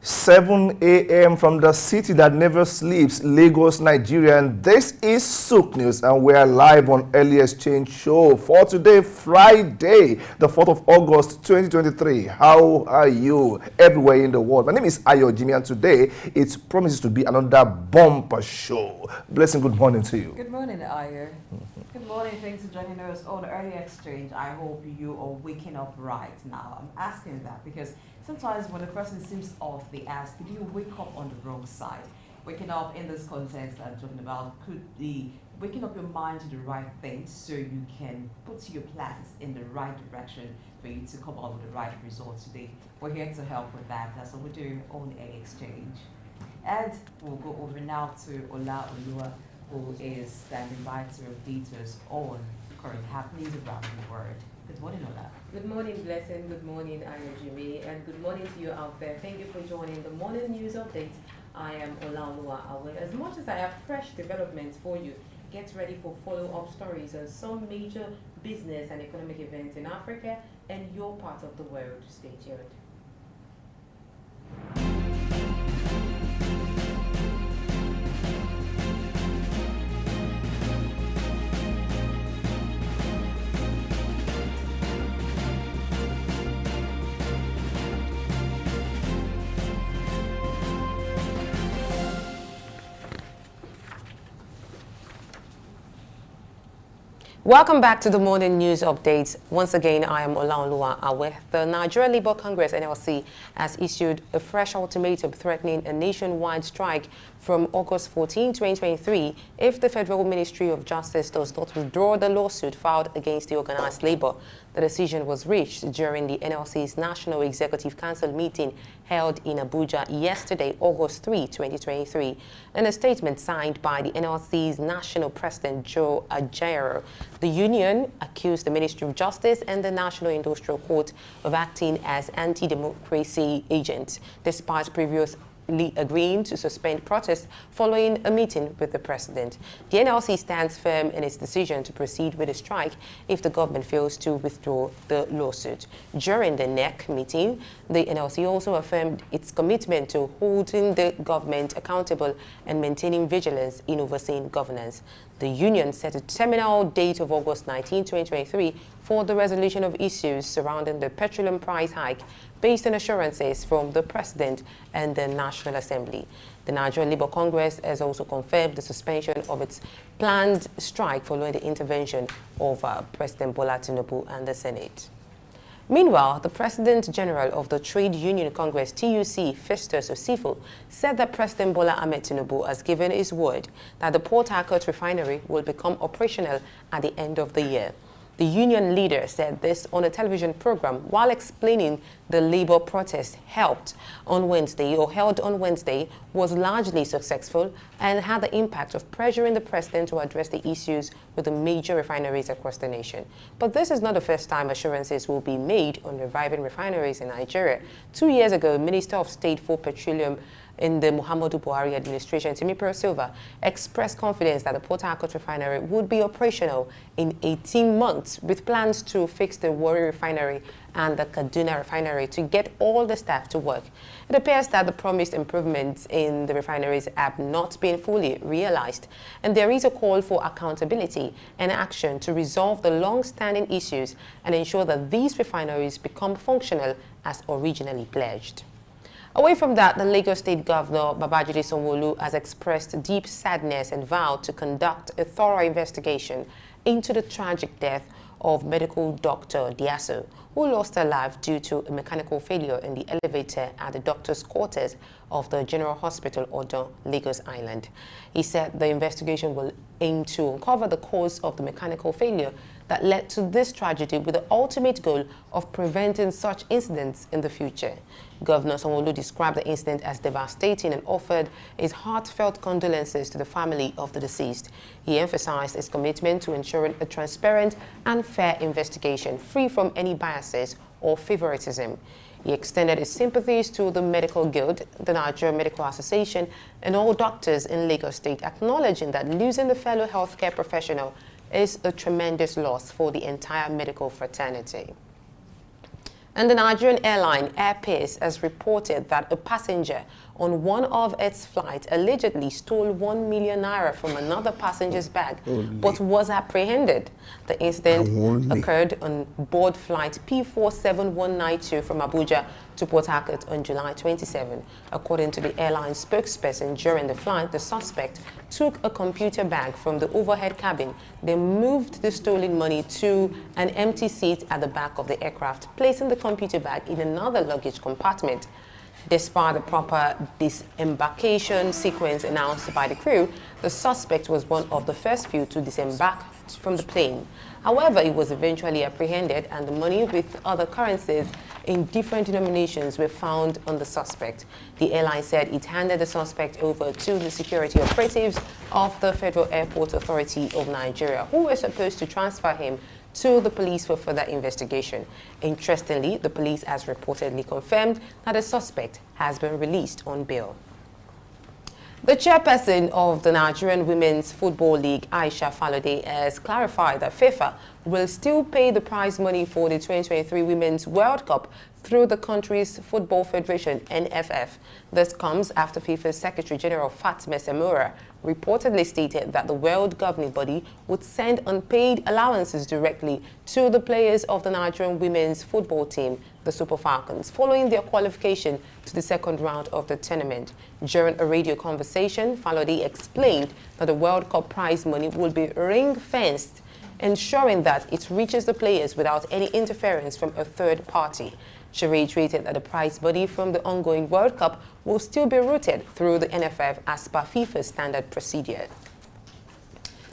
7 a.m. from the city that never sleeps, Lagos, Nigeria. And this is Souq News, and we're live on Early Exchange Show for today, Friday, the 4th of August, 2023. How are you everywhere in the world? My name is Ayo Jimmy, and today it promises to be another bumper show. Blessing, good morning to you. Good morning, Ayo. Good morning. Thanks for joining us on Early Exchange. I hope you are waking up right now. I'm asking that because sometimes when a person seems off, they ask, did you wake up on the wrong side? Waking up in this context I'm talking about could be waking up your mind to the right things so you can put your plans in the right direction for you to come out with the right results today. We're here to help with that. That's what we're doing on Early Exchange. And we'll go over now to Ola Olua, who is standing by to update us on current happenings around the world. Good morning, Ola. Good morning, Blessing. Good morning, Ayo Jimmy. And good morning to you out there. Thank you for joining the morning news update. I am Ola Awe. As much as I have fresh developments for you, get ready for follow-up stories on some major business and economic events in Africa and your part of the world. Stay tuned. Welcome back to the morning news updates. Once again, I am Olaoluwa Awe. The Nigerian Labour Congress (NLC) has issued a fresh ultimatum threatening a nationwide strike from August 14, 2023 if the Federal Ministry of Justice does not withdraw the lawsuit filed against the organized labor. The decision was reached during the NLC's National Executive Council meeting held in Abuja yesterday, August 3, 2023. In a statement signed by the NLC's National President, Joe Ajaero, the union accused the Ministry of Justice and the National Industrial Court of acting as anti-democracy agents, despite previously agreeing to suspend protests following a meeting with the president. The NLC stands firm in its decision to proceed with a strike if the government fails to withdraw the lawsuit. During the NEC meeting, the NLC also affirmed its commitment to holding the government accountable and maintaining vigilance in overseeing governance. The union set a terminal date of August 19, 2023 for the resolution of issues surrounding the petroleum price hike based on assurances from the President and the National Assembly. The Nigerian Labour Congress has also confirmed the suspension of its planned strike following the intervention of President Bola Tinubu and the Senate. Meanwhile, the President General of the Trade Union Congress, TUC, Festus Osifo, said that President Bola Ahmed Tinubu has given his word that the Port Harcourt refinery will become operational at the end of the year. The union leader said this on a television program while explaining the labor protest held on Wednesday was largely successful and had the impact of pressuring the president to address the issues with the major refineries across the nation. But this is not the first time assurances will be made on reviving refineries in Nigeria. 2 years ago, Minister of State for Petroleum in the Muhammadu Buhari administration, Timipro Silva, expressed confidence that the Port Harcourt refinery would be operational in 18 months, with plans to fix the Warri refinery and the Kaduna refinery to get all the staff to work. It appears that the promised improvements in the refineries have not been fully realized, and there is a call for accountability and action to resolve the long-standing issues and ensure that these refineries become functional as originally pledged. Away from that, the Lagos State Governor, Babajide Sanwo-Olu, has expressed deep sadness and vowed to conduct a thorough investigation into the tragic death of medical doctor Diaso, who lost her life due to a mechanical failure in the elevator at the doctor's quarters of the General Hospital, Odo, Lagos Island. He said the investigation will aim to uncover the cause of the mechanical failure that led to this tragedy with the ultimate goal of preventing such incidents in the future. Governor Sanwo-Olu described the incident as devastating and offered his heartfelt condolences to the family of the deceased. He emphasized his commitment to ensuring a transparent and fair investigation, free from any biases or favoritism. He extended his sympathies to the Medical Guild, the Nigerian Medical Association, and all doctors in Lagos State, acknowledging that losing a fellow healthcare professional is a tremendous loss for the entire medical fraternity. And the Nigerian airline Air Peace has reported that a passenger on one of its flights allegedly stole 1 million naira from another passenger's bag, but was apprehended. The incident occurred on board flight P47192 from Abuja to Port Harcourt on July 27. According to the airline spokesperson, during the flight, the suspect took a computer bag from the overhead cabin, then moved the stolen money to an empty seat at the back of the aircraft, placing the computer bag in another luggage compartment. Despite the proper disembarkation sequence announced by the crew, the suspect was one of the first few to disembark from the plane. However, he was eventually apprehended, and the money with other currencies in different denominations were found on the suspect. The airline said it handed the suspect over to the security operatives of the Federal Airport Authority of Nigeria, who were supposed to transfer him to the police for further investigation. Interestingly, the police has reportedly confirmed that the suspect has been released on bail. The chairperson of the Nigerian Women's Football League, Aisha Falode, has clarified that FIFA will still pay the prize money for the 2023 Women's World Cup through the country's Football Federation, NFF. This comes after FIFA's Secretary General Fatma Samora reportedly stated that the world governing body would send unpaid allowances directly to the players of the Nigerian women's football team, the Super Falcons, following their qualification to the second round of the tournament. During a radio conversation, Falode explained that the World Cup prize money will be ring-fenced, ensuring that it reaches the players without any interference from a third party. She reiterated that the prize money from the ongoing World Cup will still be routed through the NFF as per FIFA's standard procedure.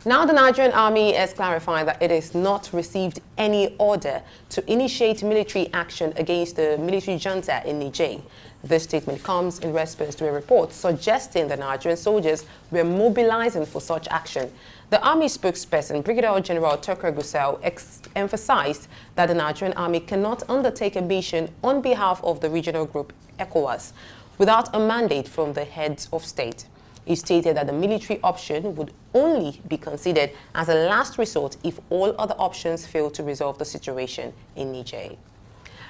Now, the Nigerian Army has clarified that it has not received any order to initiate military action against the military junta in Niger. This statement comes in response to a report suggesting that Nigerian soldiers were mobilizing for such action. The Army spokesperson, Brigadier General Tukur Gusau, emphasized that the Nigerian Army cannot undertake a mission on behalf of the regional group ECOWAS without a mandate from the heads of state. He stated that the military option would only be considered as a last resort if all other options fail to resolve the situation in Niger.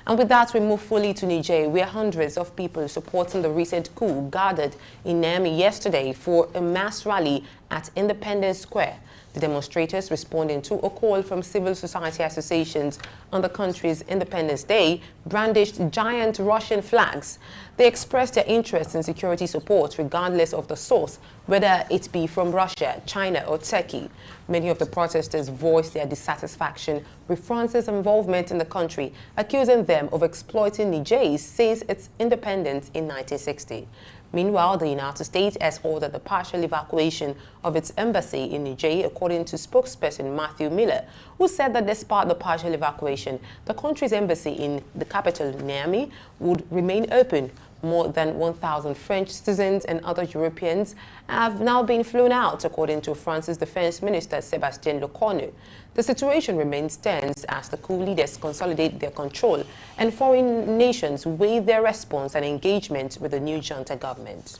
And with that, we move fully to Niger, where hundreds of people supporting the recent coup gathered in Niamey yesterday for a mass rally at Independence Square. The demonstrators, responding to a call from civil society associations on the country's Independence Day, brandished giant Russian flags. They expressed their interest in security support regardless of the source, whether it be from Russia, China or Turkey. Many of the protesters voiced their dissatisfaction with France's involvement in the country, accusing them of exploiting Niger since its independence in 1960. Meanwhile, the United States has ordered the partial evacuation of its embassy in Niger, according to spokesperson Matthew Miller, who said that despite the partial evacuation, the country's embassy in the capital, Niamey, would remain open. More than 1,000 French citizens and other Europeans have now been flown out, according to France's Defense Minister Sébastien Lecornu. The situation remains tense as the coup leaders consolidate their control and foreign nations weigh their response and engagement with the new junta government.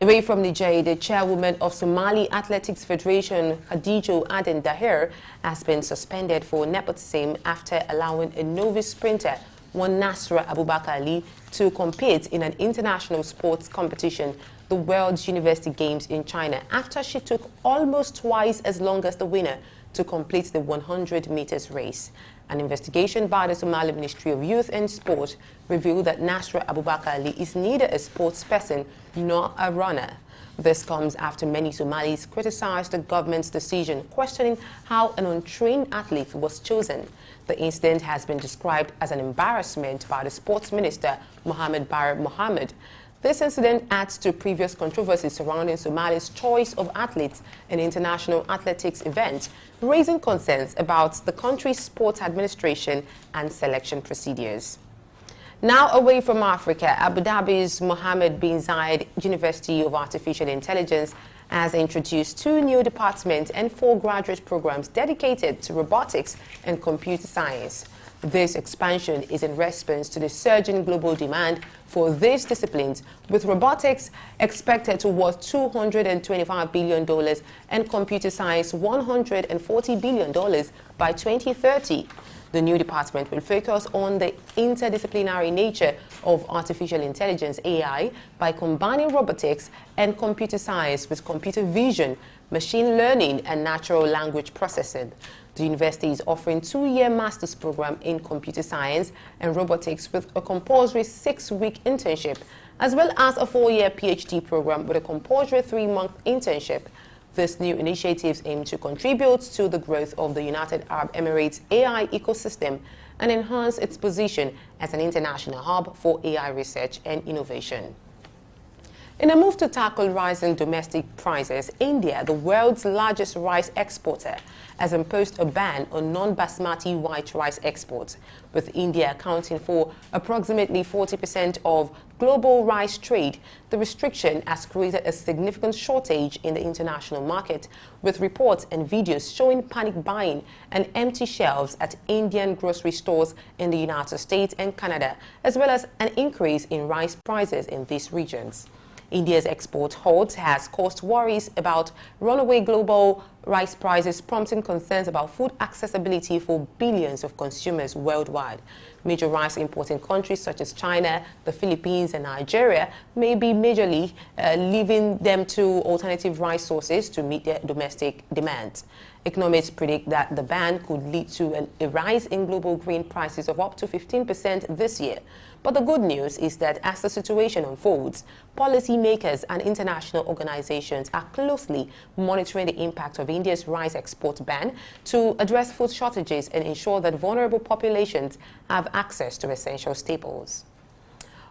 Away from Niger, the chairwoman of Somali Athletics Federation, Khadijo Aden Daher, has been suspended for nepotism after allowing a novice sprinter, one Nasra Abubakar Ali, to compete in an international sports competition, the World University Games in China, after she took almost twice as long as the winner to complete the 100 meters race. An investigation by the Somali Ministry of Youth and Sport revealed that Nasra Abubakar Ali is neither a sports person nor a runner. This comes after many Somalis criticized the government's decision, questioning how an untrained athlete was chosen. The incident has been described as an embarrassment by the sports minister, Mohamed Bar Mohamed. This incident adds to previous controversies surrounding Somalia's choice of athletes in international athletics events, raising concerns about the country's sports administration and selection procedures. Now away from Africa, Abu Dhabi's Mohammed bin Zayed University of Artificial Intelligence has introduced 2 new departments and 4 graduate programs dedicated to robotics and computer science. This expansion is in response to the surging global demand for these disciplines, with robotics expected to worth $225 billion and computer science $140 billion by 2030. The new department will focus on the interdisciplinary nature of artificial intelligence, AI, by combining robotics and computer science with computer vision, machine learning, and natural language processing. The university is offering a 2-year master's program in computer science and robotics with a compulsory 6-week internship, as well as a 4-year PhD program with a compulsory 3-month internship. These new initiatives aim to contribute to the growth of the United Arab Emirates AI ecosystem and enhance its position as an international hub for AI research and innovation. In a move to tackle rising domestic prices, India, the world's largest rice exporter, has imposed a ban on non-basmati white rice exports, with India accounting for approximately 40% of global rice trade. The restriction has created a significant shortage in the international market, with reports and videos showing panic buying and empty shelves at Indian grocery stores in the United States and Canada, as well as an increase in rice prices in these regions. India's export halt has caused worries about runaway global rice prices, prompting concerns about food accessibility for billions of consumers worldwide. Major rice importing countries such as China, the Philippines, and Nigeria may be majorly leaving them to alternative rice sources to meet their domestic demands. Economists predict that the ban could lead to a rise in global grain prices of up to 15% this year. But the good news is that as the situation unfolds, policymakers and international organizations are closely monitoring the impact of India's rice export ban to address food shortages and ensure that vulnerable populations have access to essential staples.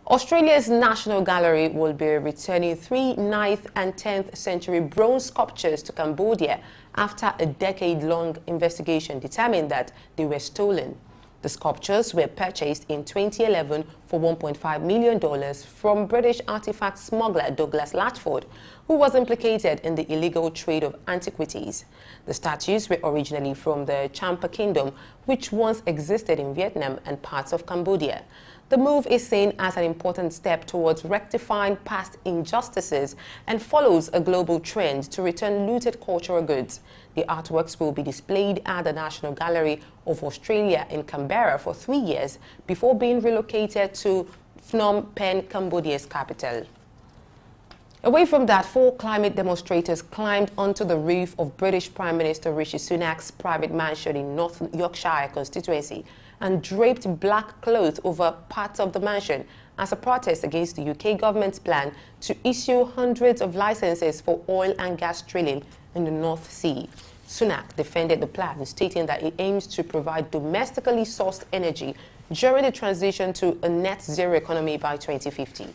Australia's National Gallery will be returning 3 9th and 10th century bronze sculptures to Cambodia after a decade-long investigation determined that they were stolen. The sculptures were purchased in 2011 for $1.5 million from British artifact smuggler Douglas Latchford, who was implicated in the illegal trade of antiquities. The statues were originally from the Champa Kingdom, which once existed in Vietnam and parts of Cambodia. The move is seen as an important step towards rectifying past injustices and follows a global trend to return looted cultural goods. The artworks will be displayed at the National Gallery of Australia in Canberra for 3 years before being relocated to Phnom Penh, Cambodia's capital. Away from that, 4 climate demonstrators climbed onto the roof of British Prime Minister Rishi Sunak's private mansion in North Yorkshire constituency and draped black cloth over parts of the mansion as a protest against the UK government's plan to issue hundreds of licenses for oil and gas drilling in the North Sea. Sunak defended the plan, stating that it aims to provide domestically sourced energy during the transition to a net zero economy by 2050.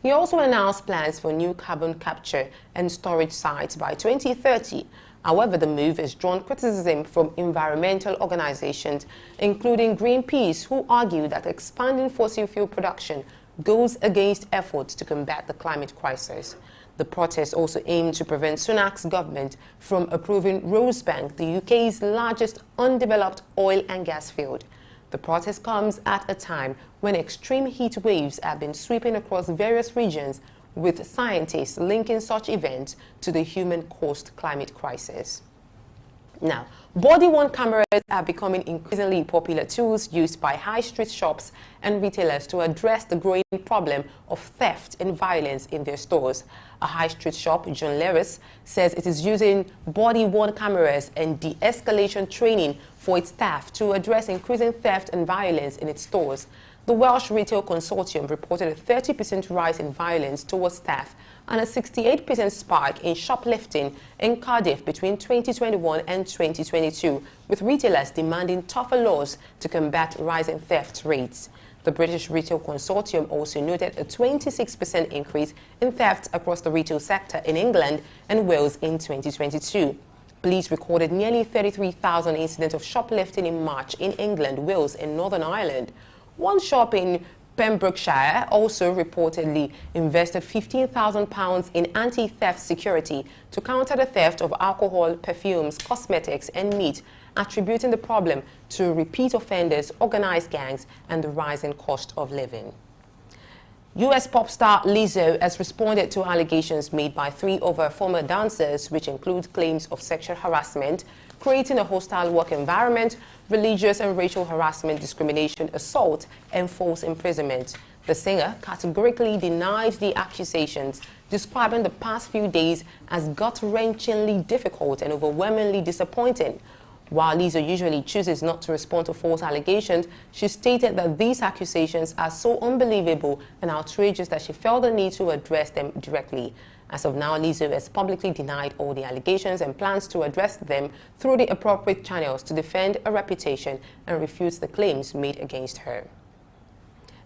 He also announced plans for new carbon capture and storage sites by 2030. However, the move has drawn criticism from environmental organizations, including Greenpeace, who argue that expanding fossil fuel production goes against efforts to combat the climate crisis. The protests also aim to prevent Sunak's government from approving Rosebank, the UK's largest undeveloped oil and gas field. The protest comes at a time when extreme heat waves have been sweeping across various regions, with scientists linking such events to the human-caused climate crisis. Now, body-worn cameras are becoming increasingly popular tools used by high street shops and retailers to address the growing problem of theft and violence in their stores. A high street shop, John Lewis, says it is using body-worn cameras and de-escalation training for its staff to address increasing theft and violence in its stores. The Welsh Retail Consortium reported a 30% rise in violence towards staff and a 68% spike in shoplifting in Cardiff between 2021 and 2022, with retailers demanding tougher laws to combat rising theft rates. The British Retail Consortium also noted a 26% increase in theft across the retail sector in England and Wales in 2022. Police recorded nearly 33,000 incidents of shoplifting in March in England, Wales, and Northern Ireland. One shop in Pembrokeshire also reportedly invested £15,000 in anti-theft security to counter the theft of alcohol, perfumes, cosmetics, and meat, attributing the problem to repeat offenders, organized gangs, and the rising cost of living. U.S. pop star Lizzo has responded to allegations made by 3 of her former dancers, which include claims of sexual harassment, creating a hostile work environment, religious and racial harassment, discrimination, assault, and false imprisonment. The singer categorically denied the accusations, describing the past few days as gut-wrenchingly difficult and overwhelmingly disappointing. While Lizzo usually chooses not to respond to false allegations, she stated that these accusations are so unbelievable and outrageous that she felt the need to address them directly. As of now, Lizzo has publicly denied all the allegations and plans to address them through the appropriate channels to defend her reputation and refute the claims made against her.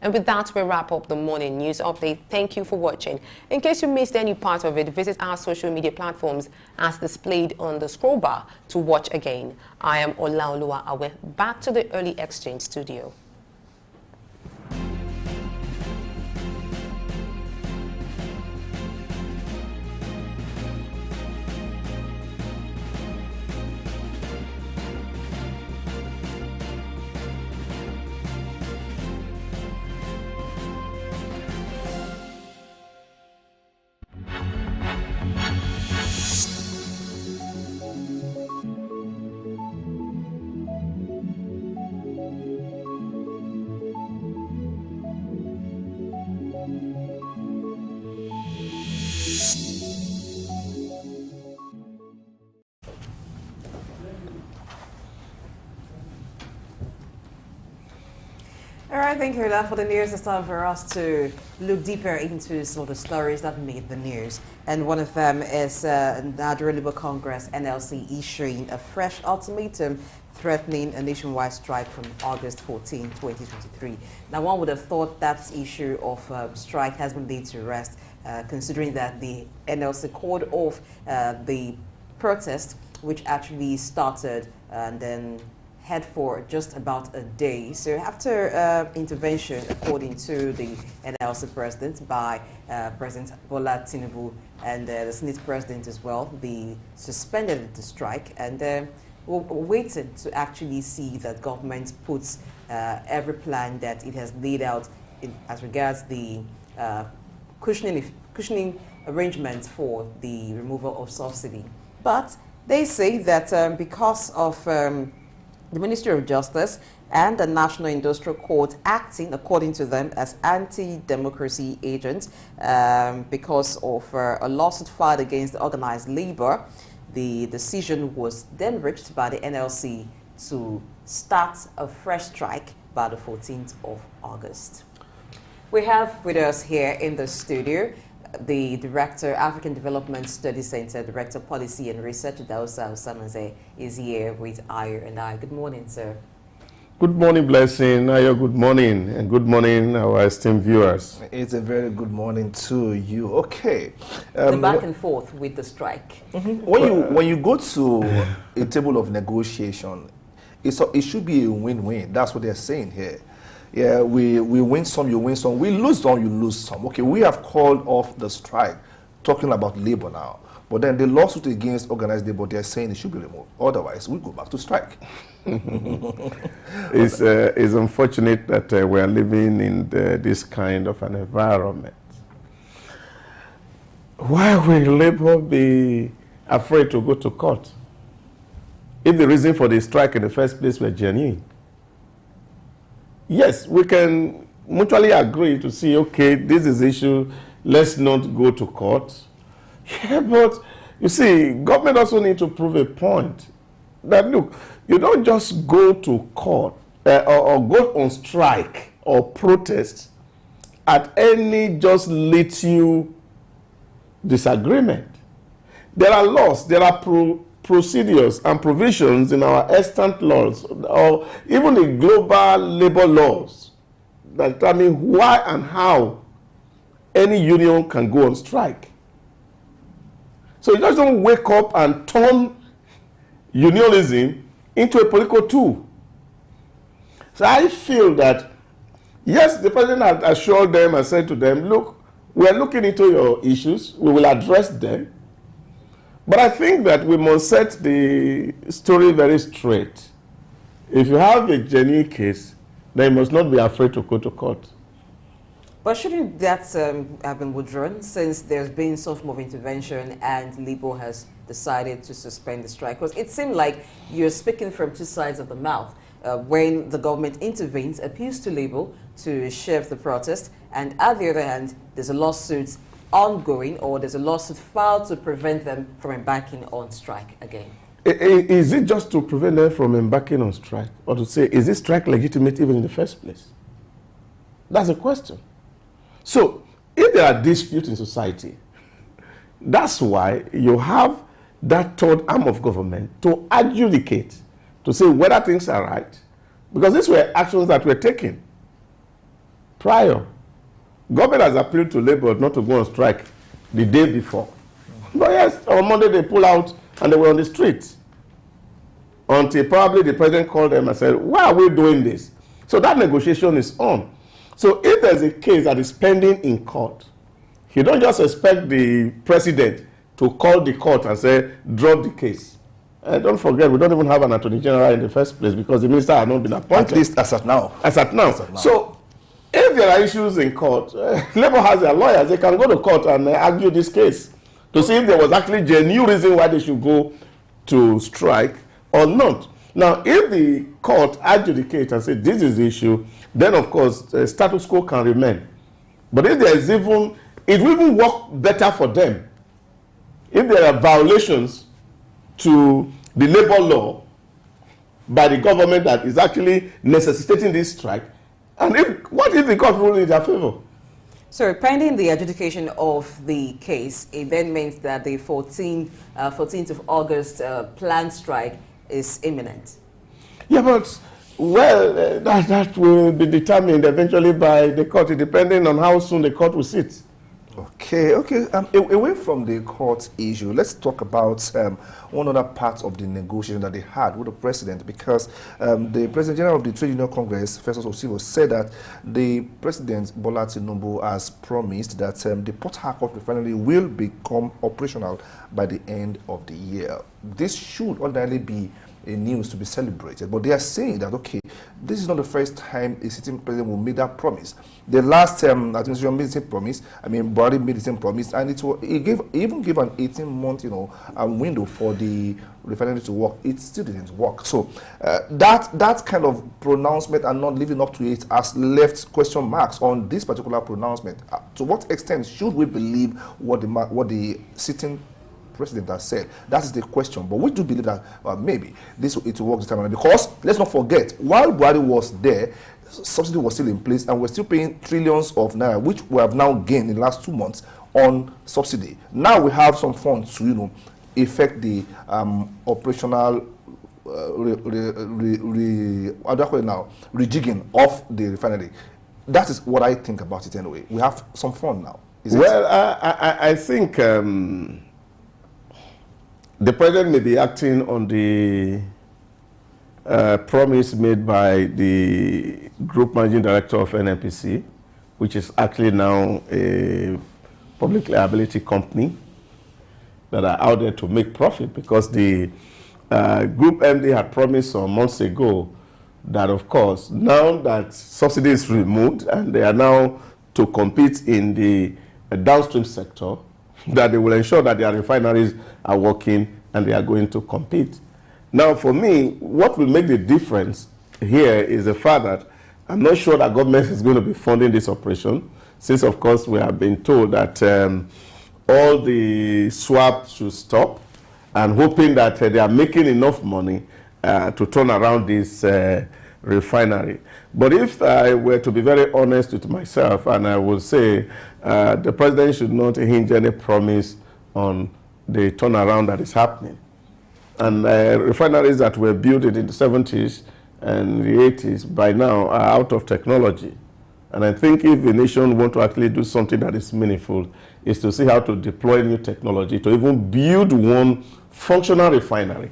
And with that, we wrap up the morning news update. Thank you for watching. In case you missed any part of it, visit our social media platforms as displayed on the scroll bar to watch again. I am Olaoluwa Awe. Back to the Early Exchange studio. All right, thank you, Ola, for the news. It's time for us to look deeper into some of the stories that made the news. And one of them is Nigeria Labour Congress, NLC, issuing a fresh ultimatum threatening a nationwide strike from August 14, 2023. Now, one would have thought that issue of strike has been laid to rest, considering that the NLC called off the protest, which actually started and then had for just about a day. So after intervention, according to the NLC president by President Bola Tinubu and the Senate president as well, they suspended the strike and waited to actually see that government puts every plan that it has laid out as regards the cushioning arrangements for the removal of subsidy. But they say that because of the Ministry of Justice and the National Industrial Court acting, according to them, as anti-democracy agents because of a lawsuit filed against the organized labor. The decision was then reached by the NLC to start a fresh strike by the 14th of August. We have with us here in the studio the Director, African Development Studies Center, Director, Policy and Research, Dausa Osamaze, is here with Ayo and I. Good morning, sir. Good morning, Blessing. Ayo, good morning. And good morning, our esteemed viewers. It's a very good morning to you. Okay. The back and forth with the strike. When you go to a table of negotiation, it should be a win-win. That's what they're saying here. Yeah, we win some, you win some. We lose some, you lose some. Okay, we have called off the strike, talking about labor now. But then the lawsuit against organized labor, they're saying it should be removed. Otherwise, we go back to strike. It's unfortunate that we are living in this kind of an environment. Why will labor be afraid to go to court if the reason for the strike in the first place were genuine? Yes, we can mutually agree to see, okay, this is the issue, let's not go to court. Yeah, but you see, government also need to prove a point that, look, you don't just go to court or go on strike or protest at any just little disagreement. There are laws, there are procedures and provisions in our extant laws or even the global labor laws that determine why and how any union can go on strike. So you just don't wake up and turn unionism into a political tool. So I feel that, yes, the president had assured them and said to them, look, we are looking into your issues, we will address them. But I think that we must set the story very straight. If you have a genuine case, then you must not be afraid to go to court. But shouldn't that have been withdrawn since there's been some form of intervention and Labour has decided to suspend the strike? Because it seemed like you're speaking from two sides of the mouth. When the government intervenes, appeals to Labour to shift the protest, and at the other hand, there's a lawsuit ongoing, or there's a lawsuit filed to prevent them from embarking on strike again. Is it just to prevent them from embarking on strike, or to say, is this strike legitimate even in the first place? That's a question. So, if there are disputes in society, that's why you have that third arm of government to adjudicate, to say whether things are right, because these were actions that were taken prior. Government has appealed to Labour not to go on strike the day before. But yes, on Monday they pulled out and they were on the street until probably the president called them and said, why are we doing this? So that negotiation is on. So if there's a case that is pending in court, you don't just expect the president to call the court and say, drop the case. And don't forget, we don't even have an attorney general in the first place because the minister has not been appointed. At least as at now. As at now. So if there are issues in court, Labour has their lawyers. They can go to court and argue this case to see if there was actually genuine reason why they should go to strike or not. Now, if the court adjudicates and says this is the issue, then of course status quo can remain. But if there is even, it will even work better for them. If there are violations to the labor law by the government that is actually necessitating this strike, and what if the court rules in their favor? So, pending the adjudication of the case, it then means that the 14th of August planned strike is imminent. Yeah, but, well, that will be determined eventually by the court, depending on how soon the court will sit. Okay. Away from the court issue, let's talk about one other part of the negotiation that they had with the president, because the President General of the Trade Union Congress, Festus Osifo, said that the President Bola Tinubu has promised that the Port Harcourt refinery will become operational by the end of the year. This should ordinarily be a news to be celebrated, but they are saying that, okay, this is not the first time a sitting president will make that promise. The last administration made the same promise. I mean, Buhari made the same promise, and it even gave an 18-month, window for the refinery to work. It still didn't work. So that kind of pronouncement and not living up to it has left question marks on this particular pronouncement. To what extent should we believe what the sitting president has said? That is the question. But we do believe that maybe it will work this time around, because let's not forget, while Buhari was there, subsidy was still in place, and we're still paying trillions of naira, which we have now gained in the last 2 months on subsidy. Now we have some funds to effect the operational rejigging of the refinery. That is what I think about it anyway. We have some fund now. I think the president may be acting on the promise made by the group managing director of NNPC, which is actually now a public liability company that are out there to make profit, because the group MD had promised some months ago that, of course, now that subsidy is removed and they are now to compete in the downstream sector, that they will ensure that their refineries are working and they are going to compete. Now, for me, what will make the difference here is the fact that I'm not sure that government is going to be funding this operation, since, of course, we have been told that all the swap should stop, and hoping that they are making enough money to turn around this refinery. But if I were to be very honest with myself, and I will say the president should not hinge any promise on the turnaround that is happening. And refineries that were built in the 70s and the 80s by now are out of technology. And I think if the nation wants to actually do something that is meaningful, is to see how to deploy new technology to even build one functional refinery.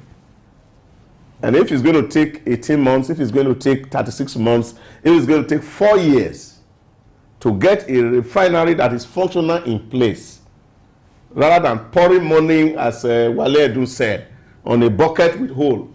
And if it's going to take 18 months, if it's going to take 36 months, if it's going to take 4 years to get a refinery that is functional in place, rather than pouring money, as Wale Edu said, on a bucket with hole,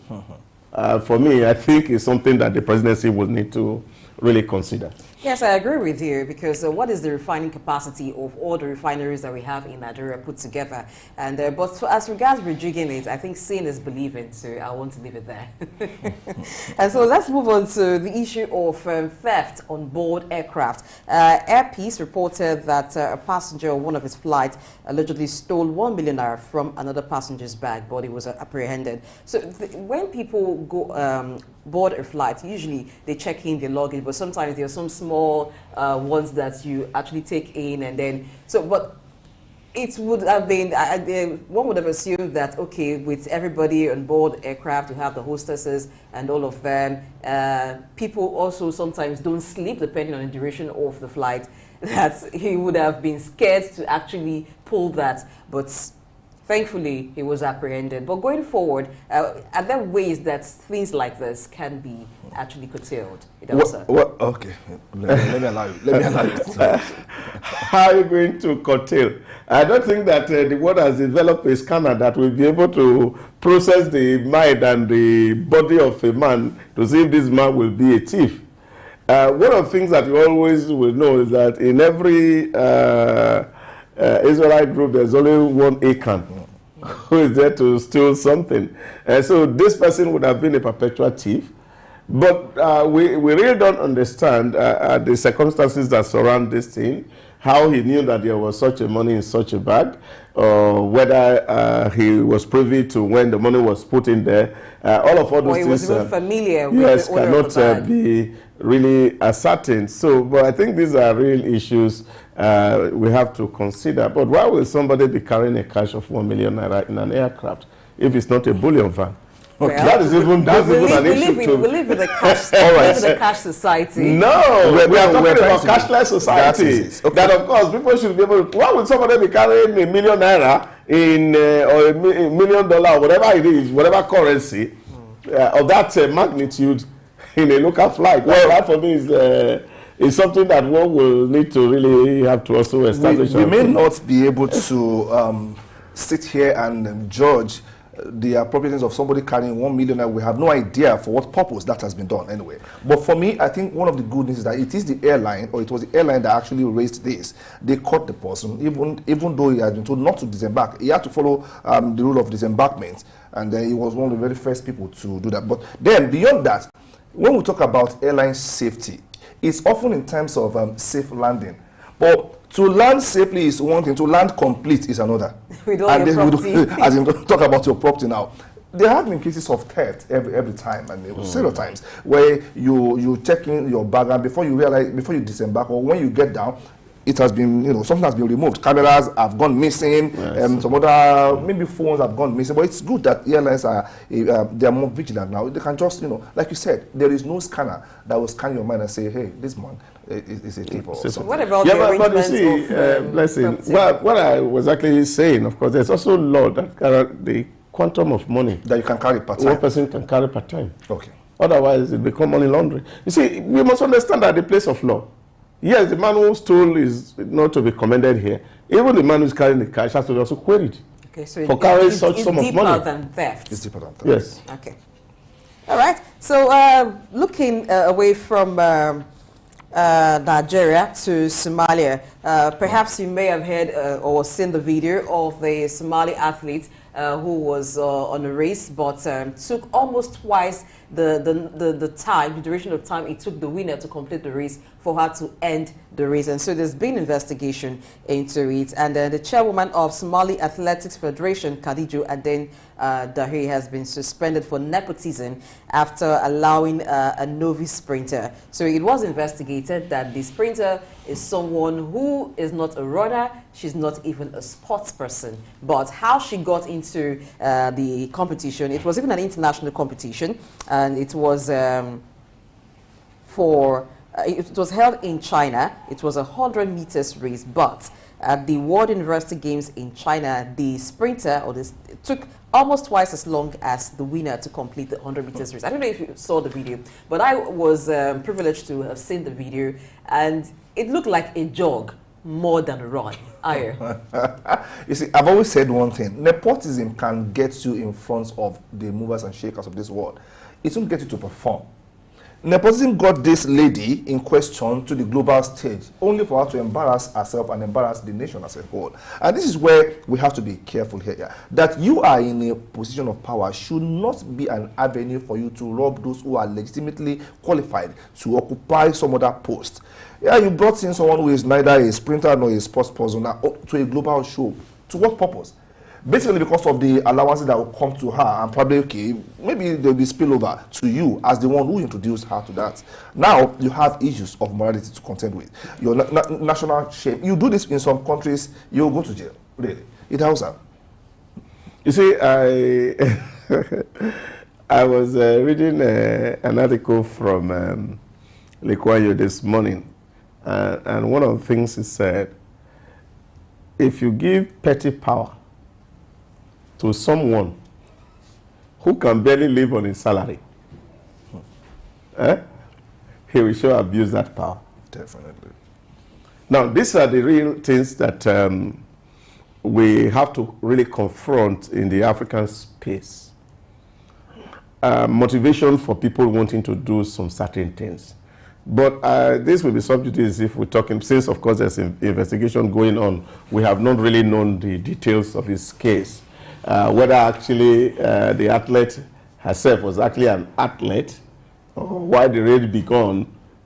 for me, I think it's something that the presidency will need to really consider. Yes, I agree with you because what is the refining capacity of all the refineries that we have in Nigeria put together? And as regards rejigging it, I think seeing is believing, so I want to leave it there. And so let's move on to the issue of theft on board aircraft. Air Peace reported that a passenger on one of his flights allegedly stole 1 million naira from another passenger's bag, but he was apprehended. So when people go board a flight, usually they check in their luggage, but sometimes there are some small ones that you actually take in, and then but it would have been one would have assumed that, okay, with everybody on board aircraft, you have the hostesses and all of them, people also sometimes don't sleep depending on the duration of the flight, that he would have been scared to actually pull that, but thankfully, he was apprehended. But going forward, are there ways that things like this can be actually curtailed? Okay, let me allow you. Let me allow you. How are you going to curtail? I don't think that the world has developed a scanner that will be able to process the mind and the body of a man to see if this man will be a thief. One of the things that you always will know is that in every Israelite group, there's only one Achan who is there to steal something. So this person would have been a perpetual thief. But we really don't understand the circumstances that surround this thing, how he knew that there was such a money in such a bag, or whether he was privy to when the money was put in there. All those or he things was even familiar with the owner cannot of the bag. be really ascertained. So, but I think these are real issues we have to consider. But why will somebody be carrying a cash of 1 million naira in an aircraft if it's not a bullion van? Okay. Well, that is even an issue. We live in a cash, All right. live in a cash society. No, we are talking about cashless society. That is it. Okay. That, of course, people should be able to. Why would somebody be carrying $1 million naira in or $1 million, whatever it is, whatever currency of that magnitude in a local flight? Well, that for me is something that one will need to really have to also establish. We may not be able to sit here and judge the appropriateness of somebody carrying 1 million. We have no idea for what purpose that has been done anyway. But for me, I think one of the good news is that it is the airline, or it was the airline that actually raised this. They caught the person, even though he had been told not to disembark. He had to follow the rule of disembarkment, and he was one of the very first people to do that. But then beyond that, when we talk about airline safety, it's often in terms of safe landing. But to land safely is one thing, to land complete is another. We don't as in talk about your property now. There have been cases of theft every time, and it was several times, where you check in your bag, and before you disembark, or when you get down, it has been, something has been removed. Cameras have gone missing, yes. Some other, maybe phones have gone missing. But it's good that airlines they are more vigilant now. They can just, like you said, there is no scanner that will scan your mind and say, hey, this man is a thief or something. What about the but you see, Blessing, what I was actually saying, of course, there's also law that the quantum of money that you can carry per time. One person can carry per time. Okay. Otherwise, it becomes money laundering. You see, we must understand that the place of law. Yes, the man who stole is not to be commended here. Even the man who's carrying the cash has to be also queried. Okay, so for carrying such sum of money. It's deeper than theft. It's deeper than theft. Yes. Okay. All right. So looking away from Nigeria to Somalia, perhaps you may have heard or seen the video of the Somali athlete who was on a race, but took almost twice the duration of time it took the winner to complete the race for her to end the race. And so there's been investigation into it. And the chairwoman of Somali Athletics Federation, Khadiju Aden Dahi, has been suspended for nepotism after allowing a novice sprinter. So it was investigated that the sprinter is someone who is not a runner, she's not even a sports person. But how she got into the competition, it was even an international competition, and it was it was held in China. It was a 100 meters race, but at the World University Games in China, the sprinter it took almost twice as long as the winner to complete the 100 meters race. I don't know if you saw the video, but I was privileged to have seen the video, and it looked like a jog more than a run. You see, I've always said one thing: nepotism can get you in front of the movers and shakers of this world. It won't get you to perform. Nepotism got this lady in question to the global stage, only for her to embarrass herself and embarrass the nation as a whole. And this is where we have to be careful here. That you are in a position of power should not be an avenue for you to rob those who are legitimately qualified to occupy some other post. Yeah, you brought in someone who is neither a sprinter nor a sports person to a global show. To what purpose? Basically because of the allowances that will come to her, and probably, okay, maybe there will be spillover to you as the one who introduced her to that. Now you have issues of morality to contend with. Your national shame. You do this in some countries, you'll go to jail. Really. It helps her. You see, I was reading an article from Lee Kuan Yew this morning, and one of the things he said, if you give petty power to someone who can barely live on his salary, he will sure abuse that power. Definitely. Now, these are the real things that we have to really confront in the African space. Motivation for people wanting to do some certain things. But this will be subject to if we're talking, since of course there's an investigation going on, we have not really known the details of his case. Whether actually the athlete herself was actually an athlete, or why the raid began,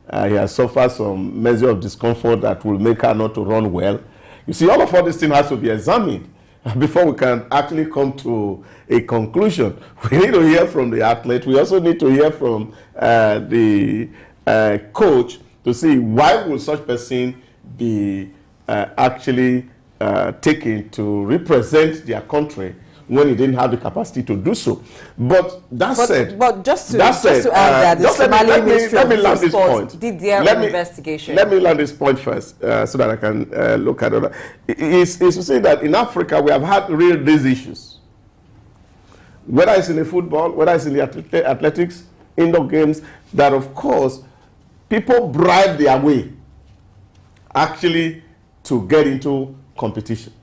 he has suffered some measure of discomfort that will make her not to run well. You see, all these things has to be examined before we can actually come to a conclusion. We need to hear from the athlete. We also need to hear from the coach to see why will such person be actually taken to represent their country when he didn't have the capacity to do so. But said, just to add that the Somali Ministry of Sport did their investigation. Let me land this point first, so that I can look at it. It's to say that in Africa we have had these issues. Whether it's in the football, whether it's in the athletics, indoor games, that of course people bribe their way actually to get into competition.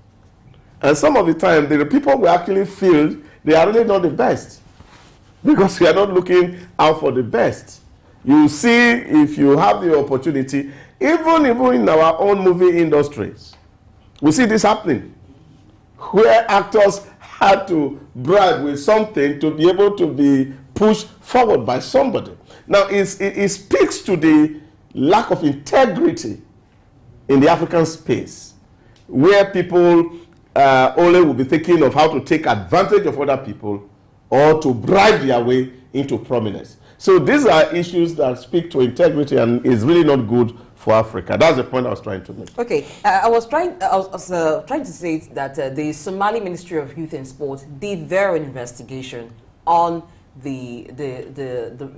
And some of the time, the people we actually feel they are really not the best, because we are not looking out for the best. You see, if you have the opportunity, even in our own movie industries, we see this happening, where actors had to bribe with something to be able to be pushed forward by somebody. Now, it speaks to the lack of integrity in the African space, where people only will be thinking of how to take advantage of other people or to bribe their way into prominence. So these are issues that speak to integrity and is really not good for Africa. That's the point I was trying to make. Okay, I was trying to say that the Somali Ministry of Youth and Sport did their investigation on the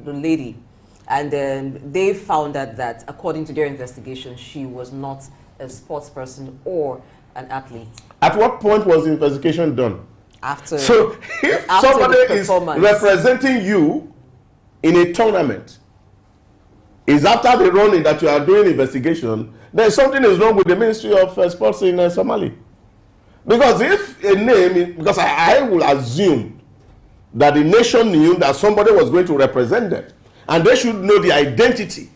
lady, and then they found that according to their investigation, she was not a sports person or an athlete. At what point was the investigation done? After. So if somebody is representing you in a tournament, is after the running that you are doing investigation, then something is wrong with the Ministry of Sports in Somalia. Because if a name, because I will assume that the nation knew that somebody was going to represent them, and they should know the identity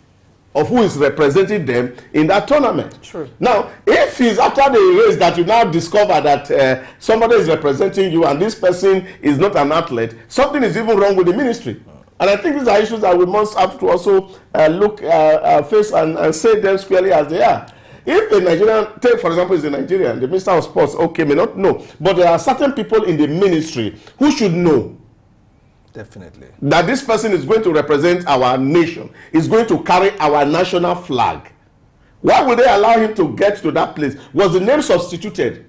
of who is representing them in that tournament. True. Now, if it's after the race that you now discover that somebody is representing you and this person is not an athlete, something is even wrong with the ministry. And I think these are issues that we must have to also look face and say them squarely as they are. If a Nigerian, take for example, is a Nigerian, the Minister of Sports, okay, may not know, but there are certain people in the ministry who should know. Definitely. That this person is going to represent our nation, is going to carry our national flag. Why would they allow him to get to that place? Was the name substituted?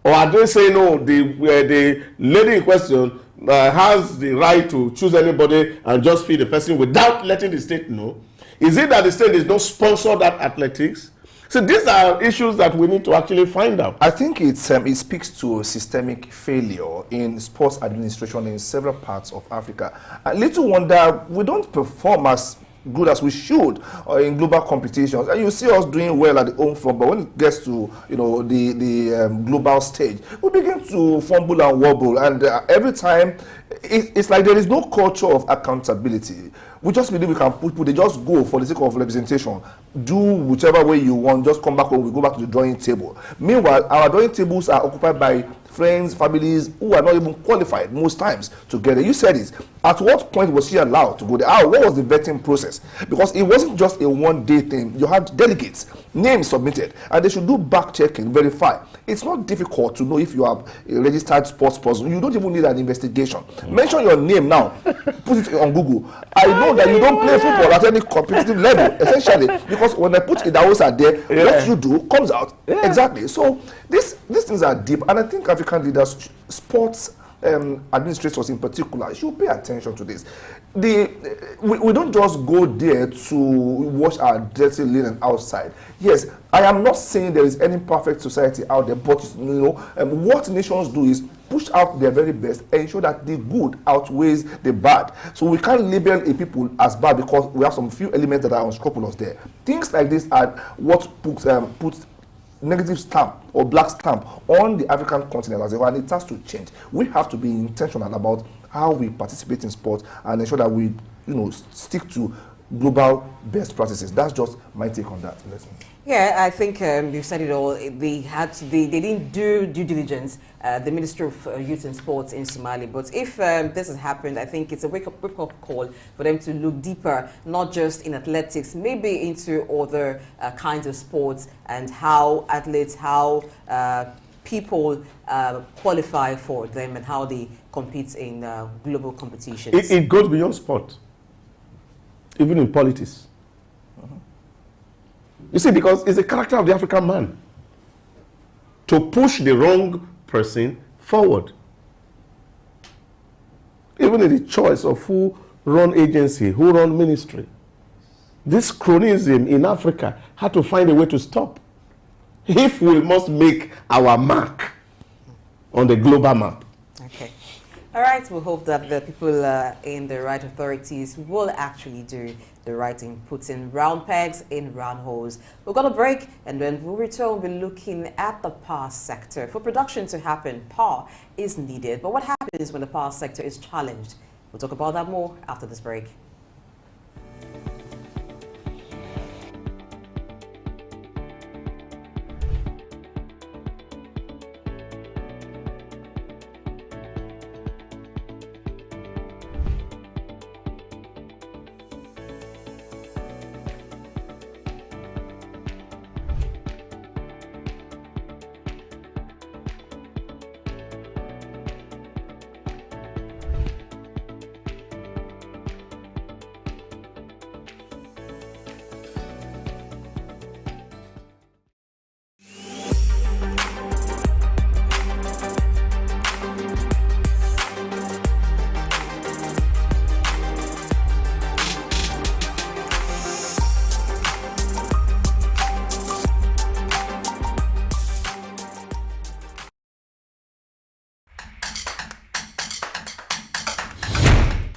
Or are they saying, no, the lady in question has the right to choose anybody and just feed the person without letting the state know? Is it that the state does not sponsor that athletics? So these are issues that we need to actually find out. I think it speaks to systemic failure in sports administration in several parts of Africa. And little wonder we don't perform as good as we should in global competitions. And you see us doing well at the home front, but when it gets to the global stage, we begin to fumble and wobble. And every time, it's like there is no culture of accountability. We just believe we can put people, they just go for the sake of representation. Do whichever way you want, just come back home, we go back to the drawing table. Meanwhile, our drawing tables are occupied by friends, families who are not even qualified most times to get it. You said it. At what point was she allowed to go there? What was the vetting process? Because it wasn't just a one-day thing. You had delegates, names submitted, and they should do back checking, verify. It's not difficult to know if you are a registered sports person. You don't even need an investigation. Mention your name now. Put it on Google. I know that you don't play football at any competitive level, essentially, because when I put it, those are there. What you do comes out. Exactly. So these things are deep, and I think African leaders, sports administrators in particular, should pay attention to this. We don't just go there to wash our dirty linen outside. Yes, I am not saying there is any perfect society out there, but what nations do is push out their very best and ensure that the good outweighs the bad. So we can't label a people as bad because we have some few elements that are unscrupulous there. Things like this are what puts negative stamp or black stamp on the African continent as a whole, and it has to change. We have to be intentional about how we participate in sports and ensure that we, stick to global best practices. That's just my take on that. Yeah, I think you've said it all. They didn't do due diligence, the Ministry of Youth and Sports in Somalia. But if this has happened, I think it's a wake-up call for them to look deeper, not just in athletics, maybe into other kinds of sports and how athletes, how people qualify for them and how they compete in global competitions. It goes beyond sport, even in politics. You see, because it's a character of the African man to push the wrong person forward. Even in the choice of who run agency, who run ministry. This cronyism in Africa had to find a way to stop. If we must make our mark on the global map. Okay. All right, we hope that the people in the right authorities will actually do the right thing, putting round pegs in round holes. We've got a break, and when we return, we'll be looking at the power sector. For production to happen, power is needed. But what happens when the power sector is challenged? We'll talk about that more after this break.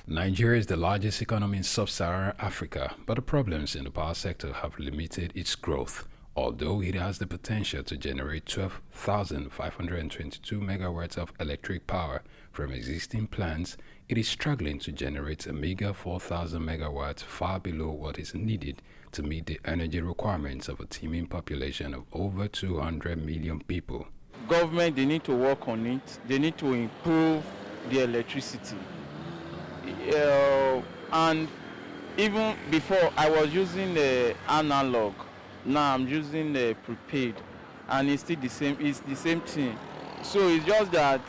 Nigeria is the largest economy in sub-Saharan Africa, but the problems in the power sector have limited its growth. Although it has the potential to generate 12,522 megawatts of electric power from existing plants, it is struggling to generate a meager 4,000 megawatts, far below what is needed to meet the energy requirements of a teeming population of over 200 million people. Government, they need to work on it. They need to improve the electricity. And even before, I was using the analog. Now I'm using the prepaid, and it's still the same. It's the same thing. So it's just that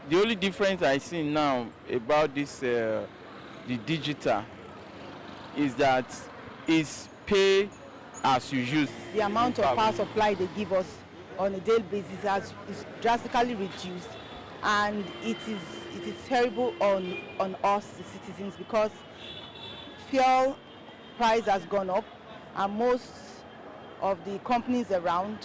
the only difference I see now about this, the digital, is that it's pay as you use. The amount of power supply they give us on a daily basis is drastically reduced, and it is terrible on us, the citizens, because fuel price has gone up, and most of the companies around,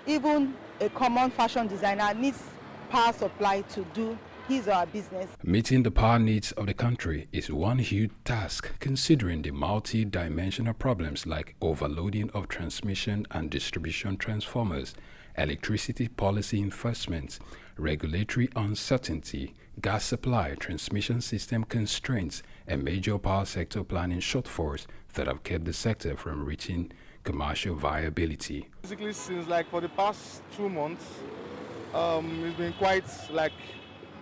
even a common fashion designer needs power supply to do his or her business. Meeting the power needs of the country is one huge task, considering the multi-dimensional problems like overloading of transmission and distribution transformers, electricity policy enforcement, regulatory uncertainty, gas supply, transmission system constraints, and major power sector planning shortfalls that have kept the sector from reaching commercial viability. Basically, since like for the past 2 months, it's been quite like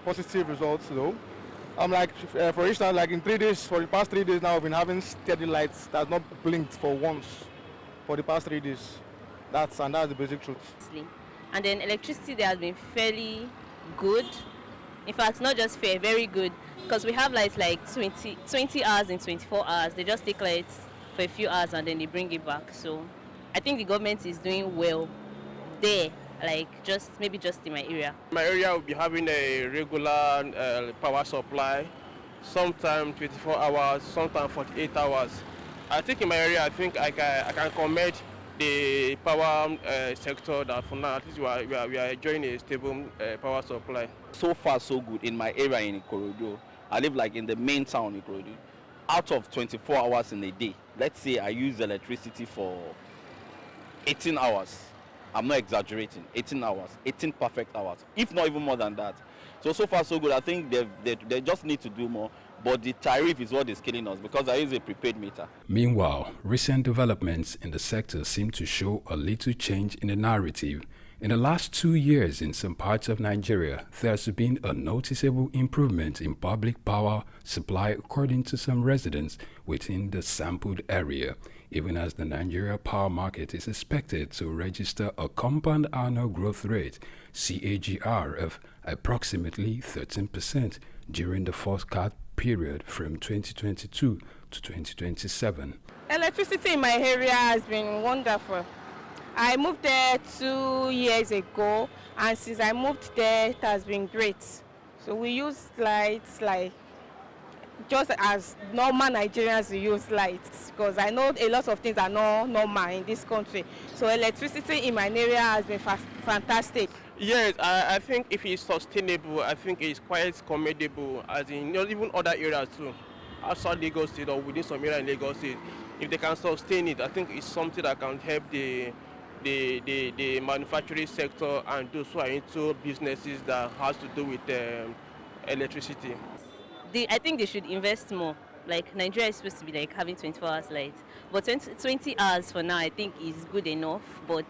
positive results though. For instance, like in 3 days, for the past 3 days now, I've been having steady lights that have not blinked for once for the past 3 days. That's the basic truth. And then electricity there has been fairly good. In fact, not just fair, very good. Because we have lights like 20 hours in 24 hours. They just take lights for a few hours and then they bring it back. So I think the government is doing well there, like maybe just in my area. My area will be having a regular power supply, sometimes 24 hours, sometimes 48 hours. I think in my area, I think I can commend the power sector that for now at least we are enjoying a stable power supply. So far so good in my area in Ikorodu. I live like in the main town in Ikorodu. Out of 24 hours in a day, let's say I use electricity for 18 hours. I'm not exaggerating, 18 hours, 18 perfect hours, if not even more than that. So far so good. I think they just need to do more. But the tariff is what is killing us because I use a prepaid meter. Meanwhile, recent developments in the sector seem to show a little change in the narrative. In the last 2 years in some parts of Nigeria, there has been a noticeable improvement in public power supply according to some residents within the sampled area, even as the Nigeria power market is expected to register a compound annual growth rate, CAGR, of approximately 13% during the forecast period from 2022 to 2027. Electricity in my area has been wonderful. I moved there 2 years ago, and since I moved there, it has been great. So we use lights like just as normal Nigerians use lights, because I know a lot of things are not normal in this country. So electricity in my area has been fantastic. Yes, I think if it's sustainable, I think it's quite commendable, as in even other areas too, outside Lagos State or within some area in Lagos State. If they can sustain it, I think it's something that can help the manufacturing sector and those who are into businesses that has to do with electricity. I think they should invest more. Like Nigeria is supposed to be like having 24 hours light, but 20 hours for now I think is good enough. But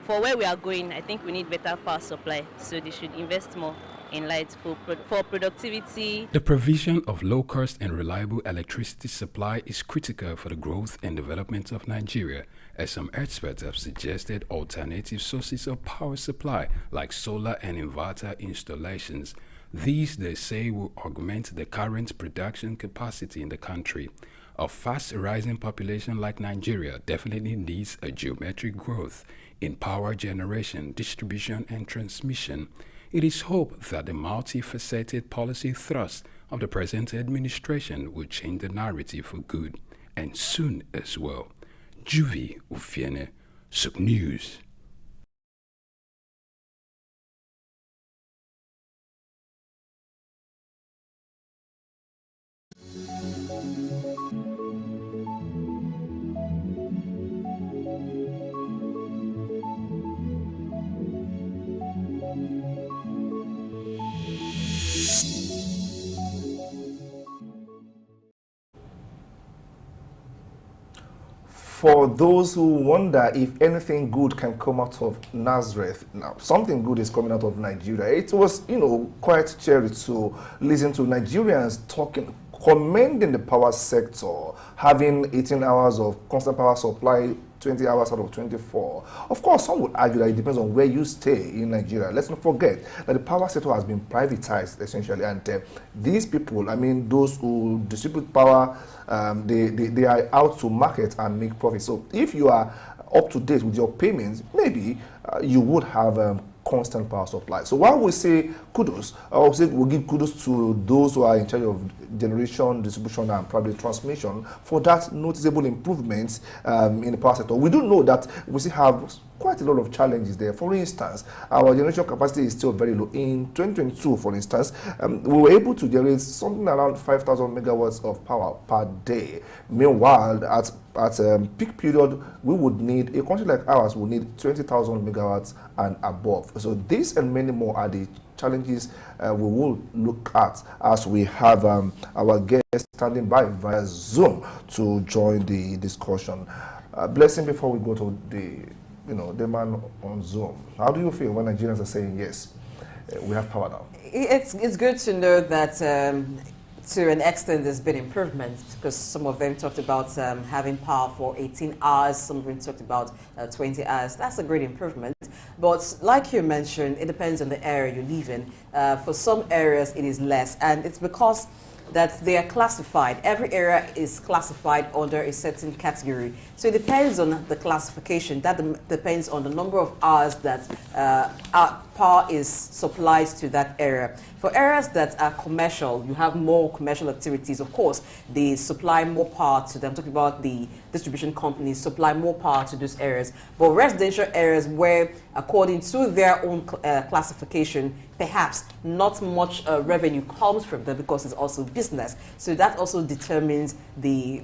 for where we are going, I think we need better power supply, so they should invest more in lights for productivity. The provision of low-cost and reliable electricity supply is critical for the growth and development of Nigeria, as some experts have suggested alternative sources of power supply like solar and inverter installations. These, they say, will augment the current production capacity in the country. A fast-rising population like Nigeria definitely needs a geometric growth in power generation, distribution, and transmission. It is hoped that the multifaceted policy thrust of the present administration will change the narrative for good, and soon as well. Juvi Ufiene, Souq News. For those who wonder if anything good can come out of Nazareth, now something good is coming out of Nigeria. It was, quite cheery to listen to Nigerians commending the power sector, having 18 hours of constant power supply, 20 hours out of 24. Of course, some would argue that it depends on where you stay in Nigeria. Let's not forget that the power sector has been privatized, essentially, and these people, those who distribute power, they are out to market and make profit. So if you are up to date with your payments, maybe you would have constant power supply. So while we say kudos, I would say we'll give kudos to those who are in charge of generation, distribution, and probably transmission for that noticeable improvement in the power sector. We do know that we still have quite a lot of challenges there. For instance, our generation capacity is still very low. In 2022, for instance, we were able to generate something around 5,000 megawatts of power per day. Meanwhile, at peak period, we would need, a country like ours would need 20,000 megawatts and above. So this and many more are the challenges we will look at as we have our guests standing by via Zoom to join the discussion. Blessing, before we go to the man on Zoom, how do you feel when Nigerians are saying yes, we have power now? It's good to know that to an extent there's been improvements, because some of them talked about having power for 18 hours, some of them talked about 20 hours. That's a great improvement. But like you mentioned, it depends on the area you live in. For some areas it is less, and it's because that they are classified. Every area is classified under a certain category. So it depends on the classification. That depends on the number of hours that power is supplied to that area. For areas that are commercial, you have more commercial activities. Of course, they supply more power to them. I'm talking about the distribution companies supply more power to those areas. But residential areas where, according to their own classification, perhaps not much revenue comes from them because it's also business. So that also determines the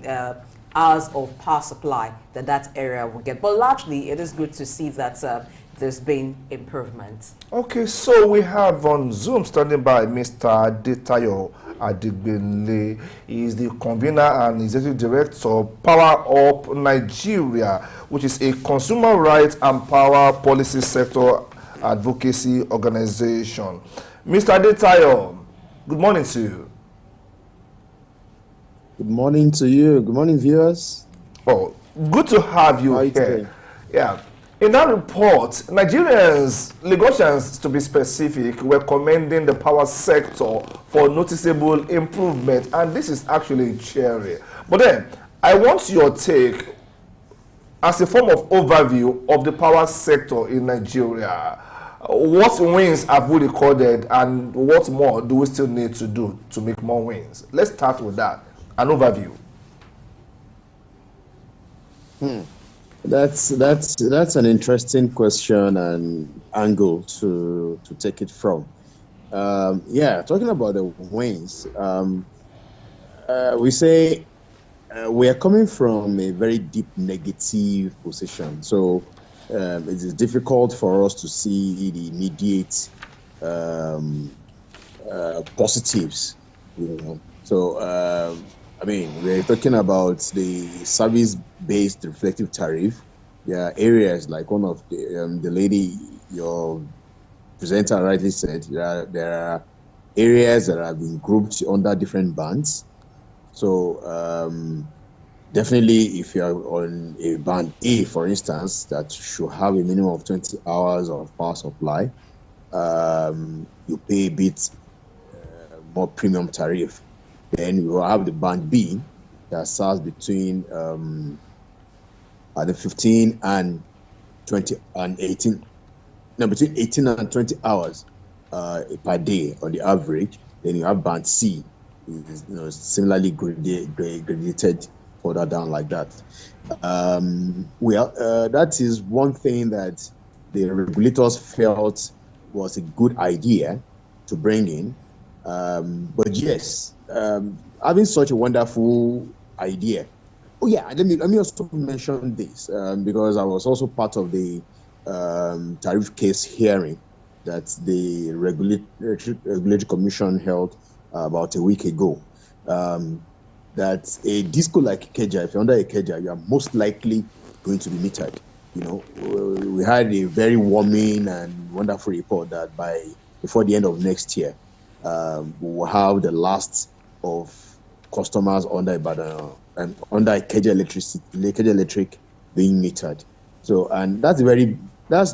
hours of power supply that area will get. But largely, it is good to see that there's been improvements. Okay, so we have on Zoom standing by Mr. Adetayo Adigbele. He is the convener and executive director of Power Up Nigeria, which is a consumer rights and power policy sector advocacy organization. Mr. Adetayo, good morning to you. Good morning to you. Good morning, viewers. Oh, good to have you here. Today? Yeah. In that report, Nigerians, Lagosians to be specific, were commending the power sector for noticeable improvement, and this is actually cheery. But then, I want your take as a form of overview of the power sector in Nigeria. What wins have we recorded, and what more do we still need to do to make more wins? Let's start with that. An overview. That's an interesting question and angle to take it from. Yeah, talking about the wins, we say we are coming from a very deep negative position. So it is difficult for us to see the immediate positives, you know. So I mean, we're talking about the service-based reflective tariff. There are areas like one of the lady, your presenter rightly said, there are areas that have been grouped under different bands. So definitely if you're on a band A, for instance, that should have a minimum of 20 hours of power supply, you pay a bit more premium tariff. Then you will have the band B that starts between the 15 and 20 and 18, no, between 18 and 20 hours per day on the average. Then you have band C, similarly graduated further down like that. That is one thing that the regulators felt was a good idea to bring in. But yes, having such a wonderful idea. Oh yeah, let me also mention this because I was also part of the tariff case hearing that the regulatory commission held about a week ago. That a disco like Ikeja, if you're under Ikeja, you are most likely going to be metered. You know, we had a very warming and wonderful report that before the end of next year, we will have the last of customers under Ibadan and under Ikeja Electric being metered. So, and that's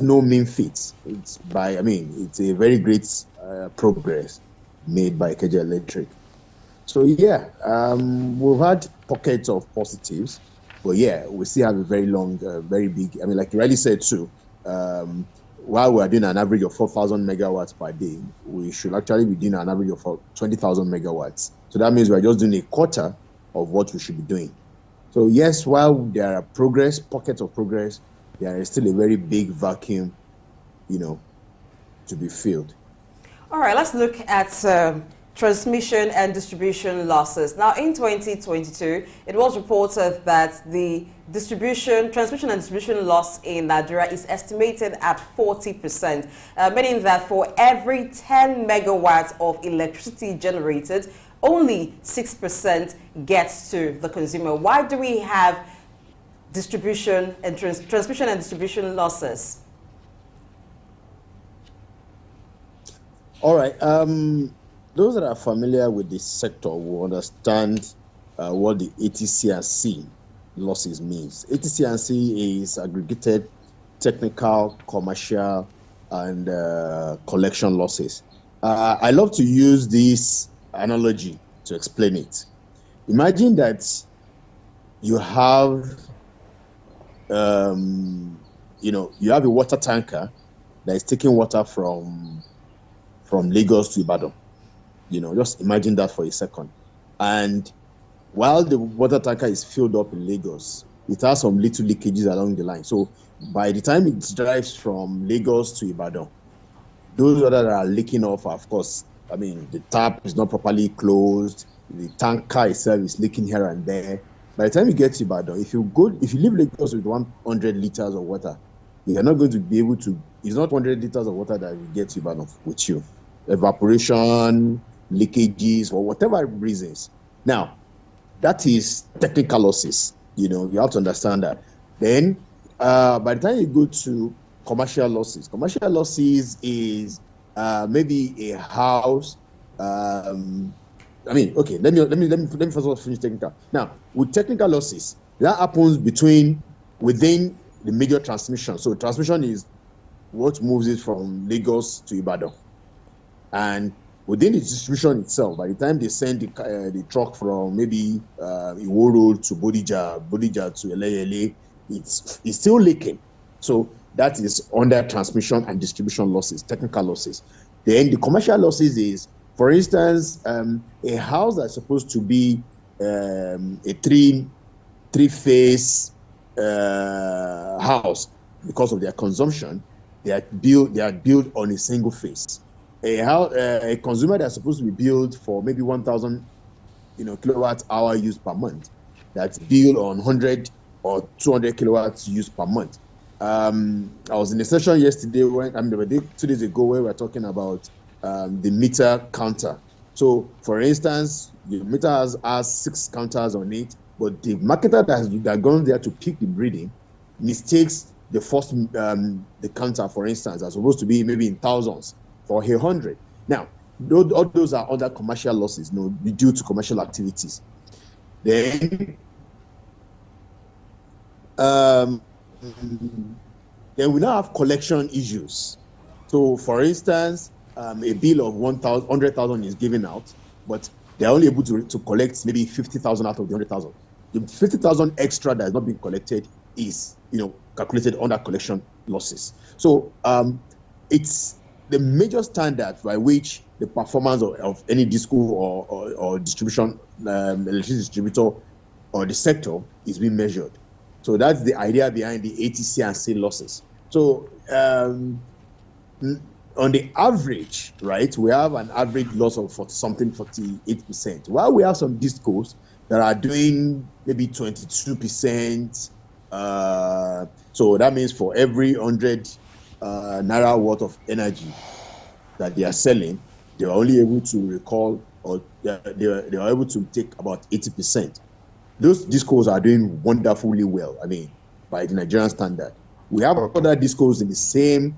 no mean feat. It's a very great progress made by Ikeja Electric. So yeah, we've had pockets of positives, but yeah, we still have a very long, very big. I mean, like you rightly said too. While we are doing an average of 4,000 megawatts per day, we should actually be doing an average of 20,000 megawatts. So that means we're just doing a quarter of what we should be doing. So yes, while there are pockets of progress, there is still a very big vacuum, you know, to be filled. All right, let's look at transmission and distribution losses. Now, in 2022, it was reported that the transmission and distribution loss in Nigeria is estimated at 40%, meaning that for every 10 megawatts of electricity generated, only 6% gets to the consumer. Why do we have distribution and transmission and distribution losses? All right. Those that are familiar with this sector will understand what the ATC&C losses means. ATC&C is aggregated technical, commercial, and collection losses. I love to use this analogy to explain it. Imagine that you have, you have a water tanker that is taking water from Lagos to Ibadan. Just imagine that for a second. And while the water tanker is filled up in Lagos, it has some little leakages along the line. So by the time it drives from Lagos to Ibadan, those water that are leaking off, of course, the tap is not properly closed. The tanker itself is leaking here and there. By the time you get to Ibadan, if you leave Lagos with 100 liters of water, you are not going to be able to. It's not 100 liters of water that you get to Ibadan with you. Evaporation, leakages, or whatever reasons. Now, that is technical losses. You have to understand that. Then, by the time you go to commercial losses is maybe a house. Let me first of all finish technical. Now, with technical losses, that happens within the major transmission. So transmission is what moves it from Lagos to Ibadan. And within the distribution itself, by the time they send the truck from maybe Iwo Road to Bodija to LA, it's still leaking. So that is under transmission and distribution losses, technical losses. Then the commercial losses is, for instance, a house that's supposed to be a three-phase house, because of their consumption, they are built on a single phase. A consumer that's supposed to be built for maybe 1,000 kilowatt hour use per month, that's built on 100 or 200 kilowatts use per month. I was in a session yesterday 2 days ago, where we were talking about the meter counter. So, for instance, the meter has 6 counters on it, but the marketer that gone there to pick the reading mistakes the first the counter, for instance, are supposed to be maybe in thousands for 100. Now, all those are other commercial losses, due to commercial activities. Then we now have collection issues. So, for instance, a bill of 100,000 is given out, but they're only able to collect maybe 50,000 out of the 100,000. The 50,000 extra that has not been collected is, calculated under collection losses. So, it's the major standard by which the performance of any disco or distribution, electricity distributor or the sector is being measured. So that's the idea behind the ATC&C losses. So on the average, right, we have an average loss of 48%. While we have some discos that are doing maybe 22%. So that means for every 100 naira worth of energy that they are selling, they are only able to recall, or they are able to take about 80%. Those discos are doing wonderfully well, by the Nigerian standard. We have other discos in the same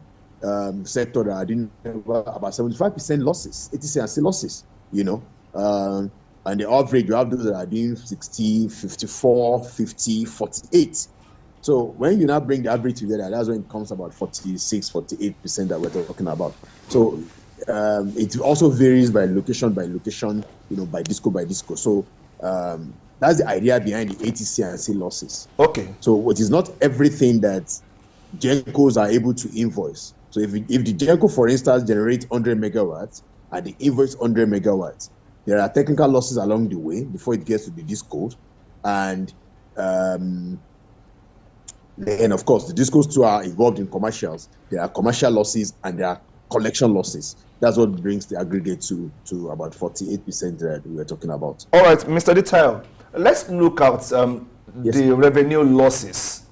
sector that are doing about 75% losses, ATC&C losses, and the average, you have those that are doing 60, 54, 50, 48. So when you now bring the average together, that's when it comes about 46, 48% that we're talking about. So it also varies by location, by disco. So that's the idea behind the ATC&C losses. Okay. So it is not everything that GENCOs are able to invoice. So if the GENCO, for instance, generates 100 megawatts and they invoice 100 megawatts, there are technical losses along the way before it gets to the discos. And And of course, the discos too are involved in commercials. There are commercial losses and there are collection losses. That's what brings the aggregate to about 48% that we were talking about. All right, Mr. Detail, let's look at the revenue losses.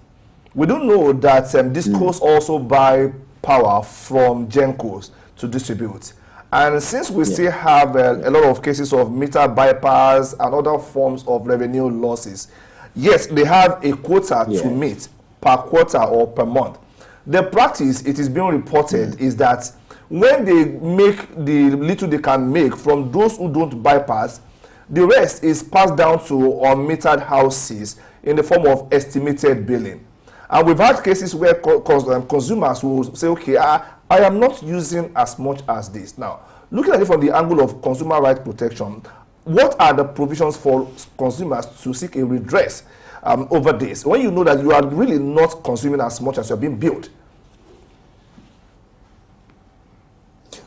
We do know that discos also buy power from Gencos to distribute. And since we still have a lot of cases of meter bypass and other forms of revenue losses, yes, they have a quota to meet per quarter or per month. The practice, it is being reported, is that when they make the little they can make from those who don't bypass, the rest is passed down to unmetered houses in the form of estimated billing. And we've had cases where consumers will say, okay, I am not using as much as this. Now, looking at it from the angle of consumer right protection, what are the provisions for consumers to seek a redress over this, when you know that you are really not consuming as much as you're being billed?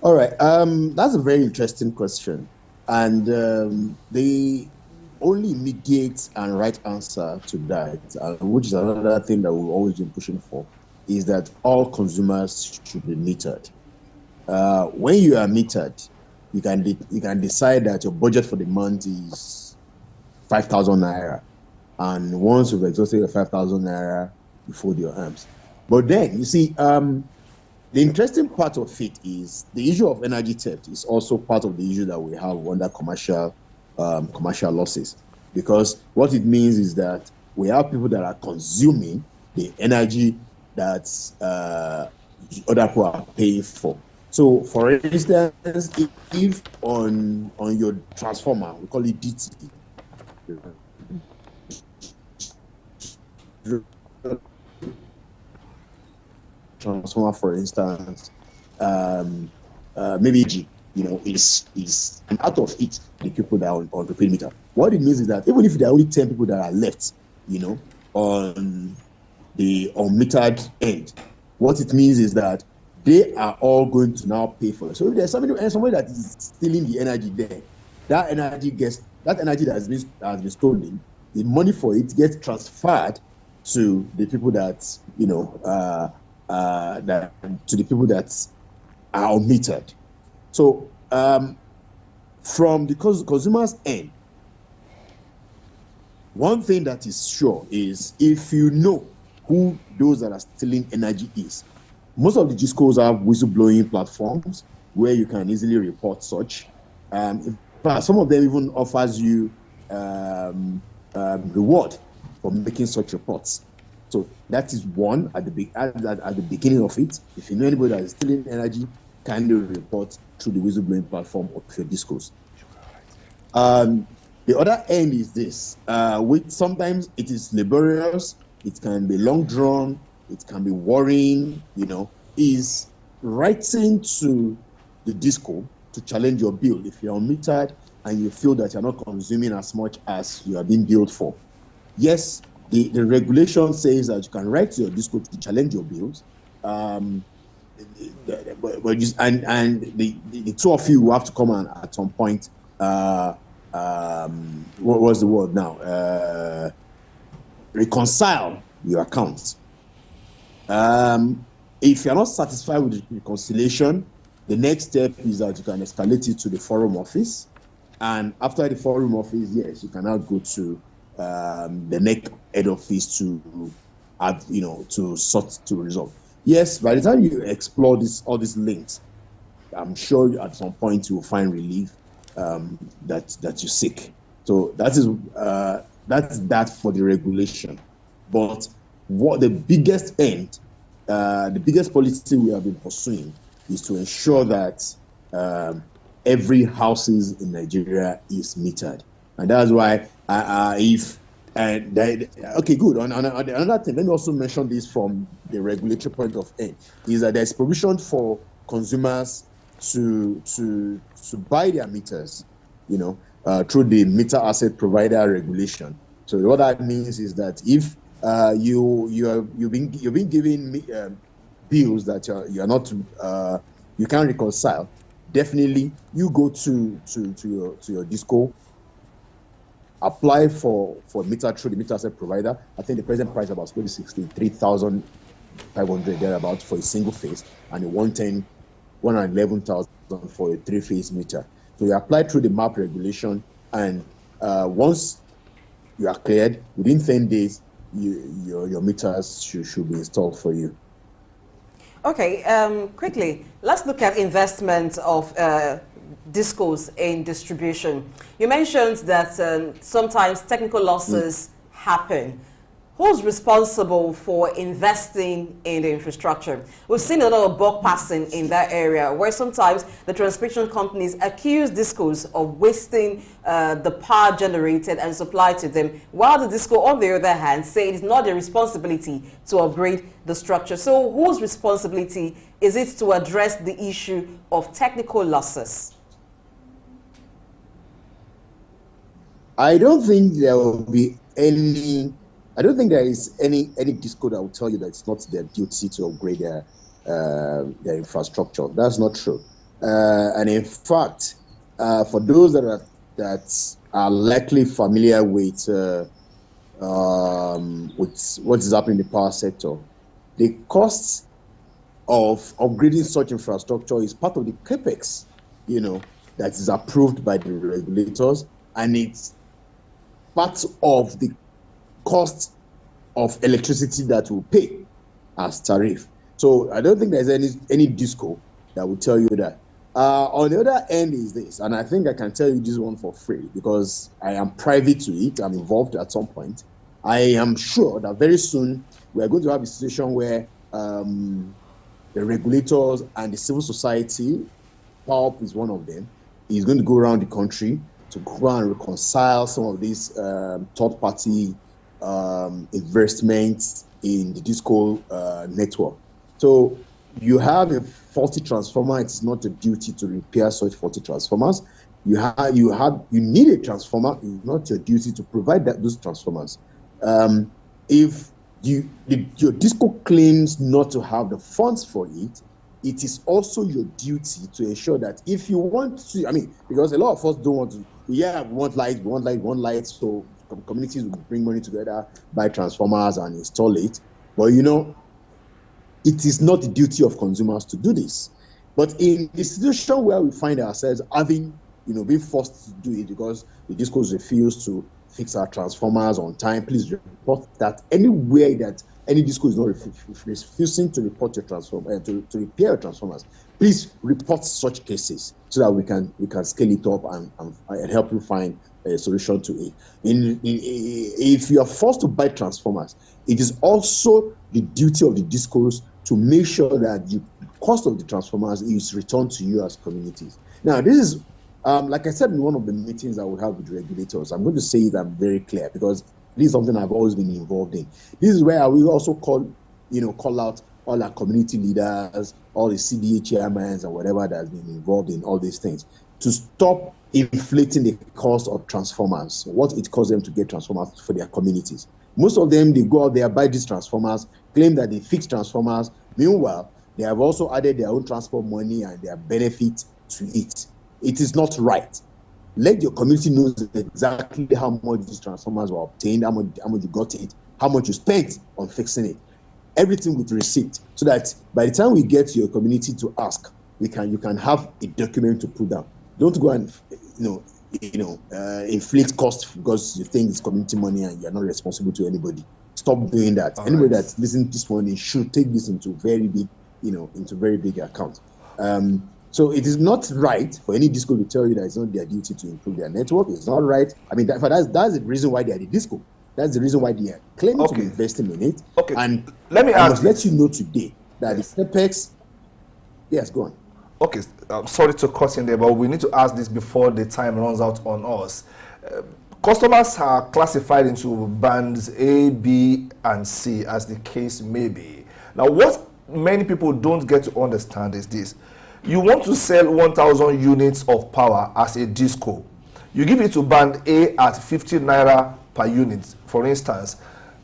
All right, that's a very interesting question. And the only immediate and right answer to that, which is another thing that we've always been pushing for, is that all consumers should be metered. When you are metered, you can decide that your budget for the month is 5,000 naira. And once you've exhausted your 5,000 naira, you fold your arms. But then, you see, the interesting part of it is the issue of energy theft is also part of the issue that we have under commercial losses. Because what it means is that we have people that are consuming the energy that other people are paying for. So, for instance, if on your transformer, we call it DT, transformer, for instance, maybe is and out of it, the people that are on the prepaid meter. What it means is that even if there are only 10 people that are left, on the unmetered end, what it means is that they are all going to now pay for it. So if there's somebody that is stealing the energy there, that energy that has been stolen, the money for it gets transferred to the people that to the people that are unmetered. So from the consumer's end, one thing that is sure is if you know who those that are stealing energy is, most of the GSCOs have whistleblowing platforms where you can easily report such. In fact, some of them even offers you reward for making such reports. So that is one at the beginning of it. If you know anybody that is stealing energy, kindly report through the whistleblowing platform of your discos. The other end is this, which sometimes it is laborious, it can be long drawn, it can be worrying, is writing to the disco to challenge your bill if you're unmetered and you feel that you're not consuming as much as you are being billed for. Yes, the regulation says that you can write to your disco to challenge your bills, but the two of you will have to come and at some point, what was the word now? Reconcile your accounts. If you're not satisfied with the reconciliation, the next step is that you can escalate it to the forum office. And after the forum office, yes, you can now go to the next head office to resolve. Yes, by the time you explore all these links, I'm sure at some point you will find relief that you seek. So that's that for the regulation. But what the biggest end, the biggest policy we have been pursuing is to ensure that every houses in Nigeria is metered, and that's why okay, good. On another thing, let me also mention this from the regulatory point of view, is that there's provision for consumers to buy their meters, through the meter asset provider regulation. So what that means is that if you've been given bills that you're not you can't reconcile, definitely you go to your disco apply for meter through the meter set provider. I think the present price about 63,500 thereabouts for a single phase, and a 111,000 for a 3-phase meter. So you apply through the MAP regulation, and once you are cleared, within 10 days, your meters should be installed for you. Okay, quickly, let's look at investment of discos in distribution. You mentioned that sometimes technical losses happen. Who's responsible for investing in the infrastructure? We've seen a lot of buck passing in that area, where sometimes the transmission companies accuse discos of wasting the power generated and supplied to them, while the disco, on the other hand, say it is not their responsibility to upgrade the structure. So whose responsibility is it to address the issue of technical losses? I don't think there will be any. I don't think there is any disco that will tell you that it's not their duty to upgrade their infrastructure. That's not true. And in fact, for those that are likely familiar with what is happening in the power sector, the costs of upgrading such infrastructure is part of the capex, that is approved by the regulators, and it's part of the cost of electricity that will pay as tariff. So I don't think there's any disco that will tell you that. On the other end is this, and I think I can tell you this one for free because I am privy to it. I'm involved at some point. I am sure that very soon we are going to have a situation where the regulators and the civil society, POP is one of them, is going to go around the country to go and reconcile some of these third-party investments in the disco network. So you have a faulty transformer. It's not a duty to repair such faulty transformers. You need a transformer. It's not your duty to provide those transformers. If your disco claims not to have the funds for it, it is also your duty to ensure that if you want to, because a lot of us don't want to, we want one light, so communities will bring money together, buy transformers and install it. But it is not the duty of consumers to do this. But in a situation where we find ourselves having, being forced to do it because the discos refuse to fix our transformers on time, please report that anywhere that any disco is not refusing to report your transformer, to repair your transformers, please report such cases so that we can scale it up and help you find a solution to it. If you are forced to buy transformers, it is also the duty of the discos to make sure that the cost of the transformers is returned to you as communities. Now, this is, like I said in one of the meetings I will have with regulators, I'm going to say that very clear because this is something I've always been involved in. This is where I will also call out all our community leaders, all the CDA chairmans and whatever that has been involved in all these things to stop inflating the cost of transformers, what it costs them to get transformers for their communities. Most of them, they go out there, buy these transformers, claim that they fix transformers. Meanwhile, they have also added their own transport money and their benefit to it. It is not right. Let your community know exactly how much these transformers were obtained, how much you got it, how much you spent on fixing it. Everything with receipt, so that by the time we get to your community to ask, you can have a document to put down. Don't go and inflate costs because you think it's community money and you're not responsible to anybody. Stop doing that. Anybody that's listening to this one should take this into very big account. So it is not right for any disco to tell you that it's not their duty to improve their network. It's not right. That's the reason why they are the disco. That's the reason why they are claiming to be investing in it. Okay. And I must let you know today that the capex. Yes, go on. Okay, I'm sorry to cut in there, but we need to ask this before the time runs out on us. Customers are classified into bands A, B, and C, as the case may be. Now, what many people don't get to understand is this. You want to sell 1,000 units of power as a disco. You give it to band A at 50 naira per unit, for instance,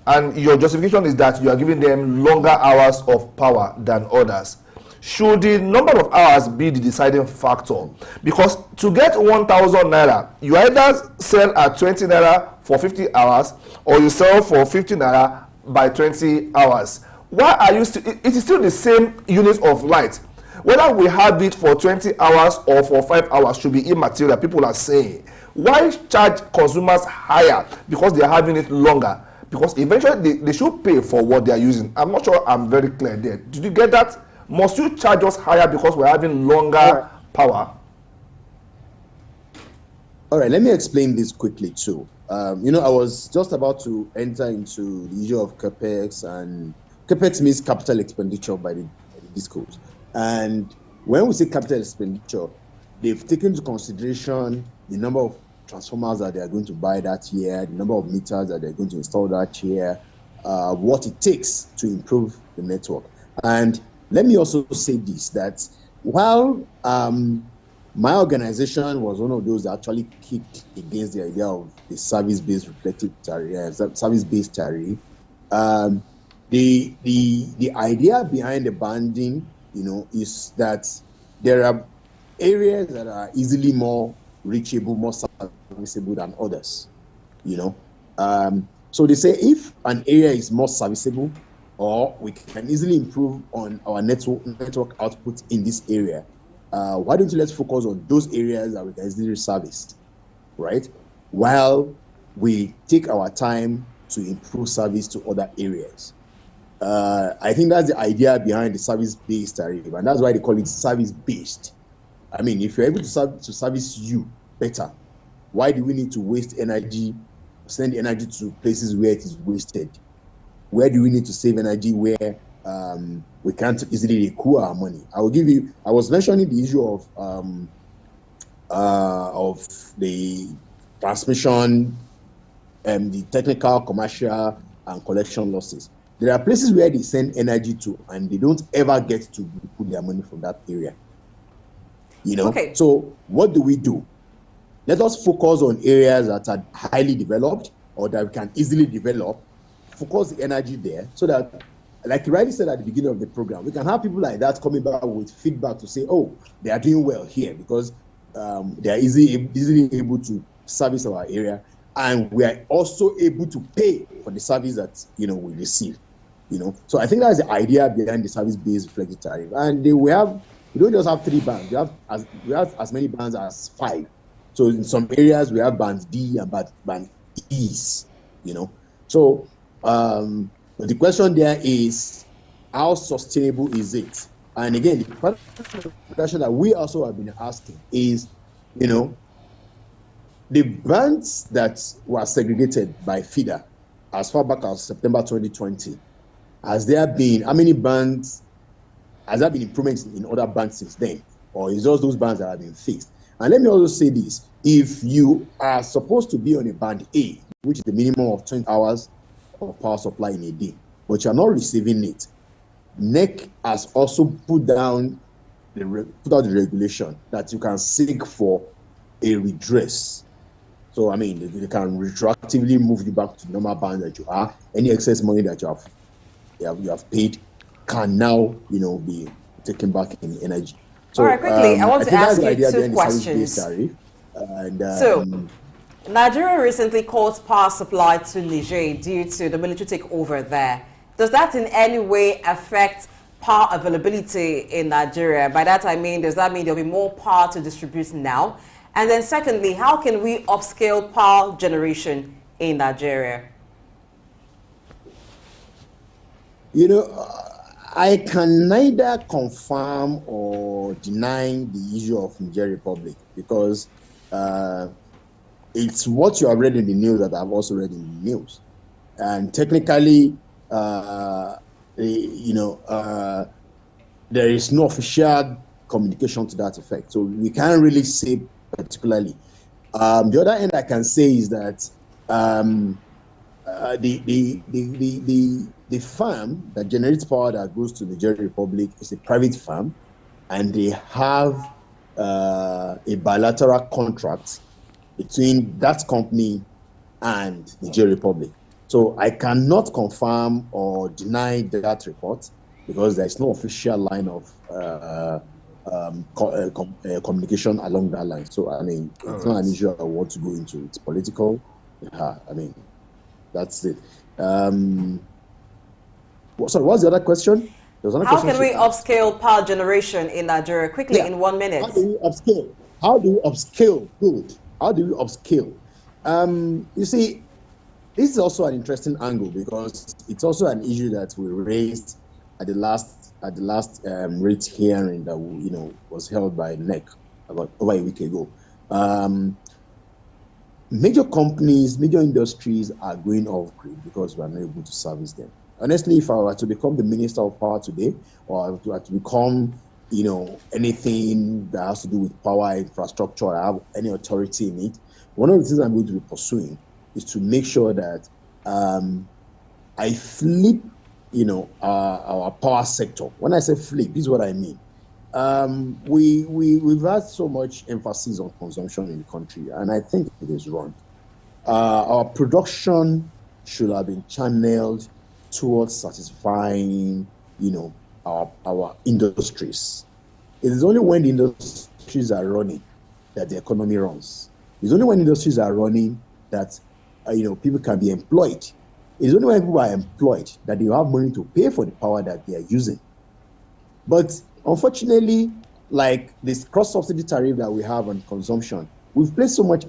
and your justification is that you are giving them longer hours of power than others. should the number of hours be the deciding factor? Because to get 1,000 naira, you either sell at 20 naira for 50 hours, or you sell for 50 naira by 20 hours. Why are you still, it is still the same unit of light. Whether we have it for 20 hours or for 5 hours should be immaterial, people are saying. Why charge consumers higher because they are having it longer? Because eventually they should pay for what they are using. I'm not sure I'm very clear there. Did you get that? Must you charge us higher because we're having longer power? All right, let me explain this quickly too. I was just about to enter into the issue of capex, and capex means capital expenditure by the discos. And when we say capital expenditure, they've taken into consideration the number of transformers that they are going to buy that year, the number of meters that they're going to install that year, what it takes to improve the network. And let me also say this, that while my organization was one of those that actually kicked against the idea of the service-based reflective tariff, service-based tariff, the idea behind the banding, is that there are areas that are easily more reachable, more serviceable than others. So they say if an area is more serviceable, or we can easily improve on our network output in this area, why don't you let's focus on those areas that we can easily service, right? While we take our time to improve service to other areas. I think that's the idea behind the service-based tariff, and that's why they call it service-based. I mean, if you're able to service you better, why do we need to waste energy, send energy to places where it is wasted? Where do we need to save energy where we can't easily recoup our money? I was mentioning the issue of the transmission and the technical, commercial, and collection losses. There are places where they send energy to and they don't ever get to put their money from that area. Okay. So what do? Let us focus on areas that are highly developed or that we can easily develop, focus the energy there so that, like you rightly said at the beginning of the program, we can have people like that coming back with feedback to say, oh, they are doing well here because they are easily able to service our area, and we are also able to pay for the service that we receive. So I think that's the idea behind the service-based reflective tariff. And we don't just have 3 bands. We have as many bands as 5. So in some areas we have band D and band E's. So the question there is, how sustainable is it? And again, the question that we also have been asking is, the bands that were segregated by feeder as far back as September 2020, how many bands, has there been improvements in other bands since then? Or is just those bands that have been fixed? And let me also say this, if you are supposed to be on a band A, which is the minimum of 20 hours of power supply in a day, but you're not receiving it, NEC has also put out the regulation that you can seek for a redress. So, I mean, they can retroactively move you back to the normal band that you are. Any excess money that you have paid can now, be taken back in energy. So, all right, quickly, I want to ask you 2 questions. So, Nigeria recently cut power supply to Niger due to the military takeover there. Does that in any way affect power availability in Nigeria? By that I mean, does that mean there'll be more power to distribute now? And then secondly, how can we upscale power generation in Nigeria? I can neither confirm or deny the issue of Niger Republic because it's what you have read in the news that I've also read in the news. And technically, there is no official communication to that effect. So we can't really say particularly. The other end I can say is that the farm that generates power that goes to the Niger Republic is a private farm, and they have a bilateral contract between that company and the Niger Republic. So I cannot confirm or deny that report. because there's no official line of communication along that line. So, I mean, it's not an issue I want to go into. It's political. Yeah, I mean, that's it. Sorry, what's the other question? How can we upscale power generation in Nigeria? Quickly, in 1 minute. How do we upscale? How do you upscale? Good. How do you upscale? You see, this is also an interesting angle because it's also an issue that we raised at the last rate hearing that was held by NEC about over a week ago. Major companies, major industries are going off grid because we are not able to service them. Honestly, if I were to become the Minister of Power today, or to become, anything that has to do with power infrastructure, or I have any authority in it, one of the things I'm going to be pursuing is to make sure that I flip, our power sector. When I say flip, this is what I mean. We've had so much emphasis on consumption in the country, and I think it is wrong. Our production should have been channeled towards satisfying, our industries. It is only when the industries are running that the economy runs. It's only when industries are running that people can be employed. It's only when people are employed that they have money to pay for the power that they are using. But unfortunately, like this cross-subsidy tariff that we have on consumption, we've placed so much,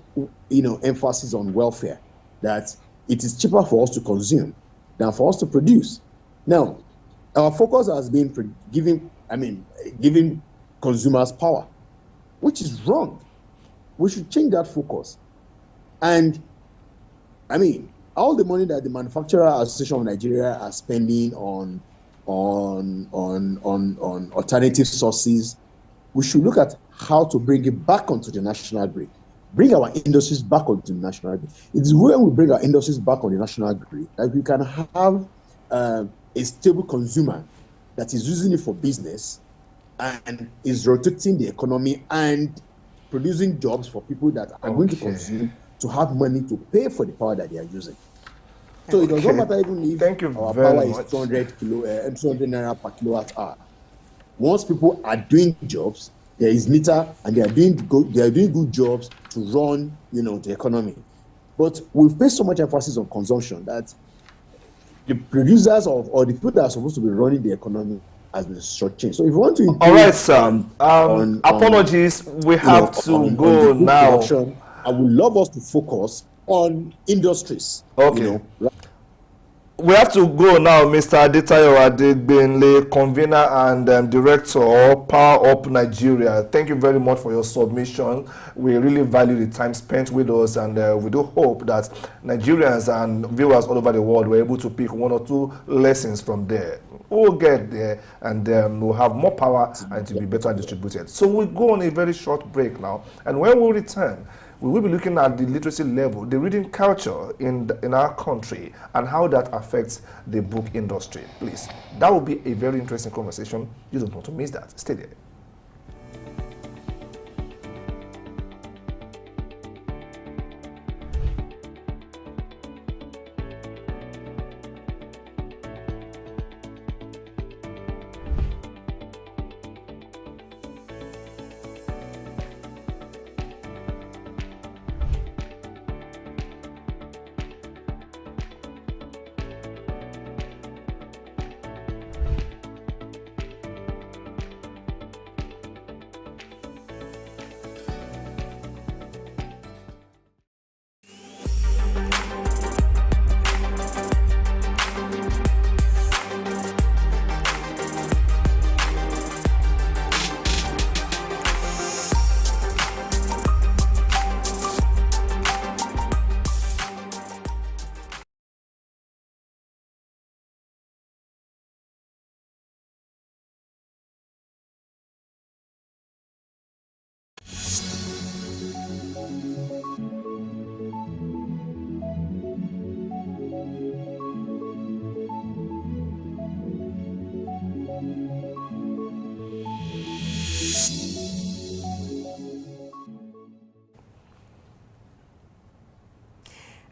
emphasis on welfare that it is cheaper for us to consume than for us to produce. Now, our focus has been giving consumers power, which is wrong. We should change that focus. And all the money that the Manufacturer Association of Nigeria are spending on alternative sources, we should look at how to bring it back onto the national grid. Bring our industries back onto the national grid. It's when we bring our industries back on the national grid that we can have a stable consumer that is using it for business and is rotating the economy and producing jobs for people that are going to consume to have money to pay for the power that they are using. So it does not matter even if our power is 200 naira per kilowatt hour. Once people are doing jobs, there is meter, and they are doing good jobs to run, the economy. But we've placed so much emphasis on consumption that the producers or the people that are supposed to be running the economy has been shortchanged. So if you want to improve, all right, sir. Apologies, we have to go now. Production, I would love us to focus on industries. Okay. We have to go now, Mr. Adetayo Adegbenle, convener and director of Power Up Nigeria. Thank you very much for your submission. We really value the time spent with us, and we do hope that Nigerians and viewers all over the world were able to pick one or two lessons from there. We'll get there, and we'll have more power, and it will be better distributed. So we'll go on a very short break now, and when we return, we will be looking at the literacy level, the reading culture in our country, and how that affects the book industry. Please, that will be a very interesting conversation. You don't want to miss that. Stay there.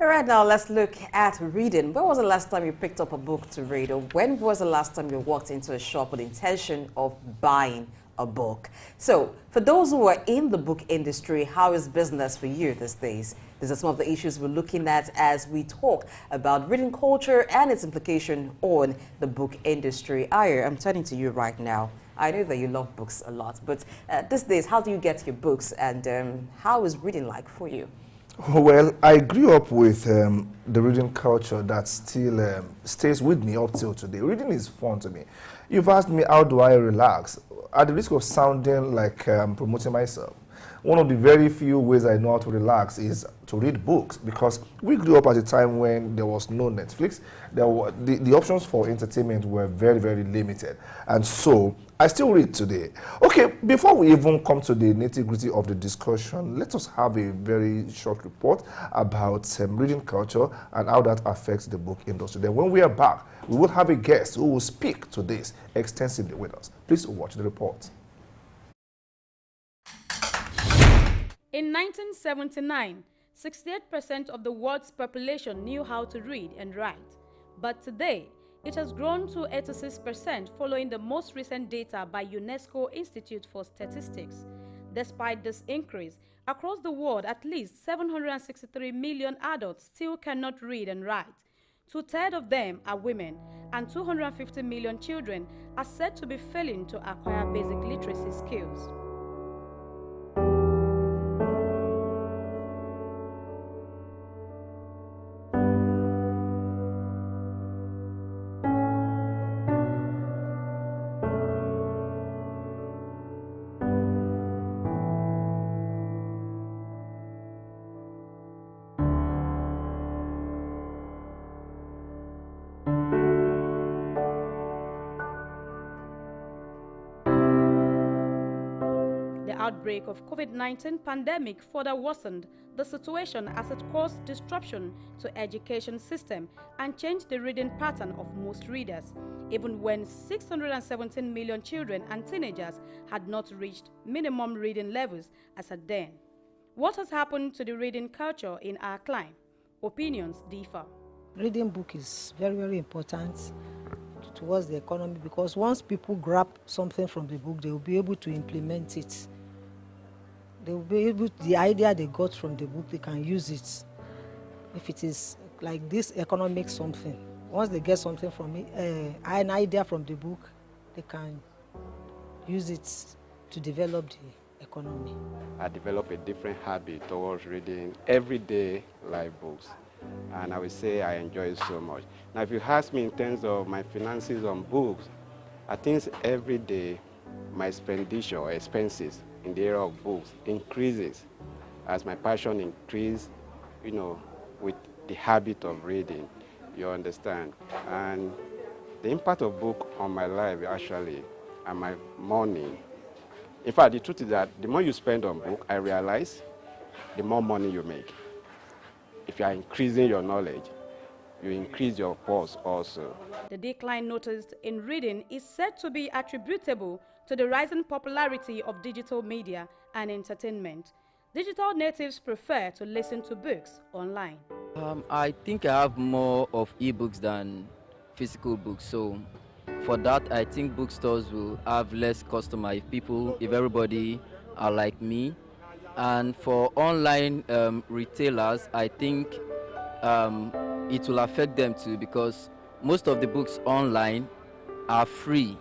All right, now let's look at reading. When was the last time you picked up a book to read, or when was the last time you walked into a shop with the intention of buying a book? So, for those who are in the book industry, how is business for you these days? These are some of the issues we're looking at as we talk about reading culture and its implication on the book industry. Ayer, I'm turning to you right now. I know that you love books a lot, but these days, how do you get your books, and how is reading like for you? Well, I grew up with the reading culture that still stays with me up till today. Reading is fun to me. You've asked me, how do I relax? At the risk of sounding like promoting myself, one of the very few ways I know how to relax is to read books, because we grew up at a time when there was no Netflix. The options for entertainment were very, very limited. And so I still read today. Okay, before we even come to the nitty-gritty of the discussion, let us have a very short report about reading culture and how that affects the book industry. Then when we are back, we will have a guest who will speak to this extensively with us. Please watch the report. In 1979, 68% of the world's population knew how to read and write. But today, it has grown to 86% following the most recent data by UNESCO Institute for Statistics. Despite this increase, across the world, at least 763 million adults still cannot read and write. Two-thirds of them are women, and 250 million children are said to be failing to acquire basic literacy skills. The outbreak of COVID-19 pandemic further worsened the situation as it caused disruption to education system and changed the reading pattern of most readers, even when 617 million children and teenagers had not reached minimum reading levels as at then. What has happened to the reading culture in our climate? Opinions differ. Reading book is very, very important towards the economy, because once people grab something from the book, they will be able to implement it. They will be able to, the idea they got from the book, they can use it. If it is like this economic something, once they get something from it, an idea from the book, they can use it to develop the economy. I developed a different habit towards reading everyday life books, and I would say I enjoy it so much. Now, if you ask me in terms of my finances on books, I think every day my expenditure or expenses in the area of books increases as my passion increases, with the habit of reading, you understand. And the impact of book on my life actually and my money. In fact, the truth is that the more you spend on book, I realize, the more money you make. If you are increasing your knowledge, you increase your purse also. The decline noticed in reading is said to be attributable to the rising popularity of digital media and entertainment. Digital natives prefer to listen to books online. I think I have more of ebooks than physical books. So for that, I think bookstores will have less customer if everybody are like me. And for online retailers, I think it will affect them too, because most of the books online are free,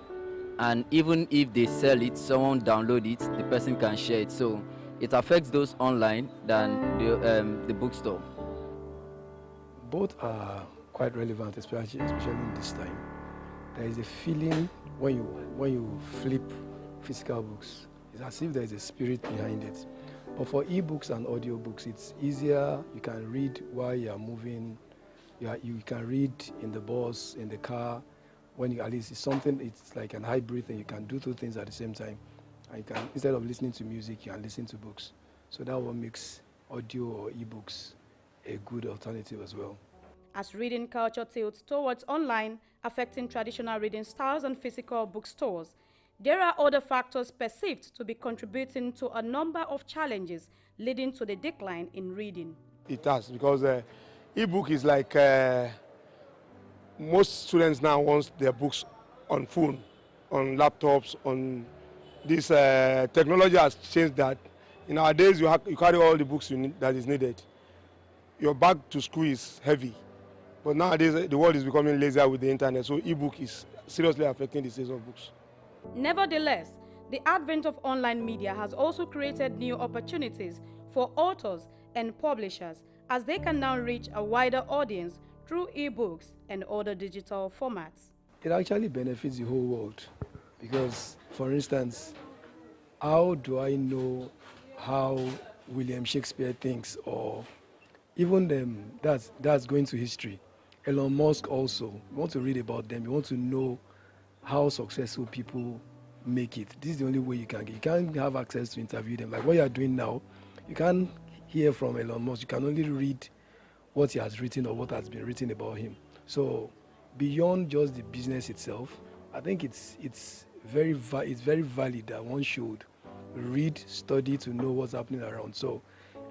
and even if they sell it, someone download it, the person can share it. So it affects those online than the bookstore. Both are quite relevant, especially in this time. There is a feeling when you flip physical books, it's as if there is a spirit behind it. But for ebooks and audiobooks, it's easier. You can read while you are moving. You can read in the bus, in the car. When you, at least it's something, it's like an hybrid thing. You can do two things at the same time. And you can, instead of listening to music, you can listen to books. So that what makes audio or ebooks a good alternative as well. As reading culture tilts towards online, affecting traditional reading styles and physical bookstores, there are other factors perceived to be contributing to a number of challenges leading to the decline in reading. It has, because ebook is like most students now want their books on phone, on laptops, on this technology has changed that. In our days, you carry all the books that is needed. Your bag to school is heavy, but nowadays the world is becoming lazier with the internet, so ebook is seriously affecting the sales of books. Nevertheless, the advent of online media has also created new opportunities for authors and publishers as they can now reach a wider audience through ebooks and other digital formats. It actually benefits the whole world because, for instance, how do I know how William Shakespeare thinks, or even them that's going to history. Elon Musk also, you want to read about them, you want to know how successful people make it. This is the only way you can get. You can't have access to interview them. Like what you are doing now, you can't hear from Elon Musk. You can only read what he has written or what has been written about him. So beyond just the business itself, I think it's very valid that one should read, study to know what's happening around. So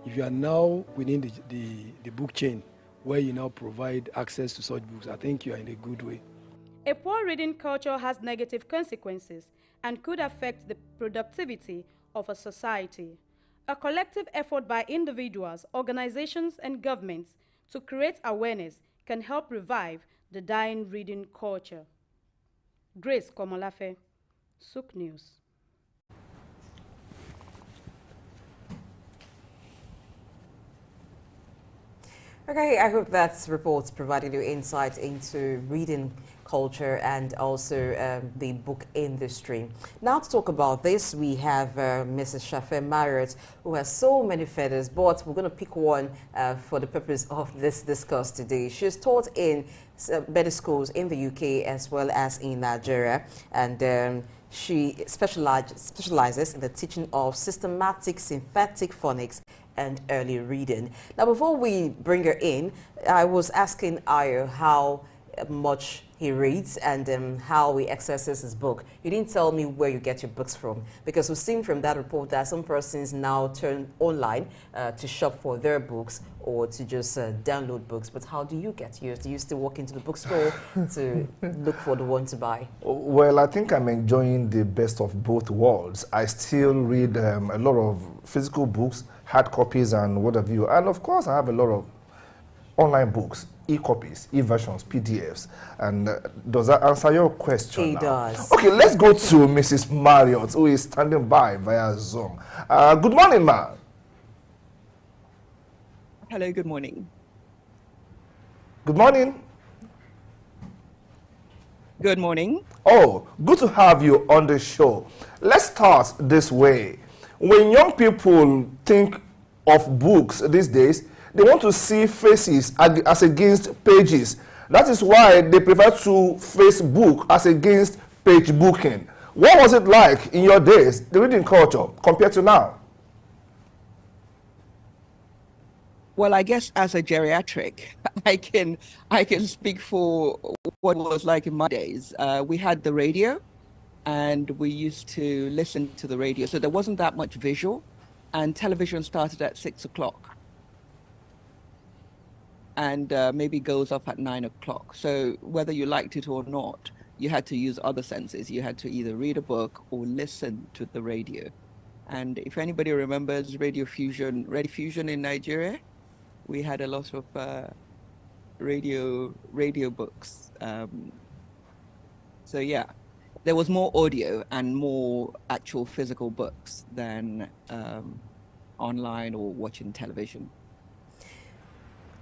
if you are now within the book chain where you now provide access to such books, I think you are in a good way. A poor reading culture has negative consequences and could affect the productivity of a society. A collective effort by individuals, organizations, and governments to create awareness can help revive the dying reading culture. Grace Komolafe, Souq News. Okay, I hope that report's provided you insight into reading culture and also the book industry. Now to talk about this, we have Mrs. Shafe Marriott, who has so many feathers, but we're going to pick one for the purpose of this discourse today. She's taught in better schools in the UK as well as in Nigeria, and she specializes in the teaching of systematic synthetic phonics and early reading. Now, before we bring her in, I was asking Ayo how much he reads and how he accesses his book. You didn't tell me where you get your books from, because we've seen from that report that some persons now turn online to shop for their books or to just download books. But how do you get yours? Do you still walk into the bookstore to look for the one to buy? Well, I think I'm enjoying the best of both worlds. I still read a lot of physical books, hard copies and what have you. And of course, I have a lot of online books, e-copies, e-versions, PDFs. And does that answer your question? It does. Okay, let's go to Mrs. Marriott, who is standing by via Zoom. Good morning, ma. Hello, good morning. Good morning. Good morning. Oh, good to have you on the show. Let's start this way. When young people think of books these days, they want to see faces as against pages. That is why they prefer to Facebook as against page booking. What was it like in your days, the reading culture, compared to now? Well, I guess as a geriatric, I can speak for what it was like in my days. We had the radio, and we used to listen to the radio. So there wasn't that much visual, and television started at 6 o'clock. And maybe goes off at 9 o'clock. So whether you liked it or not, you had to use other senses. You had to either read a book or listen to the radio. And if anybody remembers Radio Fusion in Nigeria, we had a lot of radio books. So yeah, there was more audio and more actual physical books than online or watching television.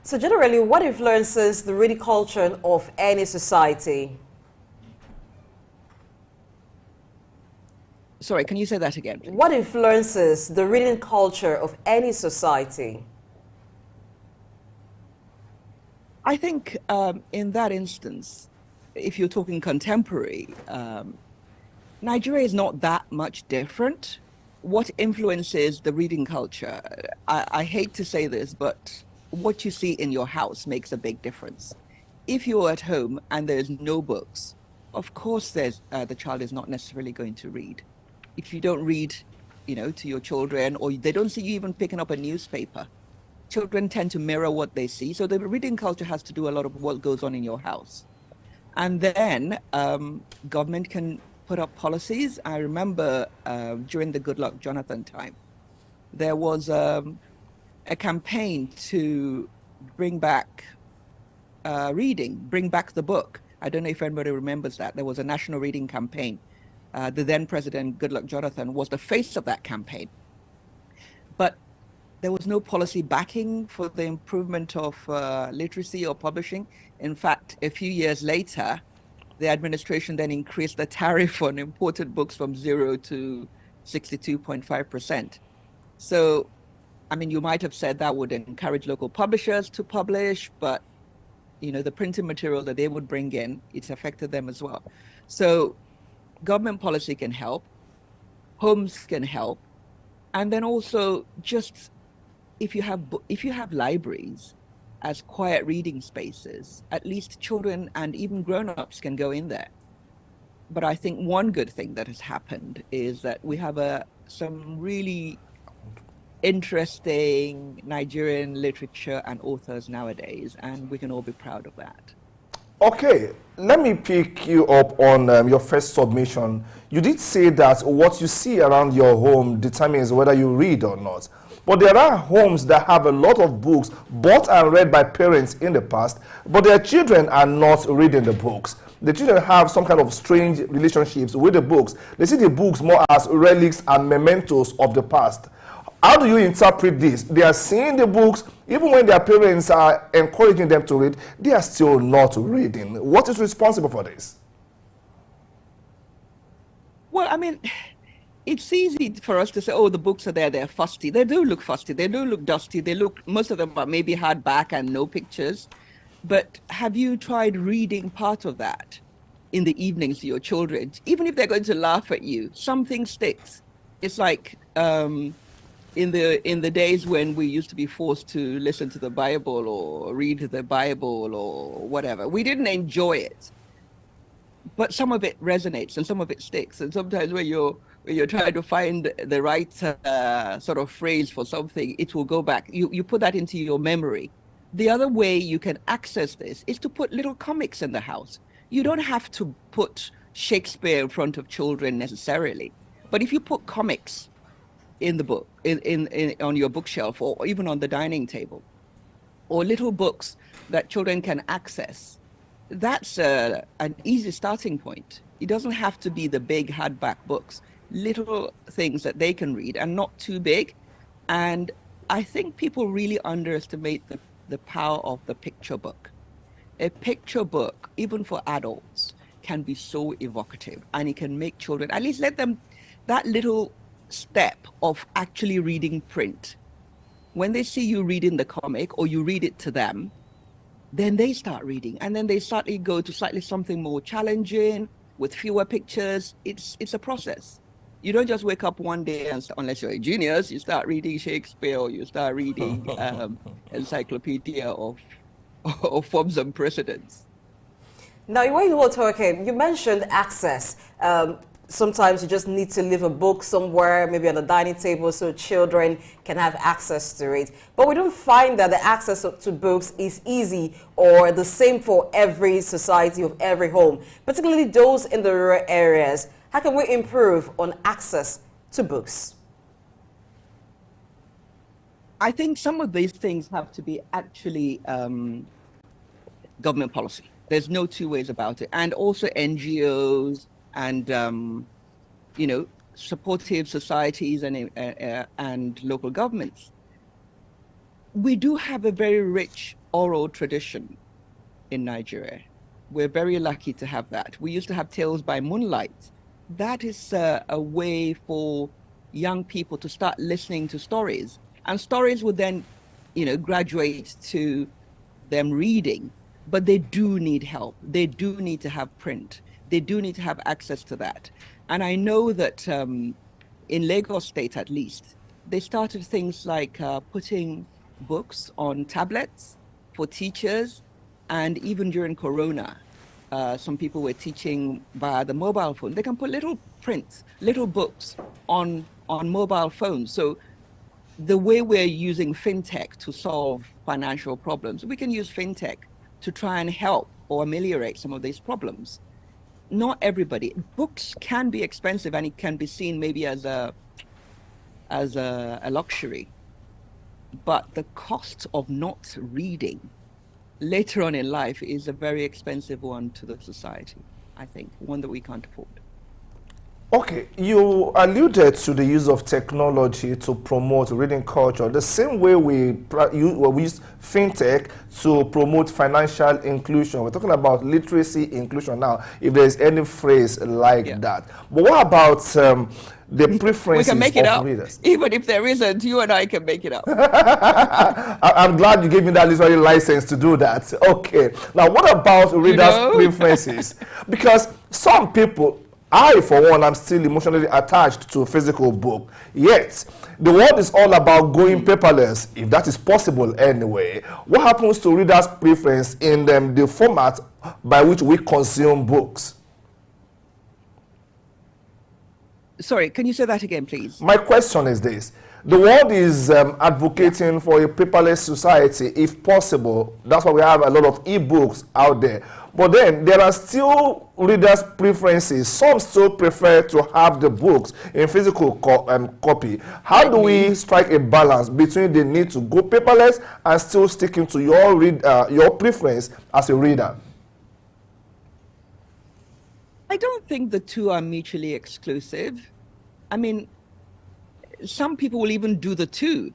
So generally, what influences the reading culture of any society? Sorry, can you say that again, please? What influences the reading culture of any society? I think in that instance, if you're talking contemporary, Nigeria is not that much different. What influences the reading culture? I hate to say this, but what you see in your house makes a big difference. If you're at home and there's no books, of course the child is not necessarily going to read. If you don't read, to your children, or they don't see you even picking up a newspaper, children tend to mirror what they see. So the reading culture has to do a lot of what goes on in your house. And then government can put up policies. I remember during the Goodluck Jonathan time, there was a campaign to bring back reading, bring back the book. I don't know if anybody remembers that. There was a national reading campaign. The then president, Goodluck Jonathan, was the face of that campaign. But there was no policy backing for the improvement of literacy or publishing. In fact, a few years later, the administration then increased the tariff on imported books from 0 to 62.5%. So, I mean, you might have said that would encourage local publishers to publish, but the printing material that they would bring in, it's affected them as well. So government policy can help, homes can help, and then also just if you have libraries as quiet reading spaces, at least children and even grown-ups can go in there. But I think one good thing that has happened is that we have some really interesting Nigerian literature and authors nowadays, and we can all be proud of that. Okay, let me pick you up on your first submission. You did say that what you see around your home determines whether you read or not. But there are homes that have a lot of books bought and read by parents in the past, but their children are not reading the books. The children have some kind of strange relationships with the books. They see the books more as relics and mementos of the past. How do you interpret this? They are seeing the books, even when their parents are encouraging them to read, they are still not reading. What is responsible for this? Well, I mean, it's easy for us to say, oh, the books are there, they're fusty. They do look fusty, they do look dusty, most of them are maybe hardback and no pictures. But have you tried reading part of that in the evenings to your children? Even if they're going to laugh at you, something sticks. It's like, in the days when we used to be forced to listen to the Bible or read the Bible or whatever, we didn't enjoy it, but some of it resonates and some of it sticks. And sometimes when you're trying to find the right sort of phrase for something, it will go back. You put that into your memory. The other way you can access this is to put little comics in the house. You don't have to put Shakespeare in front of children necessarily, but if you put comics in the book, on your bookshelf, or even on the dining table, or little books that children can access, that's an easy starting point. It doesn't have to be the big hardback books, little things that they can read and not too big. And I think people really underestimate the power of the picture book. A picture book, even for adults, can be so evocative, and it can make children, at least let them, that little step of actually reading print. When they see you reading the comic or you read it to them, then they start reading, and then they slightly go to slightly something more challenging with fewer pictures. It's a process. You don't just wake up one day and, unless you're a genius, you start reading Shakespeare or you start reading encyclopedia of forms and precedents. Now, when you were talking, you mentioned access. Sometimes you just need to leave a book somewhere, maybe on the dining table, so children can have access to it. But we don't find that the access to books is easy or the same for every society of every home, particularly those in the rural areas. How can we improve on access to books? I think some of these things have to be actually government policy. There's no two ways about it. And also NGOs, and supportive societies and local governments. We do have a very rich oral tradition in Nigeria. We're very lucky to have that. We used to have Tales by Moonlight. That is a way for young people to start listening to stories, and stories would then, graduate to them reading. But they do need help. They do need to have print. They do need to have access to that. And I know that in Lagos State, at least, they started things like putting books on tablets for teachers. And even during Corona, some people were teaching via the mobile phone. They can put little prints, little books on mobile phones. So the way we're using fintech to solve financial problems, we can use fintech to try and help or ameliorate some of these problems. Not everybody. Books can be expensive, and it can be seen maybe as a luxury. But the cost of not reading later on in life is a very expensive one to the society, I think, one that we can't afford. Okay, you alluded to the use of technology to promote reading culture, the same way we use fintech to promote financial inclusion. We're talking about literacy inclusion now, if there's any phrase like that. But what about the preferences we can make it of up. readers? Even if there isn't, you and I can make it up. I'm glad you gave me that literary license to do that. Okay, now what about readers' preferences? Because some people, I, for one, am still emotionally attached to a physical book. Yet, the world is all about going paperless, if that is possible anyway. What happens to readers' preference in the format by which we consume books? Sorry, can you say that again, please? My question is this. The world is advocating for a paperless society, if possible. That's why we have a lot of e-books out there. But then there are still readers' preferences. Some still prefer to have the books in physical copy. How do we strike a balance between the need to go paperless and still sticking to your preference as a reader? I don't think the two are mutually exclusive. I mean, some people will even do the two.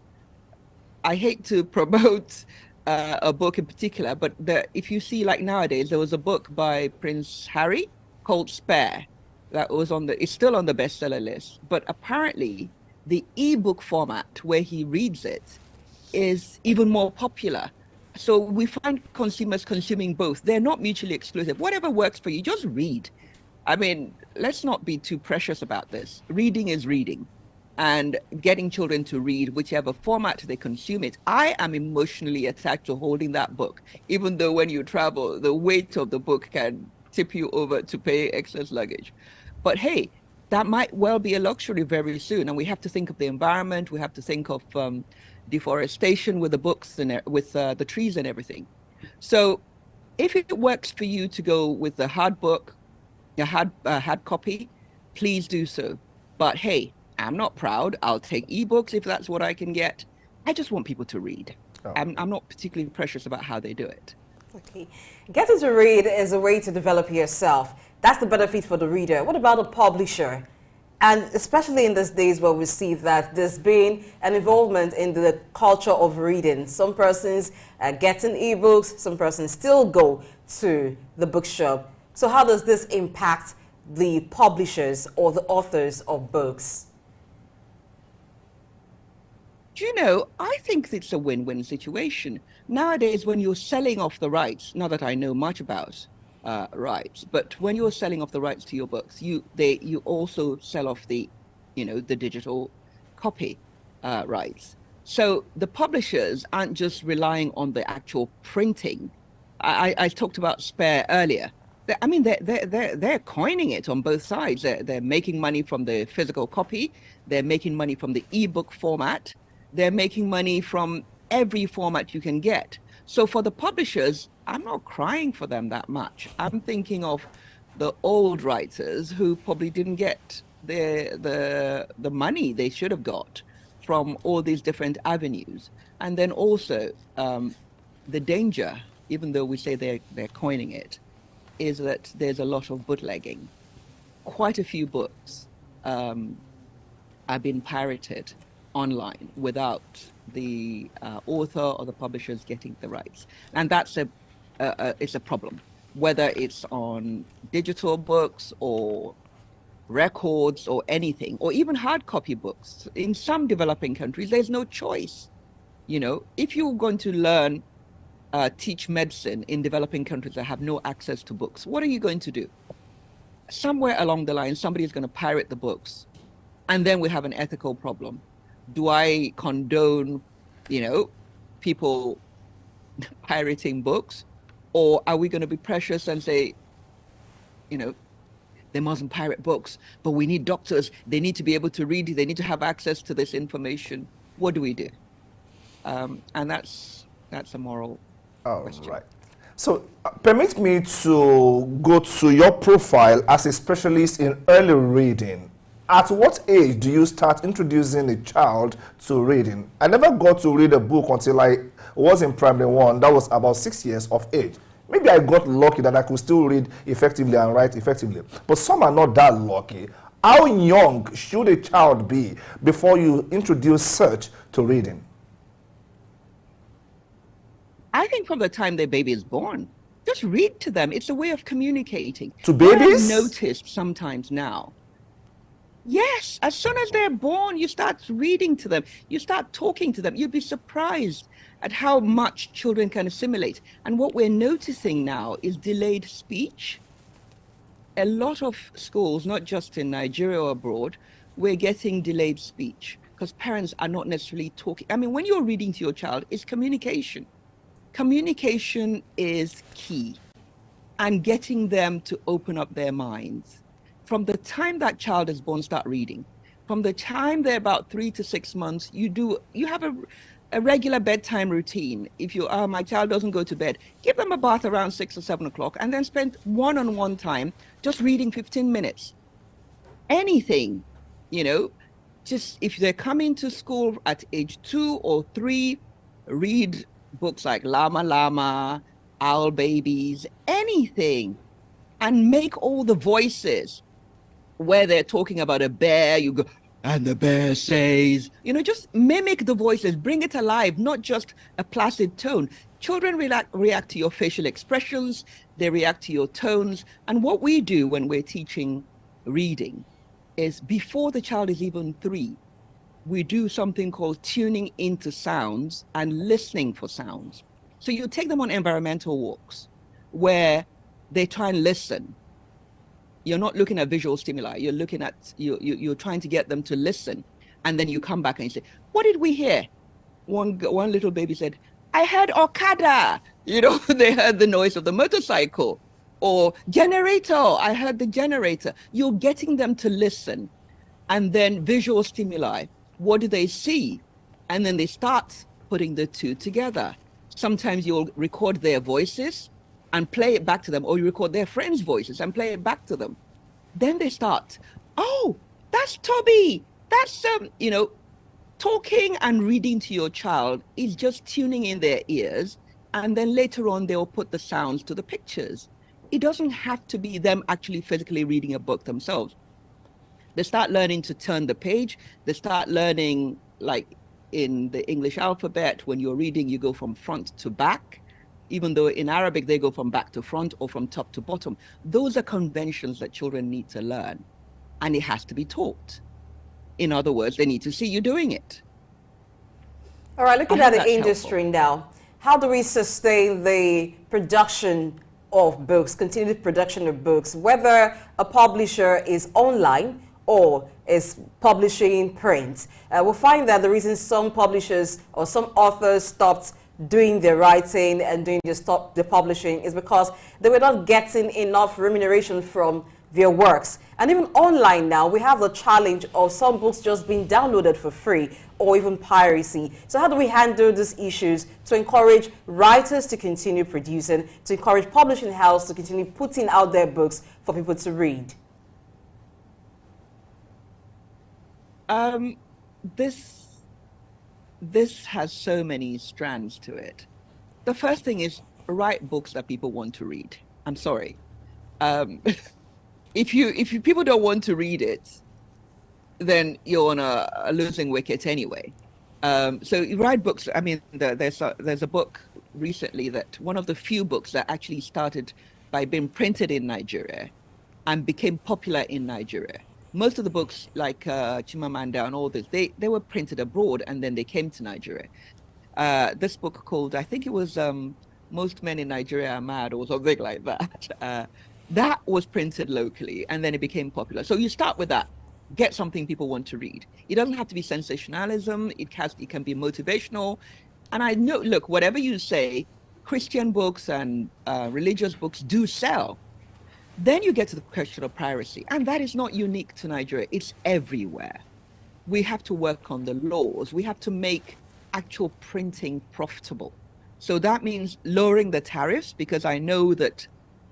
I hate to promote a book in particular, but if you see, like nowadays, there was a book by Prince Harry called Spare that was it's still on the bestseller list. But apparently, the ebook format where he reads it is even more popular. So we find consumers consuming both. They're not mutually exclusive. Whatever works for you, just read. I mean, let's not be too precious about this. Reading is reading. And getting children to read whichever format they consume it. I am emotionally attached to holding that book, even though when you travel, the weight of the book can tip you over to pay excess luggage. But hey, that might well be a luxury very soon. And we have to think of the environment. We have to think of deforestation with the books and with the trees and everything. So if it works for you to go with the hard book, a hard copy, please do so. But hey, I'm not proud. I'll take ebooks if that's what I can get. I just want people to read. Oh. I'm not particularly precious about how they do it. Okay. Getting to read is a way to develop yourself. That's the benefit for the reader. What about the publisher? And especially in these days where we see that there's been an involvement in the culture of reading. Some persons are getting ebooks, some persons still go to the bookshop. So how does this impact the publishers or the authors of books? Do you know, I think it's a win-win situation. Nowadays, when you're selling off the rights, not that I know much about rights, but when you're selling off the rights to your books, you also sell off the digital copy rights. So the publishers aren't just relying on the actual printing. I talked about Spare earlier. I mean, they're coining it on both sides. They're making money from the physical copy. They're making money from the ebook format. They're making money from every format you can get. So for the publishers, I'm not crying for them that much. I'm thinking of the old writers who probably didn't get the money they should have got from all these different avenues. And then also the danger, even though we say they're coining it, is that there's a lot of bootlegging. Quite a few books have been pirated online without the author or the publishers getting the rights, and that's it's a problem. Whether it's on digital books or records or anything, or even hard copy books. In some developing countries, there's no choice. You know, if you're going to learn teach medicine in developing countries that have no access to books, what are you going to do? Somewhere along the line, somebody is going to pirate the books, and then we have an ethical problem. Do I condone, people pirating books, or are we going to be precious and say, they mustn't pirate books, but we need doctors. They need to be able to read. They need to have access to this information. what do we do? And that's a moral question. Right. So permit me to go to your profile as a specialist in early reading. At what age do you start introducing a child to reading? I never got to read a book until I was in primary one. That was about 6 years of age. Maybe I got lucky that I could still read effectively and write effectively. But some are not that lucky. How young should a child be before you introduce search to reading? I think from the time their baby is born, just read to them. It's a way of communicating. To What I've babies? noticed sometimes now, yes, as soon as they're born, you start reading to them. You start talking to them. You'd be surprised at how much children can assimilate. And what we're noticing now is delayed speech. A lot of schools, not just in Nigeria or abroad, we're getting delayed speech because parents are not necessarily talking. I mean, when you're reading to your child, it's communication. Communication is key, and getting them to open up their minds. From the time that child is born, start reading. From the time they're about 3 to 6 months, you have a regular bedtime routine. If my child doesn't go to bed, give them a bath around 6 or 7 o'clock and then spend one-on-one time just reading 15 minutes. Anything, just if they're coming to school at age 2 or 3, read books like Llama Llama, Owl Babies, anything, and make all the voices where they're talking about a bear, you go, and the bear says, just mimic the voices, bring it alive, not just a placid tone. Children react to your facial expressions, they react to your tones. And what we do when we're teaching reading is before the child is even 3, we do something called tuning into sounds and listening for sounds. So you take them on environmental walks where they try and listen. You're not looking at visual stimuli. You're looking at, you're trying to get them to listen. And then you come back and you say, what did we hear? One little baby said, I heard Okada. They heard the noise of the motorcycle. Or generator, I heard the generator. You're getting them to listen. And then visual stimuli. What do they see? And then they start putting the two together. Sometimes you'll record their voices and play it back to them, or you record their friends' voices and play it back to them. Then they start, oh, that's Toby. That's, talking and reading to your child is just tuning in their ears. And then later on, they'll put the sounds to the pictures. It doesn't have to be them actually physically reading a book themselves. They start learning to turn the page. They start learning, like in the English alphabet, when you're reading, you go from front to back, even though in Arabic, they go from back to front or from top to bottom. Those are conventions that children need to learn, and it has to be taught. In other words, they need to see you doing it. All right, looking at the industry now, how do we sustain the production of books, continued production of books, whether a publisher is online or is publishing print? We'll find that the reason some publishers or some authors stopped doing the writing and doing the publishing is because they were not getting enough remuneration from their works. And even online now, we have the challenge of some books just being downloaded for free or even piracy. So how do we handle these issues to encourage writers to continue producing, to encourage publishing houses to continue putting out their books for people to read? This has so many strands to it. The first thing is write books that people want to read. I'm sorry. If people don't want to read it, then you're on a losing wicket anyway. So you write books. I mean, there's a book recently that one of the few books that actually started by being printed in Nigeria and became popular in Nigeria. Most of the books like Chimamanda and all this, they were printed abroad and then they came to Nigeria. This book called, I think it was Most Men in Nigeria Are Mad or something like that. That was printed locally and then it became popular. So you start with that. Get something people want to read. It doesn't have to be sensationalism. It can be motivational. And I know, look, whatever you say, Christian books and religious books do sell. Then you get to the question of piracy. And that is not unique to Nigeria. It's everywhere. we have to work on the laws. We have to make actual printing profitable. So that means lowering the tariffs, because I know that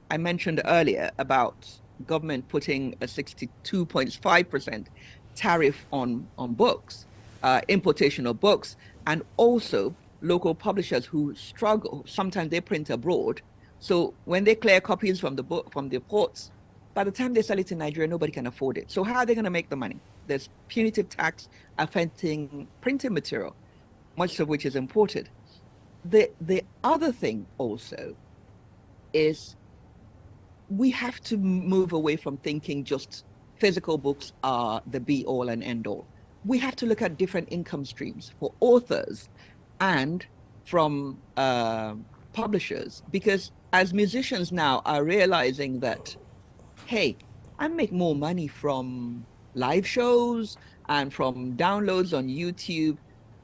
I mentioned earlier about government putting a 62.5% tariff on books, importation of books, and also local publishers who struggle. Sometimes they print abroad. So when they clear copies from the book, from the ports, by the time they sell it in Nigeria, nobody can afford it. So how are they going to make the money? There's punitive tax affecting printing material, much of which is imported. The other thing also is we have to move away from thinking just physical books are the be all and end all. We have to look at different income streams for authors and from publishers, because as musicians now are realizing that, hey, I make more money from live shows and from downloads on YouTube.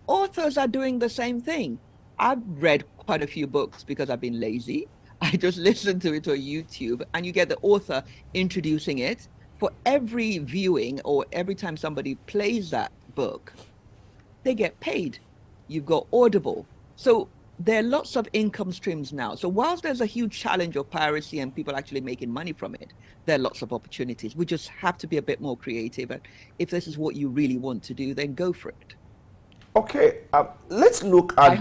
Authors are doing the same thing. I've read quite a few books because I've been lazy. I just listen to it on YouTube, and you get the author introducing it. For every viewing or every time somebody plays that book, they get paid. You've got Audible. So there are lots of income streams now. So whilst there's a huge challenge of piracy and people actually making money from it, there are lots of opportunities. We just have to be a bit more creative. And if this is what you really want to do, then go for it. Okay, let's look at.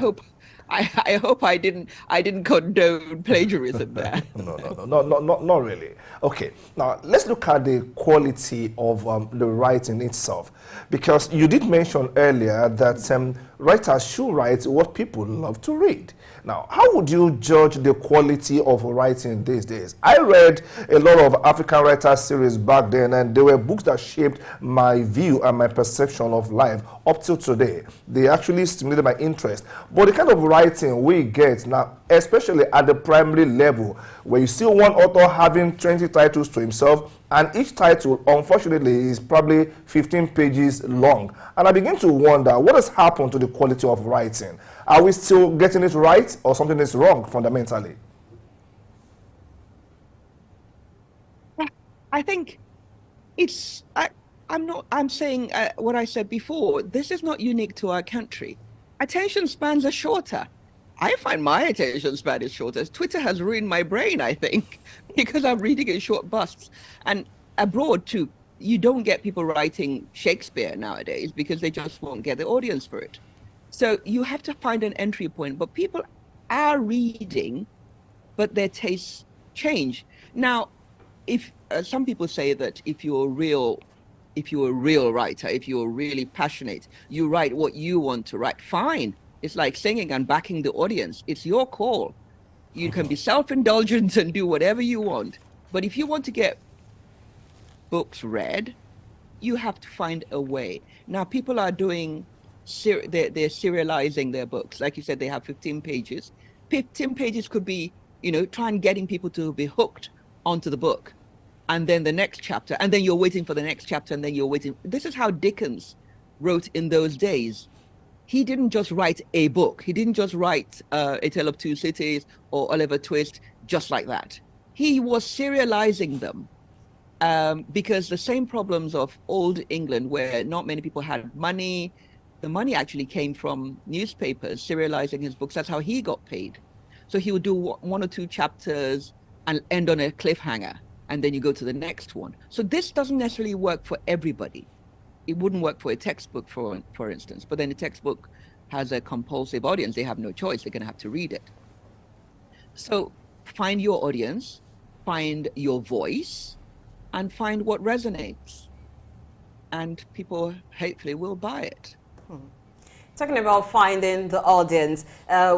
I hope I didn't condone plagiarism there. Not really. Okay, now let's look at the quality of the writing itself, because you did mention earlier that writers should write what people love to read. Now, how would you judge the quality of writing these days? I read a lot of African writers series back then, and they were books that shaped my view and my perception of life up till today. They actually stimulated my interest. But the kind of writing we get now, especially at the primary level, where you see one author having 20 titles to himself, and each title, unfortunately, is probably 15 pages long. And I begin to wonder, what has happened to the quality of writing? Are we still getting it right, or something is wrong fundamentally? I think it's, I'm saying what I said before. This is not unique to our country. Attention spans are shorter. I find my attention span is shorter. Twitter has ruined my brain, I think, because I'm reading in short bursts. And abroad too, you don't get people writing Shakespeare nowadays because they just won't get the audience for it. So you have to find an entry point, but people are reading, but their tastes change. Now, if some people say that if you're a real writer, if you're really passionate, you write what you want to write, fine. It's like singing and backing the audience. It's your call. You can be self-indulgent and do whatever you want. But if you want to get books read, you have to find a way. Now, people are doing, they're serializing their books. Like you said, they have 15 pages. 15 pages could be, try and getting people to be hooked onto the book. And then the next chapter, and then you're waiting for the next chapter, and then you're waiting. This is how Dickens wrote in those days. He didn't just write a book. He didn't just write A Tale of Two Cities or Oliver Twist just like that. He was serializing them because the same problems of old England, where not many people had money, the money actually came from newspapers serializing his books. That's how he got paid. So he would do one or two chapters and end on a cliffhanger, and then you go to the next one. So this doesn't necessarily work for everybody. It wouldn't work for a textbook, for instance, but then the textbook has a compulsive audience. They have no choice. They're going to have to read it. So find your audience, find your voice, and find what resonates. And people hopefully will buy it. Talking about finding the audience,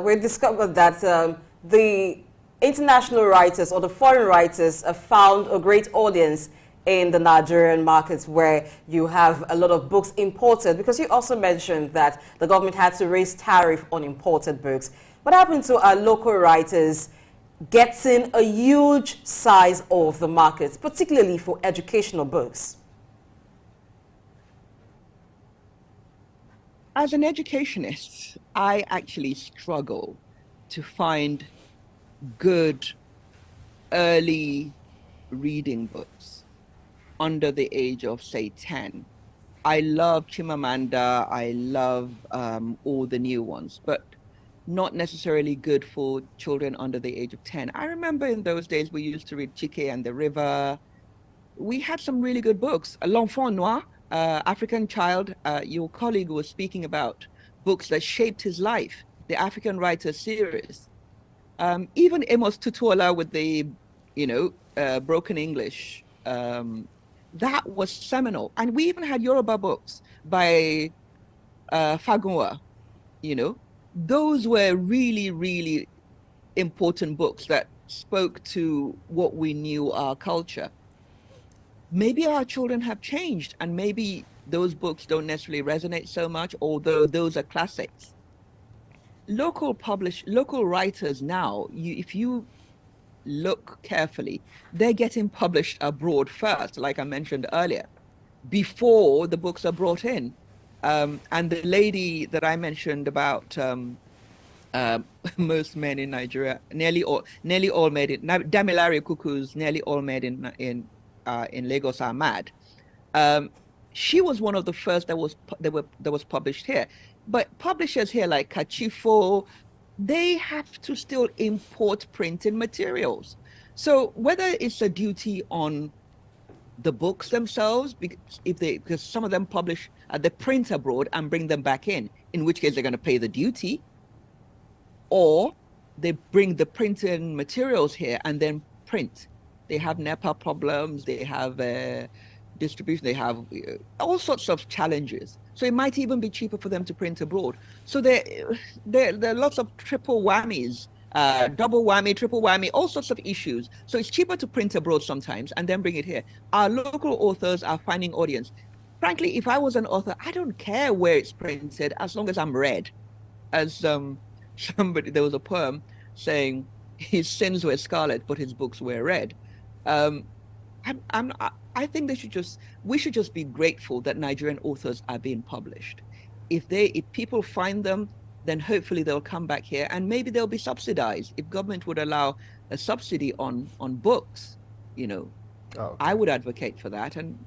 we discovered that the international writers or the foreign writers have found a great audience in the Nigerian markets, where you have a lot of books imported, because you also mentioned that the government had to raise tariff on imported books. What happened to our local writers getting a huge size of the markets, particularly for educational books? As an educationist, I actually struggle to find good early reading books under the age of, say, 10. I love Chimamanda. I love all the new ones, but not necessarily good for children under the age of 10. I remember in those days we used to read Chike and the River. We had some really good books. L'Enfant Noir, African Child. Your colleague was speaking about books that shaped his life, the African Writer series. Even Amos Tutuola with the, broken English. That was seminal. And we even had Yoruba books by Fagunwa, Those were really, really important books that spoke to what we knew our culture. Maybe our children have changed and maybe those books don't necessarily resonate so much, although those are classics. Local writers now, if you look carefully, they're getting published abroad first, like I mentioned earlier, before the books are brought in. And the lady that I mentioned about most men in Nigeria, nearly all made in Damilare Kuku's nearly all made in Lagos are mad. She was one of the first that was published here. But publishers here like Kachifo, they have to still import printed materials. So whether it's a duty on the books themselves, because some of them publish at the print abroad and bring them back in which case they're going to pay the duty, or they bring the printed materials here and then print. They have NEPA problems, they have distribution, they have all sorts of challenges. So it might even be cheaper for them to print abroad. So there are lots of triple whammies, double whammy, triple whammy, all sorts of issues. So it's cheaper to print abroad sometimes and then bring it here. Our local authors are finding audience. Frankly, if I was an author, I don't care where it's printed as long as I'm read. As there was a poem saying his sins were scarlet, but his books were red. I think we should just be grateful that Nigerian authors are being published. If people find them, then hopefully they'll come back here and maybe they'll be subsidized. If government would allow a subsidy on books, I would advocate for that. And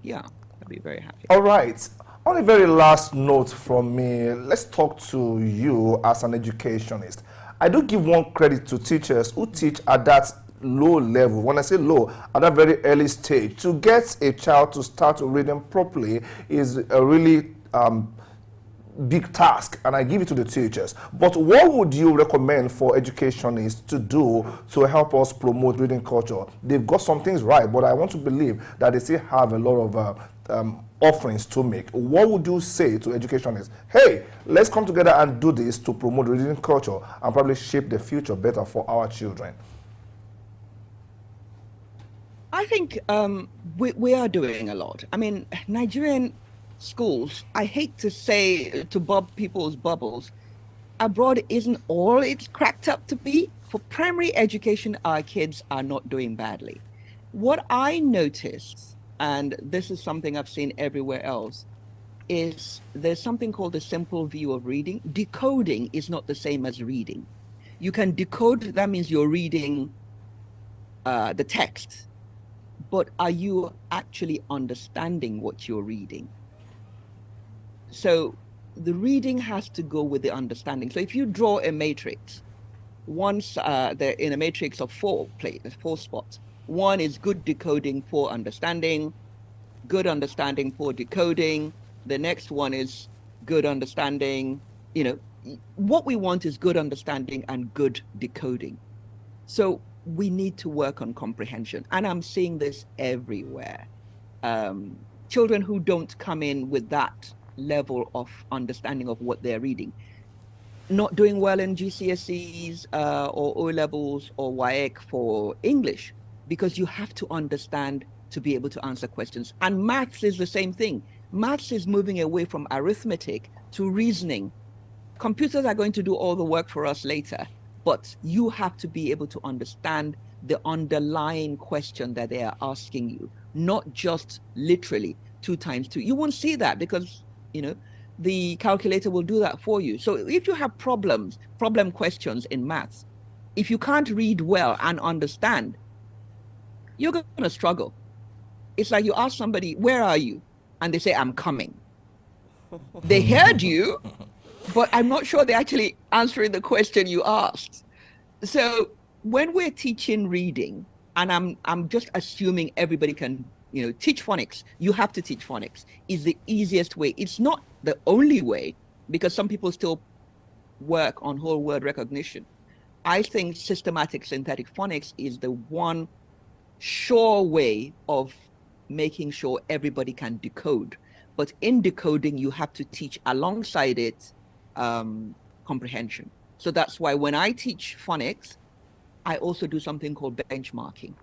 yeah, I'd be very happy. All right. On a very last note from me, let's talk to you as an educationist. I do give one credit to teachers who teach at that low level. When I say low, at that very early stage, to get a child to start reading properly is a really big task, and I give it to the teachers. But what would you recommend for educationists to do to help us promote reading culture? They've got some things right, but I want to believe that they still have a lot of offerings to make. What would you say to educationists? Hey, let's come together and do this to promote reading culture and probably shape the future better for our children. I think we are doing a lot. I mean, Nigerian schools, I hate to say, to bob people's bubbles, abroad isn't all it's cracked up to be. For primary education, our kids are not doing badly. What I notice, and this is something I've seen everywhere else, is there's something called a simple view of reading. Decoding is not the same as reading. You can decode, that means you're reading the text, but are you actually understanding what you're reading? So the reading has to go with the understanding. So if you draw a matrix, once they're in a matrix of four spots. One is good decoding, poor understanding, good understanding, poor decoding. The next one is good understanding. What we want is good understanding and good decoding. So we need to work on comprehension. And I'm seeing this everywhere. Children who don't come in with that level of understanding of what they're reading, not doing well in GCSEs or O-levels or WAEC for English, because you have to understand to be able to answer questions. And maths is the same thing. Maths is moving away from arithmetic to reasoning. Computers are going to do all the work for us later, but you have to be able to understand the underlying question that they are asking you, not just literally 2 times 2. You won't see that because, the calculator will do that for you. So if you have problem questions in maths, if you can't read well and understand, you're going to struggle. It's like you ask somebody, where are you? and they say, I'm coming. They heard you, but I'm not sure they're actually answering the question you asked. So when we're teaching reading, and I'm just assuming everybody can, teach phonics, you have to teach phonics, is the easiest way. It's not the only way, because some people still work on whole word recognition. I think systematic synthetic phonics is the one sure way of making sure everybody can decode. But in decoding, you have to teach alongside it comprehension. So that's why when I teach phonics, I also do something called benchmarking,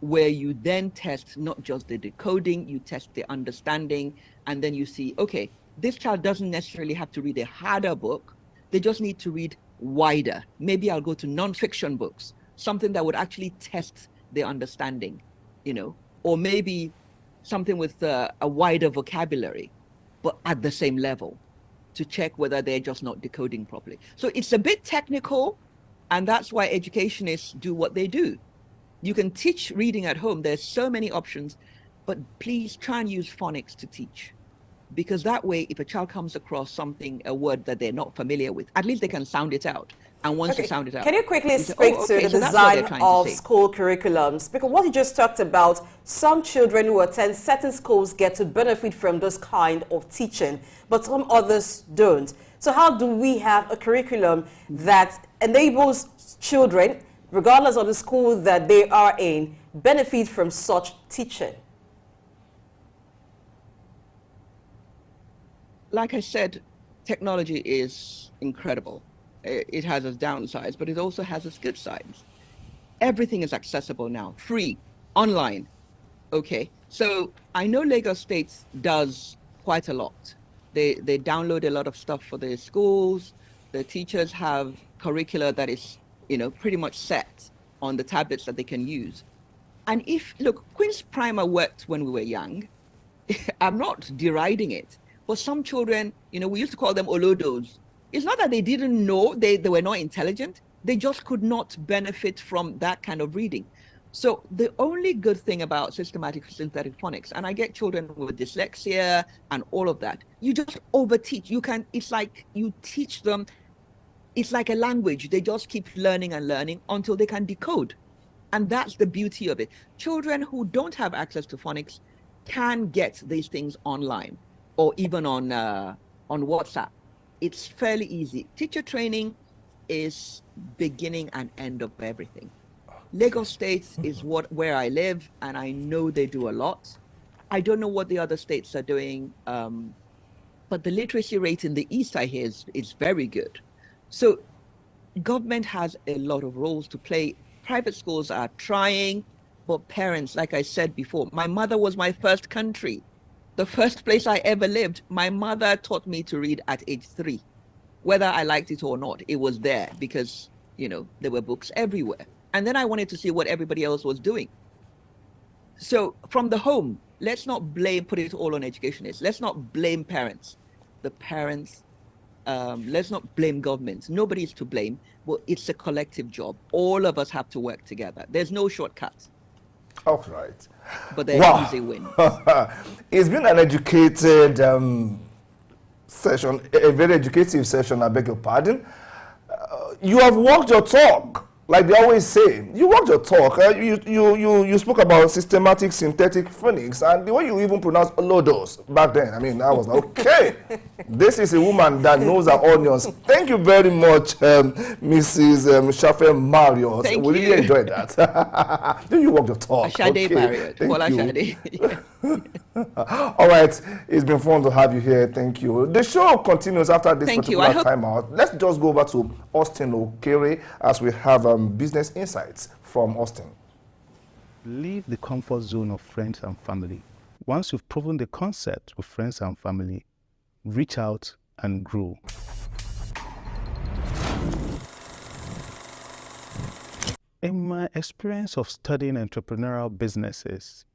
where you then test not just the decoding, you test the understanding, and then you see, okay, this child doesn't necessarily have to read a harder book. They just need to read wider. Maybe I'll go to nonfiction books, something that would actually test their understanding, or maybe something with a wider vocabulary, but at the same level, to check whether they're just not decoding properly. So it's a bit technical, and that's why educationists do what they do. You can teach reading at home. There's so many options, but please try and use phonics to teach. Because that way, if a child comes across a word that they're not familiar with, at least they can sound it out. And once you sound it out, can you quickly say, speak oh, to okay, the so that's what they're design trying to of say. school curriculums? Because what you just talked about, some children who attend certain schools get to benefit from this kind of teaching, but some others don't. So how do we have a curriculum that enables children, regardless of the school that they are in, benefit from such teaching? Like I said, technology is incredible. It has its downsides, but it also has its good sides. Everything is accessible now, free, online. Okay, so I know Lagos State does quite a lot. They download a lot of stuff for their schools. The teachers have curricula that is, pretty much set on the tablets that they can use. And look, Queen's Primer worked when we were young. I'm not deriding it. For some children, we used to call them olodos. It's not that they didn't know, they were not intelligent. They just could not benefit from that kind of reading. So the only good thing about systematic synthetic phonics, and I get children with dyslexia and all of that, you just overteach. It's like you teach them, it's like a language. They just keep learning and learning until they can decode. And that's the beauty of it. Children who don't have access to phonics can get these things online or even on WhatsApp. It's fairly easy. Teacher training is beginning and end of everything. Lagos State is where I live, and I know they do a lot. I don't know what the other states are doing, but the literacy rate in the East, I hear, is very good. So government has a lot of roles to play. Private schools are trying, but parents, like I said before, my mother was my first country. The first place I ever lived, my mother taught me to read at age 3. Whether I liked it or not, it was there because, there were books everywhere. And then I wanted to see what everybody else was doing. So from the home, let's not put it all on educationists. Let's not blame parents. The parents, let's not blame governments. Nobody's to blame. Well, it's a collective job. All of us have to work together. There's no shortcuts. All right. But there are easy wins. It's been an educated session, a very educative session, I beg your pardon. You have walked your talk, like they always say. You walked your talk. You spoke about systematic synthetic phonics, and the way you even pronounced olodos back then, I was like, okay, this is a woman that knows her onions. Thank you very much, Mrs. Shafe Marriott. Thank we you. really enjoyed that. You walked your talk. Ashade Marriott. Thank you. All right, it's been fun to have you here. Thank you. The show continues after this particular timeout. Let's just go back to Austin Okere as we have business insights from Austin. Leave the comfort zone of friends and family. Once you've proven the concept with friends and family, reach out and grow. In my experience of studying entrepreneurial businesses,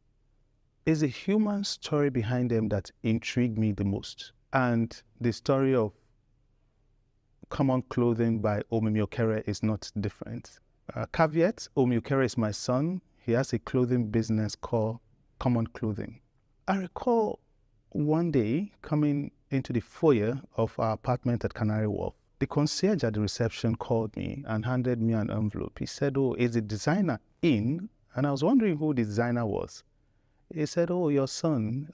it's a human story behind them that intrigued me the most. And the story of Common Clothing by Omimi Okere is not different. Caveat, Omimi Okere is my son. He has a clothing business called Common Clothing. I recall one day coming into the foyer of our apartment at Canary Wharf. The concierge at the reception called me and handed me an envelope. He said, "Oh, is the designer in?" And I was wondering who the designer was. He said, "Oh, your son,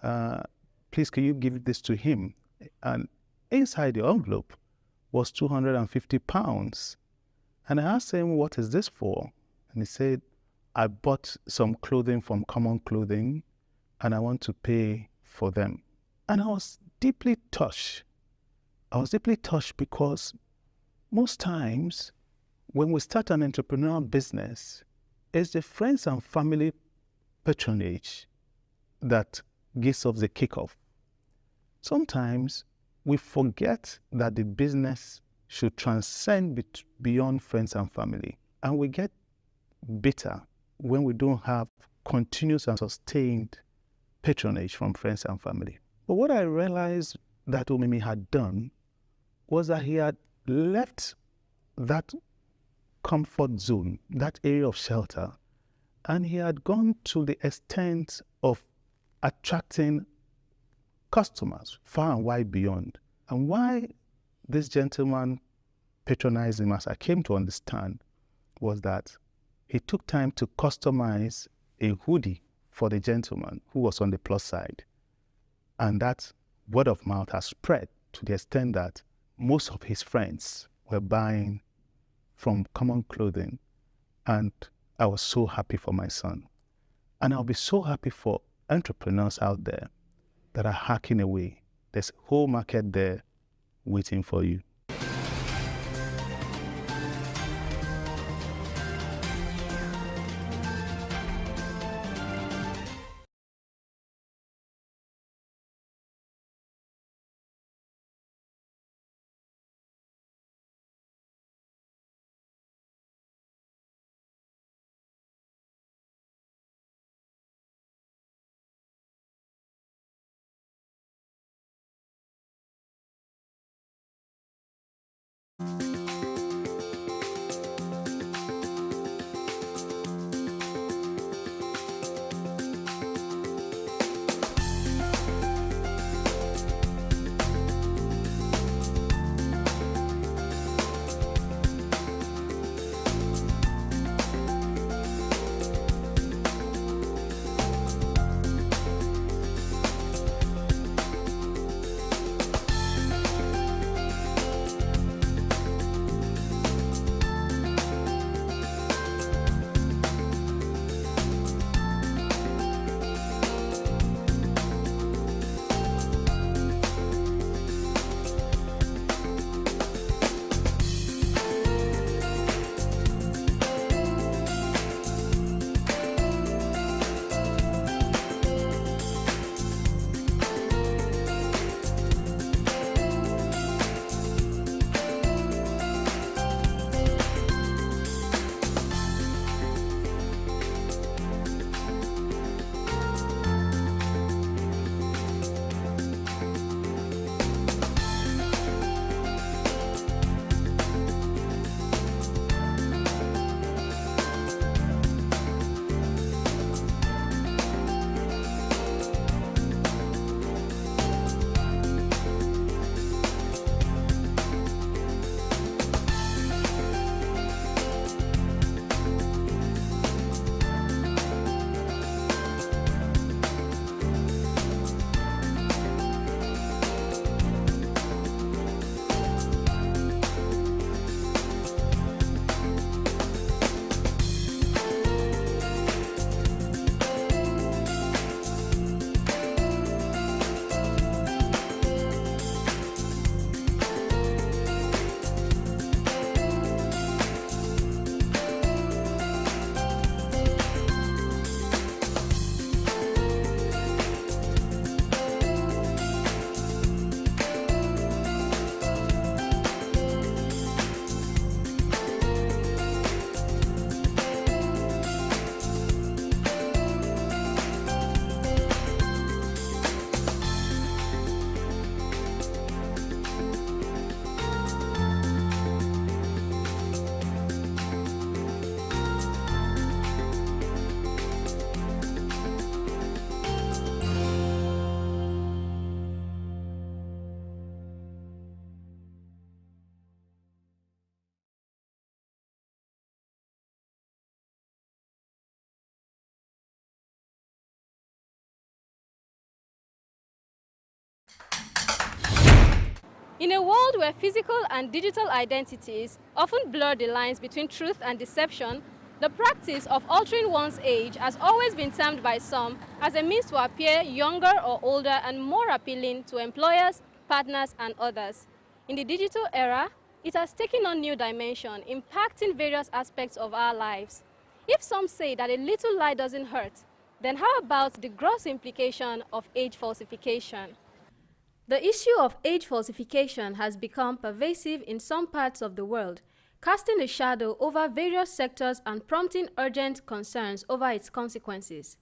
please can you give this to him?" And inside the envelope was £250. And I asked him, "What is this for?" And he said, "I bought some clothing from Common Clothing and I want to pay for them." And I was deeply touched. I was deeply touched because most times when we start an entrepreneurial business, it's the friends and family patronage that gives us the kickoff. Sometimes we forget that the business should transcend beyond friends and family, and we get bitter when we don't have continuous and sustained patronage from friends and family. But what I realized that Omimi had done was that he had left that comfort zone, that area of shelter, and he had gone to the extent of attracting customers far and wide beyond. And why this gentleman patronized him, as I came to understand, was that he took time to customize a hoodie for the gentleman who was on the plus side. And that word of mouth has spread to the extent that most of his friends were buying from Common Clothing. And I was so happy for my son. And I'll be so happy for entrepreneurs out there that are hacking away. There's a whole market there waiting for you. In a world where physical and digital identities often blur the lines between truth and deception, the practice of altering one's age has always been termed by some as a means to appear younger or older and more appealing to employers, partners, and others. In the digital era, it has taken on new dimension, impacting various aspects of our lives. If some say that a little lie doesn't hurt, then how about the gross implication of age falsification? The issue of age falsification has become pervasive in some parts of the world, casting a shadow over various sectors and prompting urgent concerns over its consequences.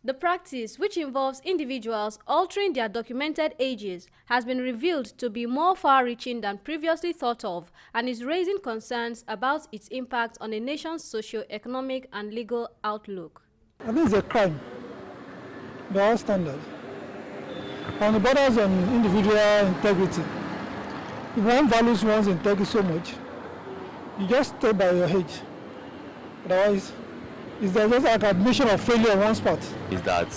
The practice, which involves individuals altering their documented ages, has been revealed to be more far-reaching than previously thought of and is raising concerns about its impact on a nation's socio-economic and legal outlook. I think it's a crime by our standard, and it borders on individual integrity. If one values one's integrity so much, you just stay by your age. Otherwise, it's just like admission of failure on one's part. Is that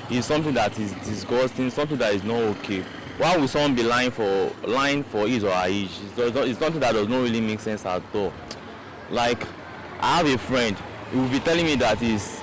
it's something that is disgusting, something that is not okay. Why would someone be lying for his or her age? It's something that does not really make sense at all. Like, I have a friend who will be telling me that he's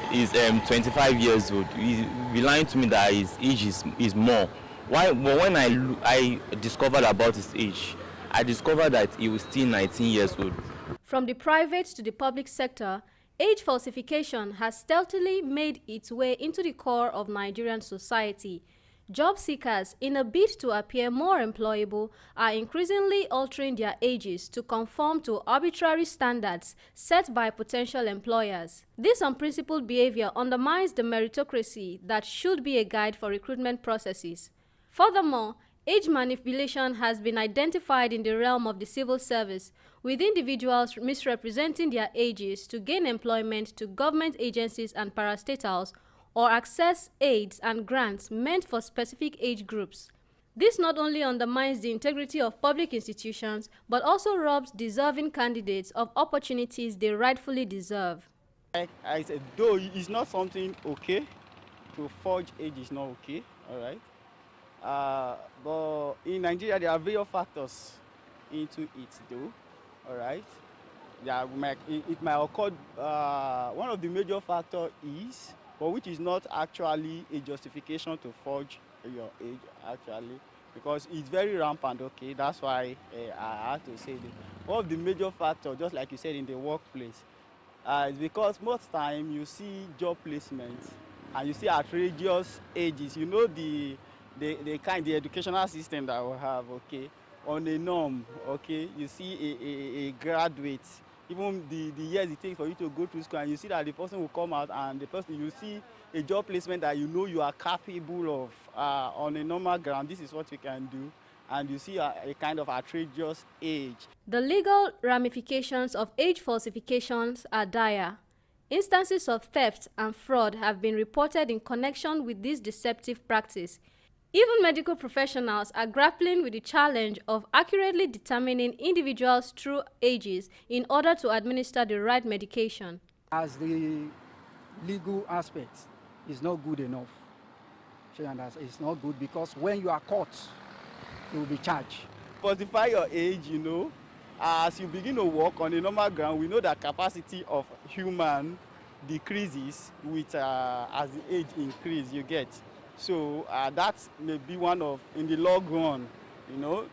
25 years old. He will be lying to me that his age is more. Why? But when I discovered about his age, I discovered that he was still 19 years old. From the private to the public sector, age falsification has stealthily made its way into the core of Nigerian society. Job seekers, in a bid to appear more employable, are increasingly altering their ages to conform to arbitrary standards set by potential employers. This unprincipled behavior undermines the meritocracy that should be a guide for recruitment processes. Furthermore, age manipulation has been identified in the realm of the civil service, with individuals misrepresenting their ages to gain employment to government agencies and parastatals or access aids and grants meant for specific age groups. This not only undermines the integrity of public institutions, but also robs deserving candidates of opportunities they rightfully deserve. I said, though it's not something okay, to forge age is not okay, all right? But in Nigeria, there are various factors into it, though. All right. Yeah, it might occur. One of the major factors is, but which is not actually a justification to forge your age, actually, because it's very rampant. Okay, that's why I have to say that. One of the major factors, just like you said, in the workplace, is because most time you see job placements and you see outrageous ages. You know the educational system that we have. Okay. On a norm, okay, you see a graduate, even the years it takes for you to go through school, and you see that the person will come out and the person, you see a job placement that you know you are capable of on a normal ground, this is what you can do, and you see a kind of outrageous age. The legal ramifications of age falsifications are dire. Instances of theft and fraud have been reported in connection with this deceptive practice. Even medical professionals are grappling with the challenge of accurately determining individuals' true ages in order to administer the right medication. As the legal aspect is not good enough. It's not good because when you are caught, you will be charged. Falsify your age, you know, as you begin to work on a normal ground, we know that capacity of human decreases with as the age increase, you get. So that may be one of, in the long run, you know,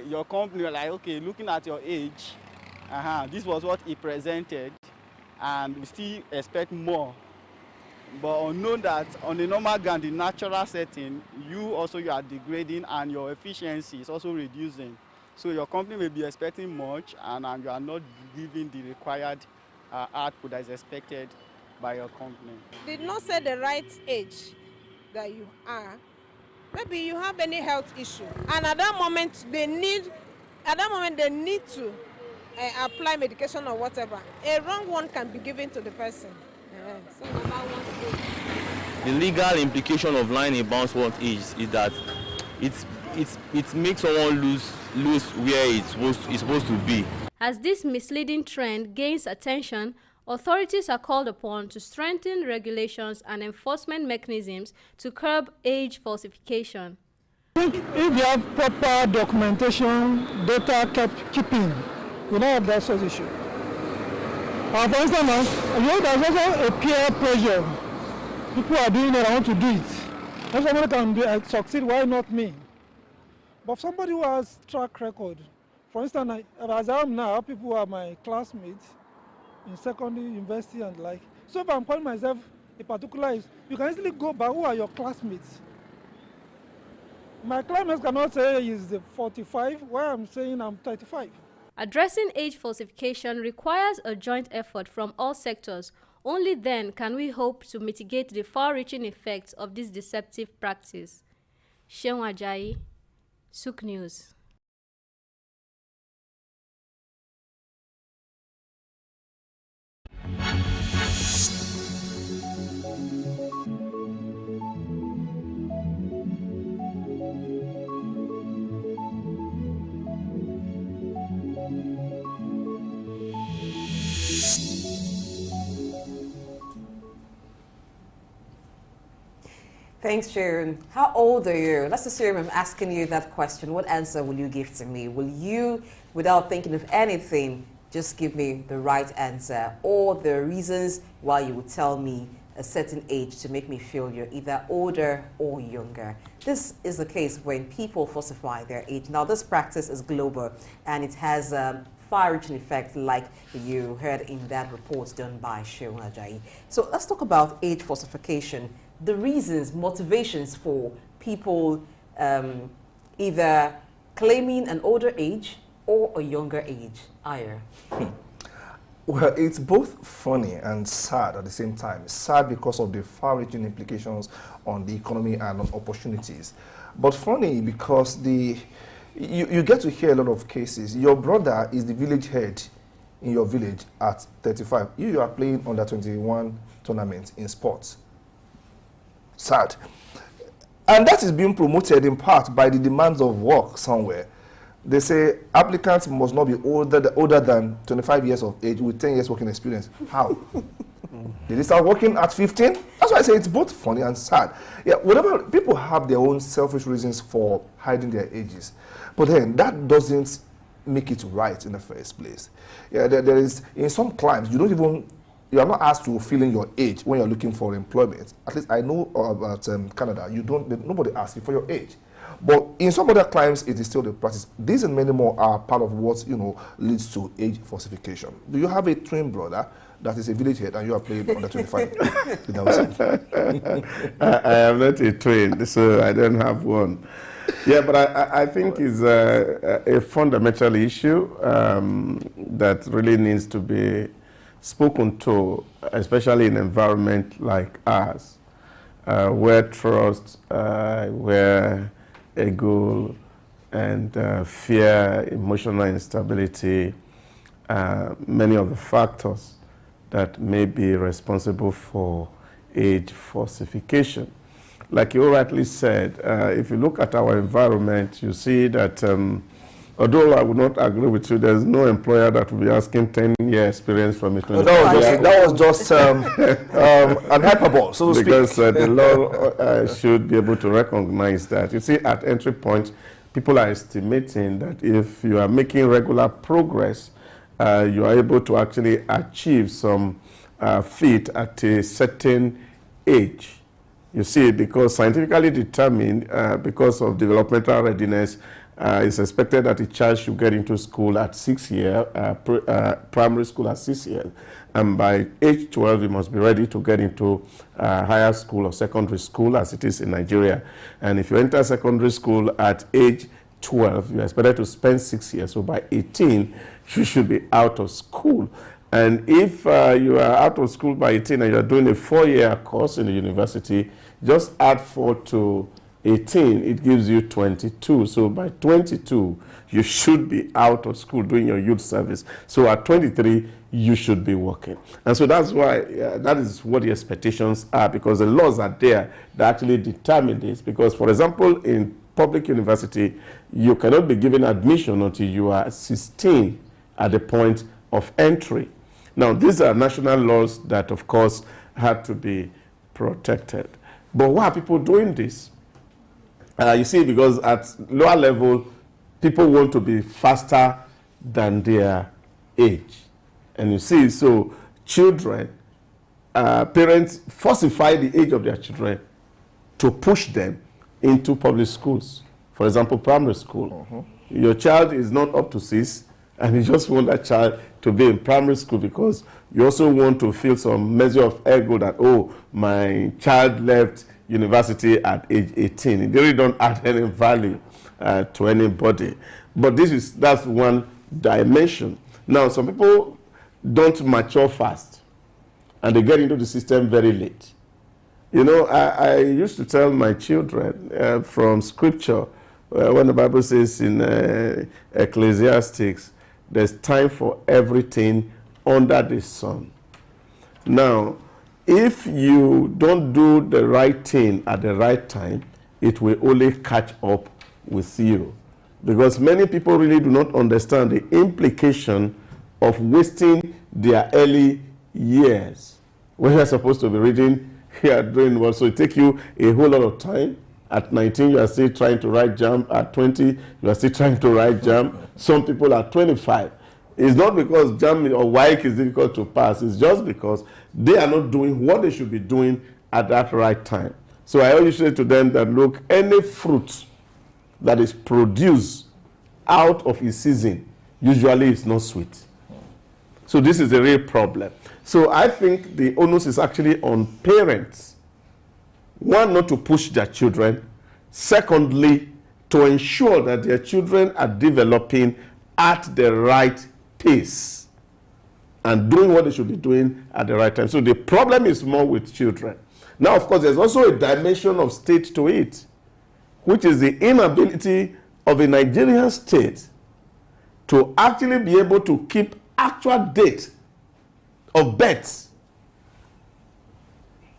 your company are like, okay, looking at your age, this was what it presented, and we still expect more. But unknown that on a normal ground, the natural setting, you are degrading and your efficiency is also reducing. So your company may be expecting much, and you are not giving the required output that is expected by your company. Did not say the right age that you are. Maybe you have any health issue, and at that moment they need to apply medication or whatever. A wrong one can be given to the person. The legal implication of lying about one's age is that it makes someone lose where it's supposed to be. As this misleading trend gains attention, authorities are called upon to strengthen regulations and enforcement mechanisms to curb age falsification. I think if you have proper documentation, data keeping, you don't have that sort of issue. For instance, there's also a peer pressure. People are doing it, I want to do it. If somebody can do it, succeed, why not me? But somebody who has track record, for instance, as I am now, people are my classmates in secondary, university, and like. So if I'm calling myself a particular, you can easily go by who are your classmates. My classmates cannot say he's 45, while I'm saying I'm 35. Addressing age falsification requires a joint effort from all sectors. Only then can we hope to mitigate the far-reaching effects of this deceptive practice. Seun Ajayi, Souq News. Thanks, Sharon. How old are you? Let's assume I'm asking you that question. What answer will you give to me? Will you, without thinking of anything, just give me the right answer, or the reasons why you would tell me a certain age to make me feel you're either older or younger? This is the case when people falsify their age. Now, this practice is global, and it has far-reaching effects, like you heard in that report done by Seun Ajayi. So let's talk about age falsification. The reasons, motivations for people either claiming an older age or a younger age. Aya. Well, it's both funny and sad at the same time. Sad because of the far-reaching implications on the economy and on opportunities. But funny because you get to hear a lot of cases. Your brother is the village head in your village at 35. You are playing under 21 tournament in sports. Sad. And that is being promoted in part by the demands of work somewhere. They say applicants must not be older than 25 years of age with 10 years working experience. How? Did they start working at 15? That's why I say it's both funny and sad. Yeah, whatever, people have their own selfish reasons for hiding their ages. But then that doesn't make it right in the first place. Yeah, there is, in some climes, you are not asked to fill in your age when you're looking for employment. At least I know about Canada. Nobody asks you for your age. But in some other climes, it is still the practice. These and many more are part of what leads to age falsification. Do you have a twin brother that is a village head and you are playing under 25? I am not a twin, so I don't have one. Yeah, but I think it's a fundamental issue that really needs to be spoken to, especially in an environment like ours, where trust, where ego and fear, emotional instability, many of the factors that may be responsible for age falsification. Like you rightly said, if you look at our environment, you see that although I would not agree with you, there's no employer that will be asking 10-year experience from a 25. That was just an hyperbole, so to speak. Because the law should be able to recognize that. You see, at entry point, people are estimating that if you are making regular progress, you are able to actually achieve some feat at a certain age. You see, because scientifically determined, because of developmental readiness, it's expected that a child should get into school at 6 years, primary school at 6 years. And by age 12, you must be ready to get into higher school or secondary school, as it is in Nigeria. And if you enter secondary school at age 12, you're expected to spend 6 years. So by 18, you should be out of school. And if you are out of school by 18 and you're doing a 4-year course in the university, just add 4 to 18, it gives you 22. So by 22, you should be out of school doing your youth service. So at 23, you should be working. And so that's why, that is what the expectations are, because the laws are there that actually determine this. Because, for example, in public university, you cannot be given admission until you are 16 at the point of entry. Now, these are national laws that, of course, had to be protected. But why are people doing this? You see, because at lower level, people want to be faster than their age. And you see, so children, parents falsify the age of their children to push them into public schools. For example, primary school. Your child is not up to 6, and you just want that child to be in primary school because you also want to feel some measure of ego that, oh, my child left university at age 18. It really don't add any value to anybody. But that's one dimension. Now, some people don't mature fast, and they get into the system very late. You know, I used to tell my children from scripture, when the Bible says in Ecclesiastes, there's time for everything under the sun. Now, if you don't do the right thing at the right time, it will only catch up with you. Because many people really do not understand the implication of wasting their early years. When you're supposed to be reading, you are doing well. So it takes you a whole lot of time. At 19, you are still trying to write JAMB. At 20, you are still trying to write JAMB. Some people are 25. It's not because JAMB or WAEC is difficult to pass. It's just because they are not doing what they should be doing at that right time. So I always say to them that, look, any fruit that is produced out of its season, usually it's not sweet. So this is a real problem. So I think the onus is actually on parents. One, not to push their children. Secondly, to ensure that their children are developing at the right pace and doing what they should be doing at the right time. So the problem is more with children. Now, of course, there's also a dimension of state to it, which is the inability of a Nigerian state to actually be able to keep actual date of births.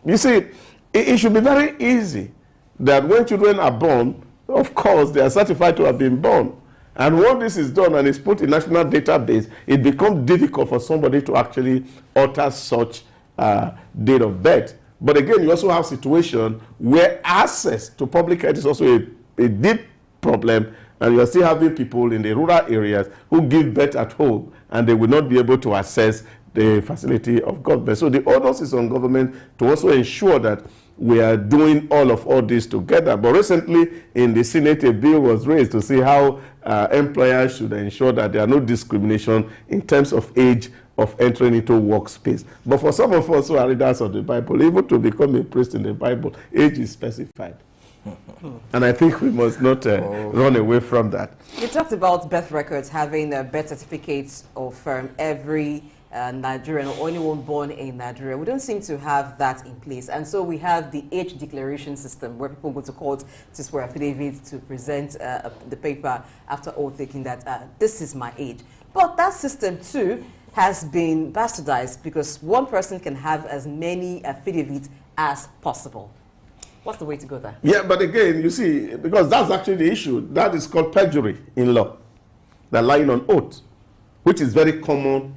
You see, it should be very easy that when children are born, of course, they are certified to have been born. And when this is done and is put in national database, it becomes difficult for somebody to actually alter such date of birth. But again, you also have situations where access to public health is also a deep problem, and you are still having people in the rural areas who give birth at home, and they will not be able to access the facility of government. So the onus is on government to also ensure that we are doing all this together. But recently in the Senate, a bill was raised to see how employers should ensure that there are no discrimination in terms of age of entering into workspace. But for some of us who are readers of the Bible, even to become a priest in the Bible, age is specified. And I think we must not run away from that. You talked about birth records having birth certificates of every Nigerian or anyone born in Nigeria. We don't seem to have that in place. And so we have the age declaration system where people go to court to swear affidavits to present the paper after all thinking that this is my age. But that system too has been bastardized because one person can have as many affidavits as possible. What's the way to go there? Yeah, but again, you see, because that's actually the issue. That is called perjury in law. They're lying on oath, which is very common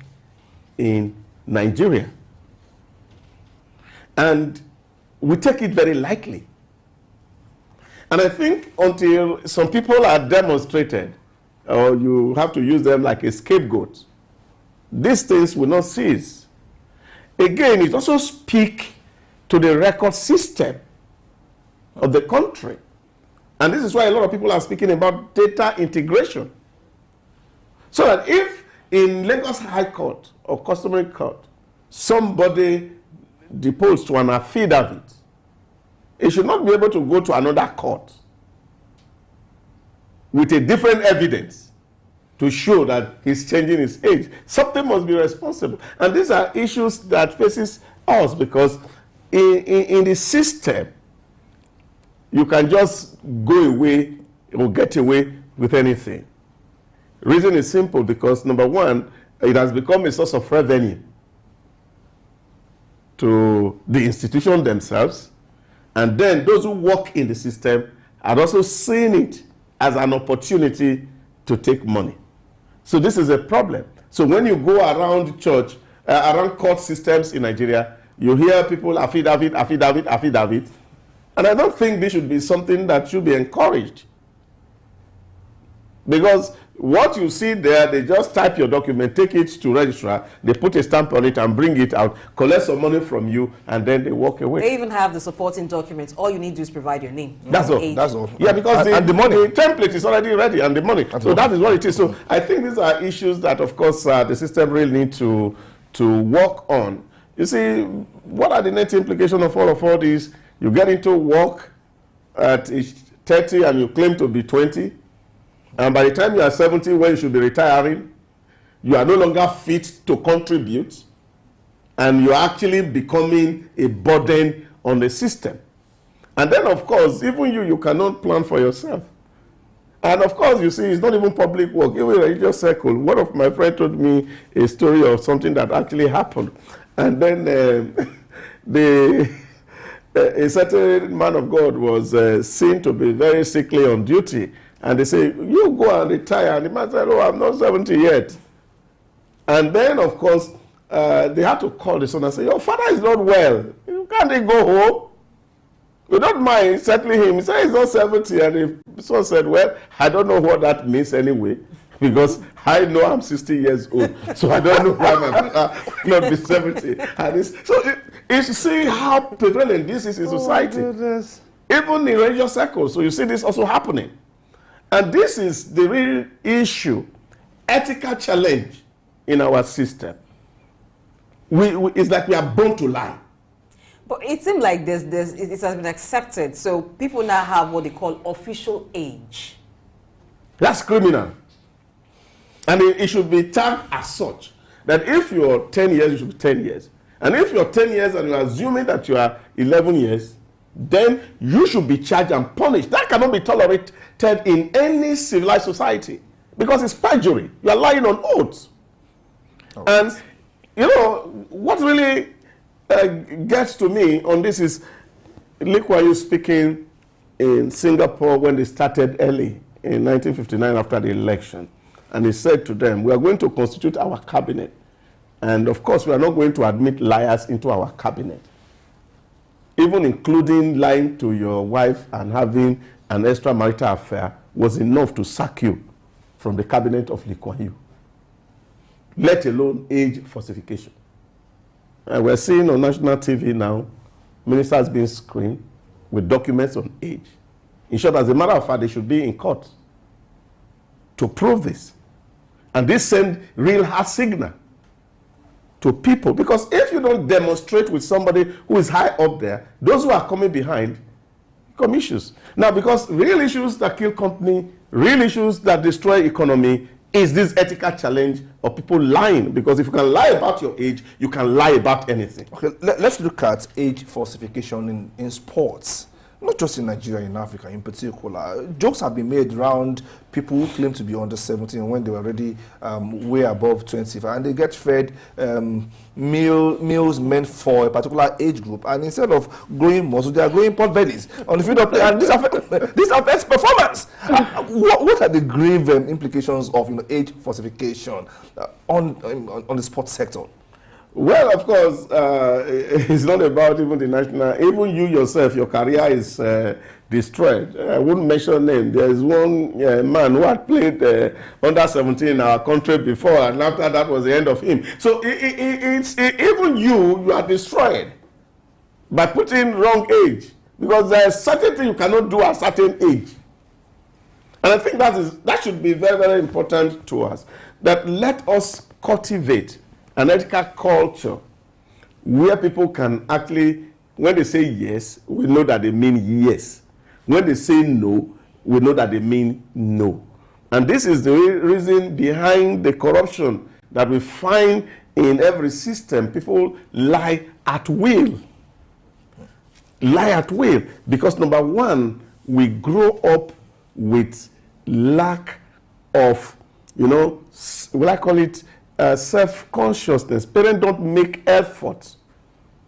in Nigeria. And we take it very lightly. And I think until some people are demonstrated, or you have to use them like a scapegoat, these things will not cease. Again, it also speaks to the record system of the country. And this is why a lot of people are speaking about data integration. So that if in Lagos High Court or Customary Court, somebody deposed to an affidavit, it should not be able to go to another court with a different evidence to show that he's changing his age. Something must be responsible. And these are issues that faces us because in the system, you can just go away or get away with anything. Reason is simple because, number one, it has become a source of revenue to the institution themselves, and then those who work in the system are also seeing it as an opportunity to take money. So this is a problem. So when you go around church, around court systems in Nigeria, you hear people affidavit, And I don't think this should be something that should be encouraged. Because what you see there, they just type your document, take it to registrar, they put a stamp on it and bring it out, collect some money from you, and then they walk away. They even have the supporting documents. All you need to do is provide your name. That's all. Age. That's all. Yeah, because and the money. The template is already ready, and the money. So that is what it is. So I think these are issues that, of course, the system really need to work on. You see, what are the net implications of all this? You get into work at age 30 and you claim to be 20. And by the time you are 70, when you should be retiring, you are no longer fit to contribute, and you are actually becoming a burden on the system. And then, of course, even you cannot plan for yourself. And of course, you see, it's not even public work, even religious circle. One of my friends told me a story of something that actually happened. And then a certain man of God was seen to be very sickly on duty. And they say, you go and retire. And the man said, oh, I'm not 70 yet. And then, of course, they had to call the son and say, your father is not well. Can't he go home? You don't mind settling him. He said he's not 70. And the son said, well, I don't know what that means anyway, because I know I'm 60 years old. So I don't know why my father will not be 70. And it's see how prevalent this is in society. Even in religious circles. So you see this also happening. And this is the real issue, ethical challenge in our system. It's like we are born to lie. But it seems like it has been accepted. So people now have what they call official age. That's criminal. And it should be tagged as such. That if you're 10 years, you should be 10 years. And if you're 10 years and you're assuming that you are 11 years, then you should be charged and punished. That cannot be tolerated in any civilized society, because it's perjury. You are lying on oath. And, you know, what really gets to me on this is, Lee Kuan Yew speaking in Singapore when they started early in 1959 after the election. And he said to them, we are going to constitute our cabinet. And, of course, we are not going to admit liars into our cabinet. Even including lying to your wife and having an extramarital affair was enough to sack you from the cabinet of Lee Kuan Yew, let alone age falsification. And we're seeing on national TV now, ministers being screened with documents on age. In short, as a matter of fact, they should be in court to prove this. And this sends real hard signal to people, because if you don't demonstrate with somebody who is high up there, those who are coming behind become issues. Now, because real issues that kill company, real issues that destroy economy, is this ethical challenge of people lying. Because if you can lie about your age, you can lie about anything. Okay, let's look at age falsification in sports. Not just in Nigeria, in Africa in particular. Jokes have been made around people who claim to be under 17 when they were already way above 25, and they get fed meals meant for a particular age group, and instead of growing muscle, they are growing pot bellies on the field of play, and this affects performance. What are the grave implications of age falsification on the sports sector? Well, of course, it's not about even the national. Even you yourself, your career is destroyed. I wouldn't mention name. There is one man who had played under 17 in our country before, and after that was the end of him. So even you are destroyed by putting wrong age, because there is certain thing you cannot do at certain age. And I think that should be very, very important to us. That let us cultivate an ethical culture where people can actually, when they say yes, we know that they mean yes. When they say no, we know that they mean no. And this is the reason behind the corruption that we find in every system. People lie at will. Lie at will. Because number one, we grow up with lack of, will I call it, self-consciousness. Parents don't make efforts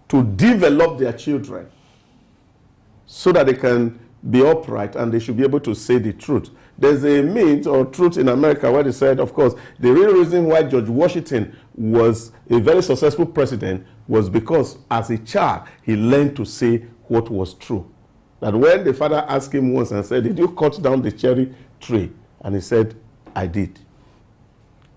to develop their children so that they can be upright and they should be able to say the truth. There's a myth or truth in America where they said, of course, the real reason why George Washington was a very successful president was because as a child, he learned to say what was true. That when the father asked him once and said, did you cut down the cherry tree? And he said, I did.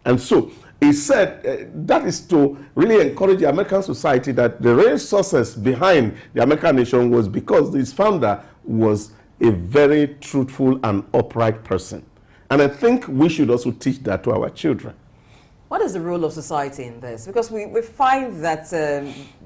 And so he said that is to really encourage the American society that the real success behind the American nation was because this founder was a very truthful and upright person. And I think we should also teach that to our children. What is the role of society in this? Because we find that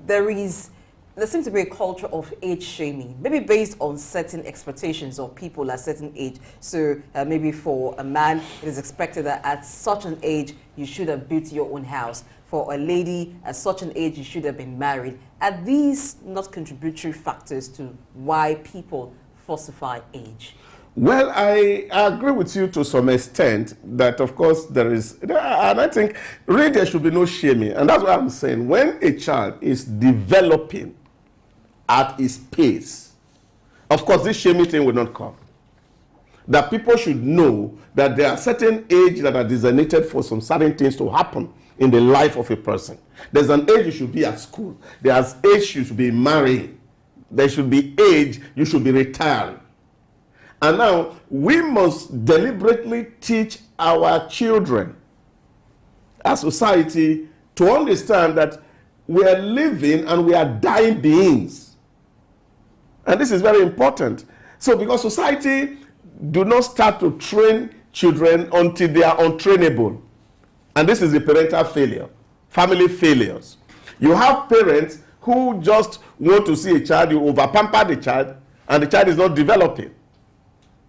there seems to be a culture of age shaming, maybe based on certain expectations of people at a certain age. So maybe for a man, it is expected that at such an age, you should have built your own house. For a lady, at such an age, you should have been married. Are these not contributory factors to why people falsify age? Well, I agree with you to some extent that, of course, there is, and I think really there should be no shaming. And that's what I'm saying. When a child is developing at his pace, of course, this shaming thing will not come. That people should know that there are certain ages that are designated for some certain things to happen in the life of a person. There's an age you should be at school. There's age you should be marrying. There should be age you should be retiring. And now, we must deliberately teach our children, as society, to understand that we are living and we are dying beings. And this is very important. So, because society do not start to train children until they are untrainable. And this is the parental failure, family failures. You have parents who just want to see a child, you over-pamper the child, and the child is not developing.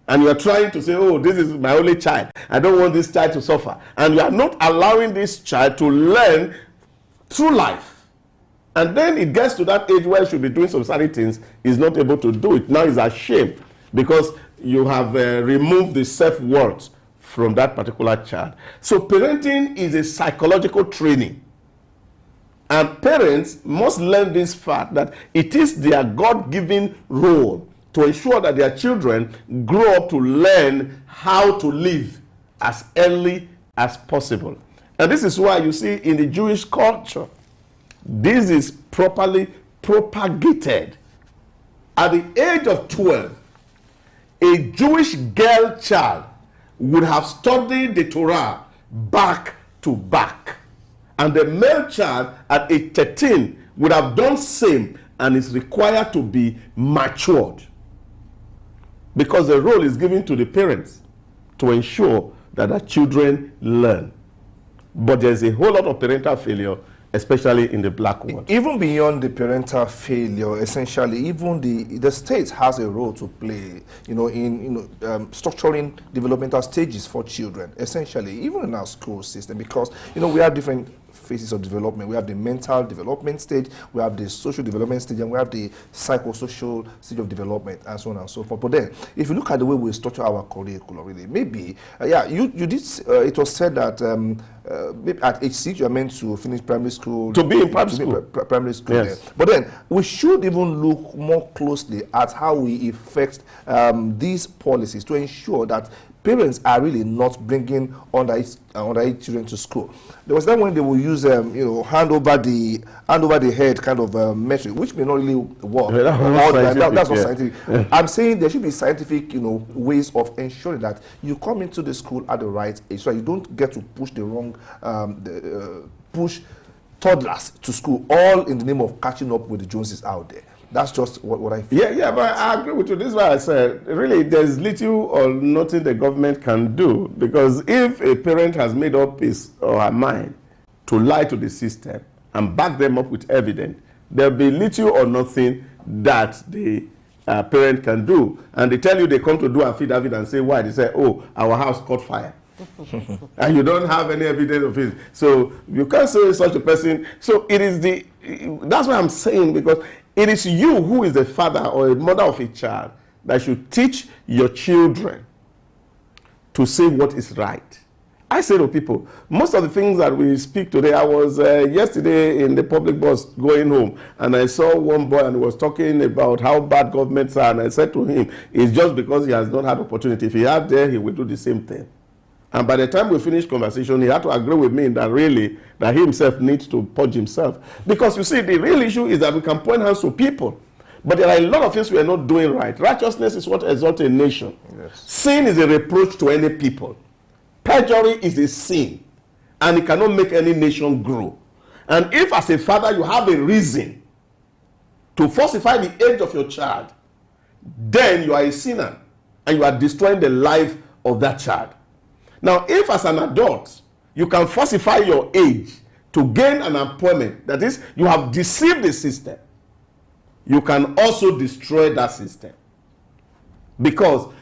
And you are trying to say, oh, this is my only child. I don't want this child to suffer. And you are not allowing this child to learn through life. And then it gets to that age where he should be doing some certain things. He's not able to do it. Now he's ashamed because you have removed the self-worth from that particular child. So parenting is a psychological training. And parents must learn this fact that it is their God-given role to ensure that their children grow up to learn how to live as early as possible. And this is why you see in the Jewish culture, this is properly propagated. At the age of 12, a Jewish girl child would have studied the Torah back to back. And the male child at age 13 would have done same and is required to be matured. Because the role is given to the parents to ensure that the children learn. But there's a whole lot of parental failure, especially in the black world. Even beyond the parental failure, essentially, even the state has a role to play, in structuring developmental stages for children, essentially, even in our school system, because, we have different phases of development. We have the mental development stage, we have the social development stage, and we have the psychosocial stage of development, and so on and so forth. But then, if you look at the way we structure our curriculum, really, maybe, you did, it was said that maybe at age 6, you are meant to finish primary school. To be in primary school. Primary school, yes. Yeah. But then, we should even look more closely at how we effect these policies to ensure that parents are really not bringing underage children to school. There was that when they will use hand over the head kind of metric, which may not really work. That's not scientific. Yeah. I'm saying there should be scientific ways of ensuring that you come into the school at the right age, so you don't get to push the wrong push toddlers to school, all in the name of catching up with the Joneses out there. That's just what I feel. Yeah, but I agree with you. This is why I said, really, there's little or nothing the government can do. Because if a parent has made up his or her mind to lie to the system and back them up with evidence, there'll be little or nothing that the parent can do. And they tell you they come to do affidavit and say, why? They say, oh, our house caught fire. And you don't have any evidence of it. So you can't say such a person. So it is that's what I'm saying, because it is you who is the father or a mother of a child that should teach your children to say what is right. I say to people, most of the things that we speak today, I was yesterday in the public bus going home, and I saw one boy and he was talking about how bad governments are, and I said to him, it's just because he has not had opportunity. If he had there, he will do the same thing. And by the time we finished conversation, he had to agree with me that really, that he himself needs to purge himself. Because you see, the real issue is that we can point hands to people. But there are a lot of things we are not doing right. Righteousness is what exalts a nation. Yes. Sin is a reproach to any people. Perjury is a sin, and it cannot make any nation grow. And if as a father you have a reason to falsify the age of your child, then you are a sinner and you are destroying the life of that child. Now, if as an adult you can falsify your age to gain an employment, that is, you have deceived the system, you can also destroy that system. Because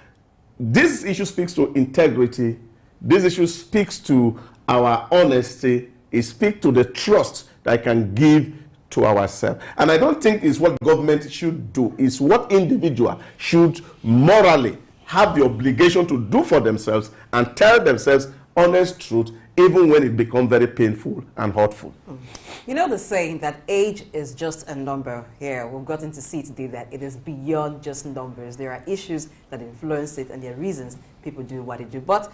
this issue speaks to integrity, this issue speaks to our honesty, it speaks to the trust that I can give to ourselves. And I don't think it's what government should do, it's what individual should morally have the obligation to do for themselves and tell themselves honest truth, even when it becomes very painful and hurtful. You know the saying that age is just a number here. We've gotten to see today that it is beyond just numbers. There are issues that influence it and there are reasons people do what they do. But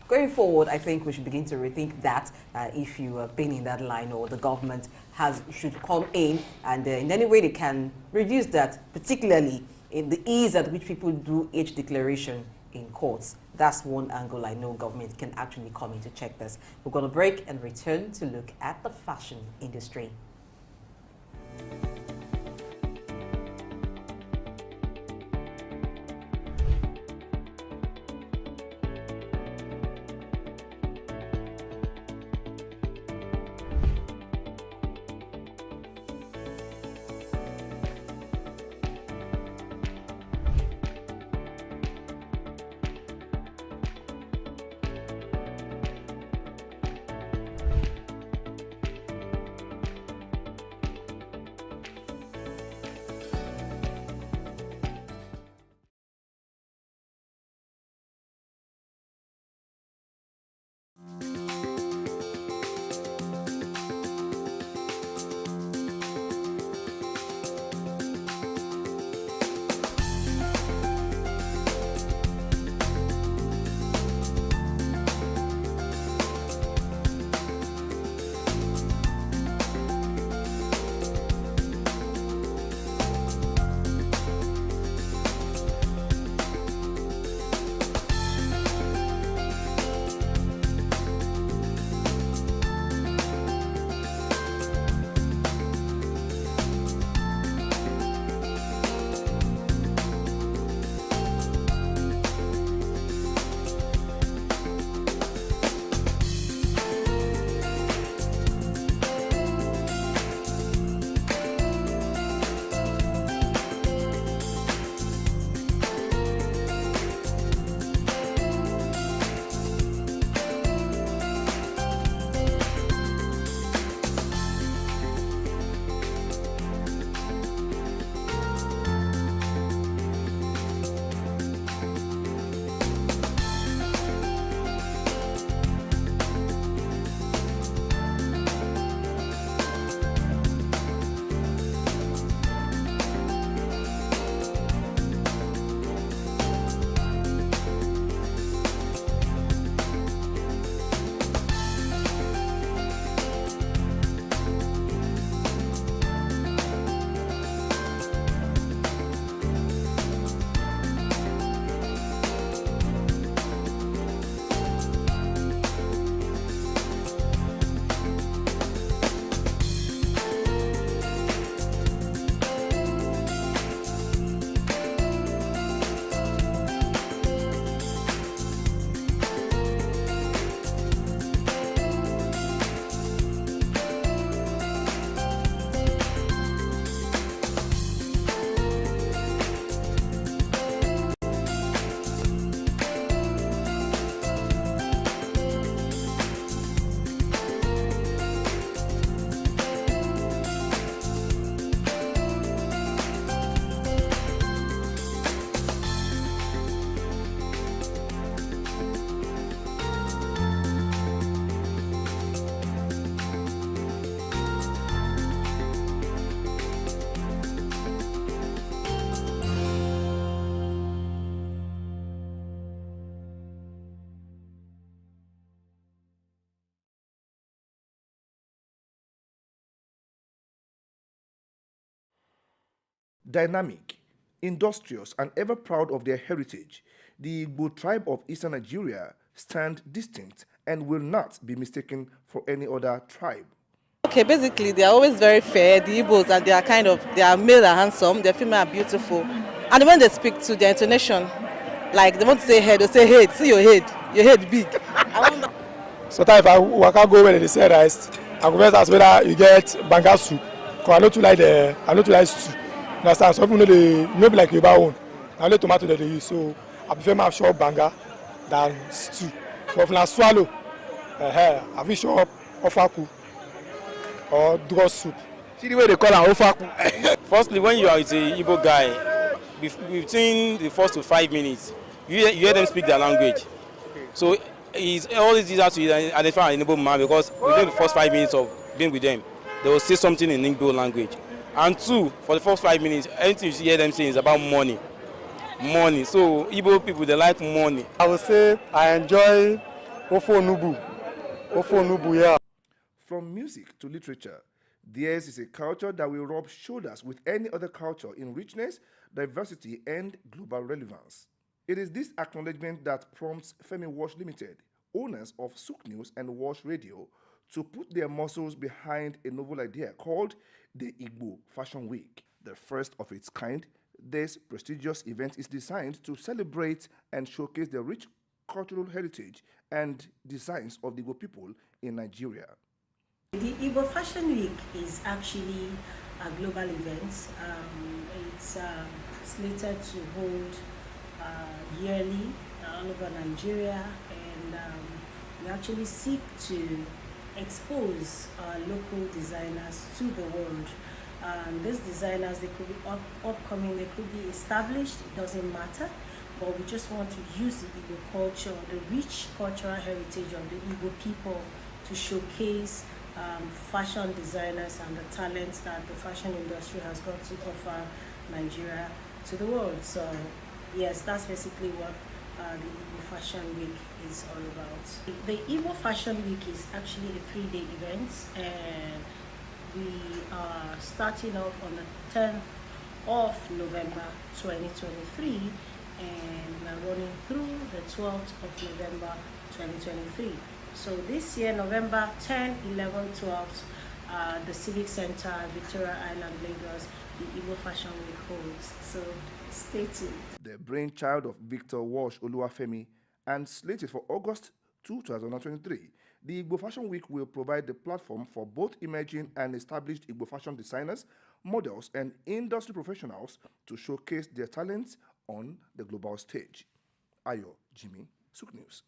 going forward, I think we should begin to rethink that if you have been in that line or the government should come in and in any way they can reduce that, particularly in the ease at which people do age declaration in courts. That's one angle I know government can actually come in to check this. We're going to break and return to look at the fashion industry. Dynamic, industrious, and ever proud of their heritage, the Igbo tribe of Eastern Nigeria stand distinct and will not be mistaken for any other tribe. Okay, basically they are always very fair, the Igbos, and they are male and handsome, their female are beautiful. And when they speak to their intonation, like they want to say head, they say head, see your head big. Sometimes if I waka go where they say rice, I go first ask whether you get banga soup. Because I know to like stew. You understand? Some people know be like Yoruba own. I know tomato that they use, so I prefer my shop banga than stew. But if I swallow, I will show up ofaku or draw soup. See the way they call am ofaku. Firstly, when you are with a Igbo guy, between the first to 5 minutes, you hear them speak their language. So it's always easier to identify an Igbo man because within the first 5 minutes of being with them, they will say something in Igbo language. And two, for the first 5 minutes, anything you hear them saying is about money. Money. So Igbo people, they like money. I would say I enjoy Ofo Nubu, yeah. From music to literature, theirs is a culture that will rub shoulders with any other culture in richness, diversity, and global relevance. It is this acknowledgement that prompts Femi Wash Limited, owners of Souq News and Wash Radio, to put their muscles behind a novel idea called the Igbo Fashion Week. The first of its kind, this prestigious event is designed to celebrate and showcase the rich cultural heritage and designs of the Igbo people in Nigeria. The Igbo Fashion Week is actually a global event. It's slated to hold yearly all over Nigeria, and we actually seek to expose local designers to the world. These designers, they could be upcoming, they could be established, it doesn't matter, but we just want to use the Igbo culture, the rich cultural heritage of the Igbo people to showcase fashion designers and the talents that the fashion industry has got to offer Nigeria to the world. So yes, that's basically what the Igbo Fashion Week is all about. The Igbo Fashion Week is actually a 3-day event, and we are starting off on the 10th of November 2023 and we're running through the 12th of November 2023. So this year, November 10, 11, 12, the Civic Center, Victoria Island, Lagos, the Igbo Fashion Week holds. So stay tuned. The brainchild of Victor Wash Oluwafemi and slated for August 2023, the Igbo Fashion Week will provide the platform for both emerging and established Igbo fashion designers, models, and industry professionals to showcase their talents on the global stage. Ayo Jimmy, Souq News.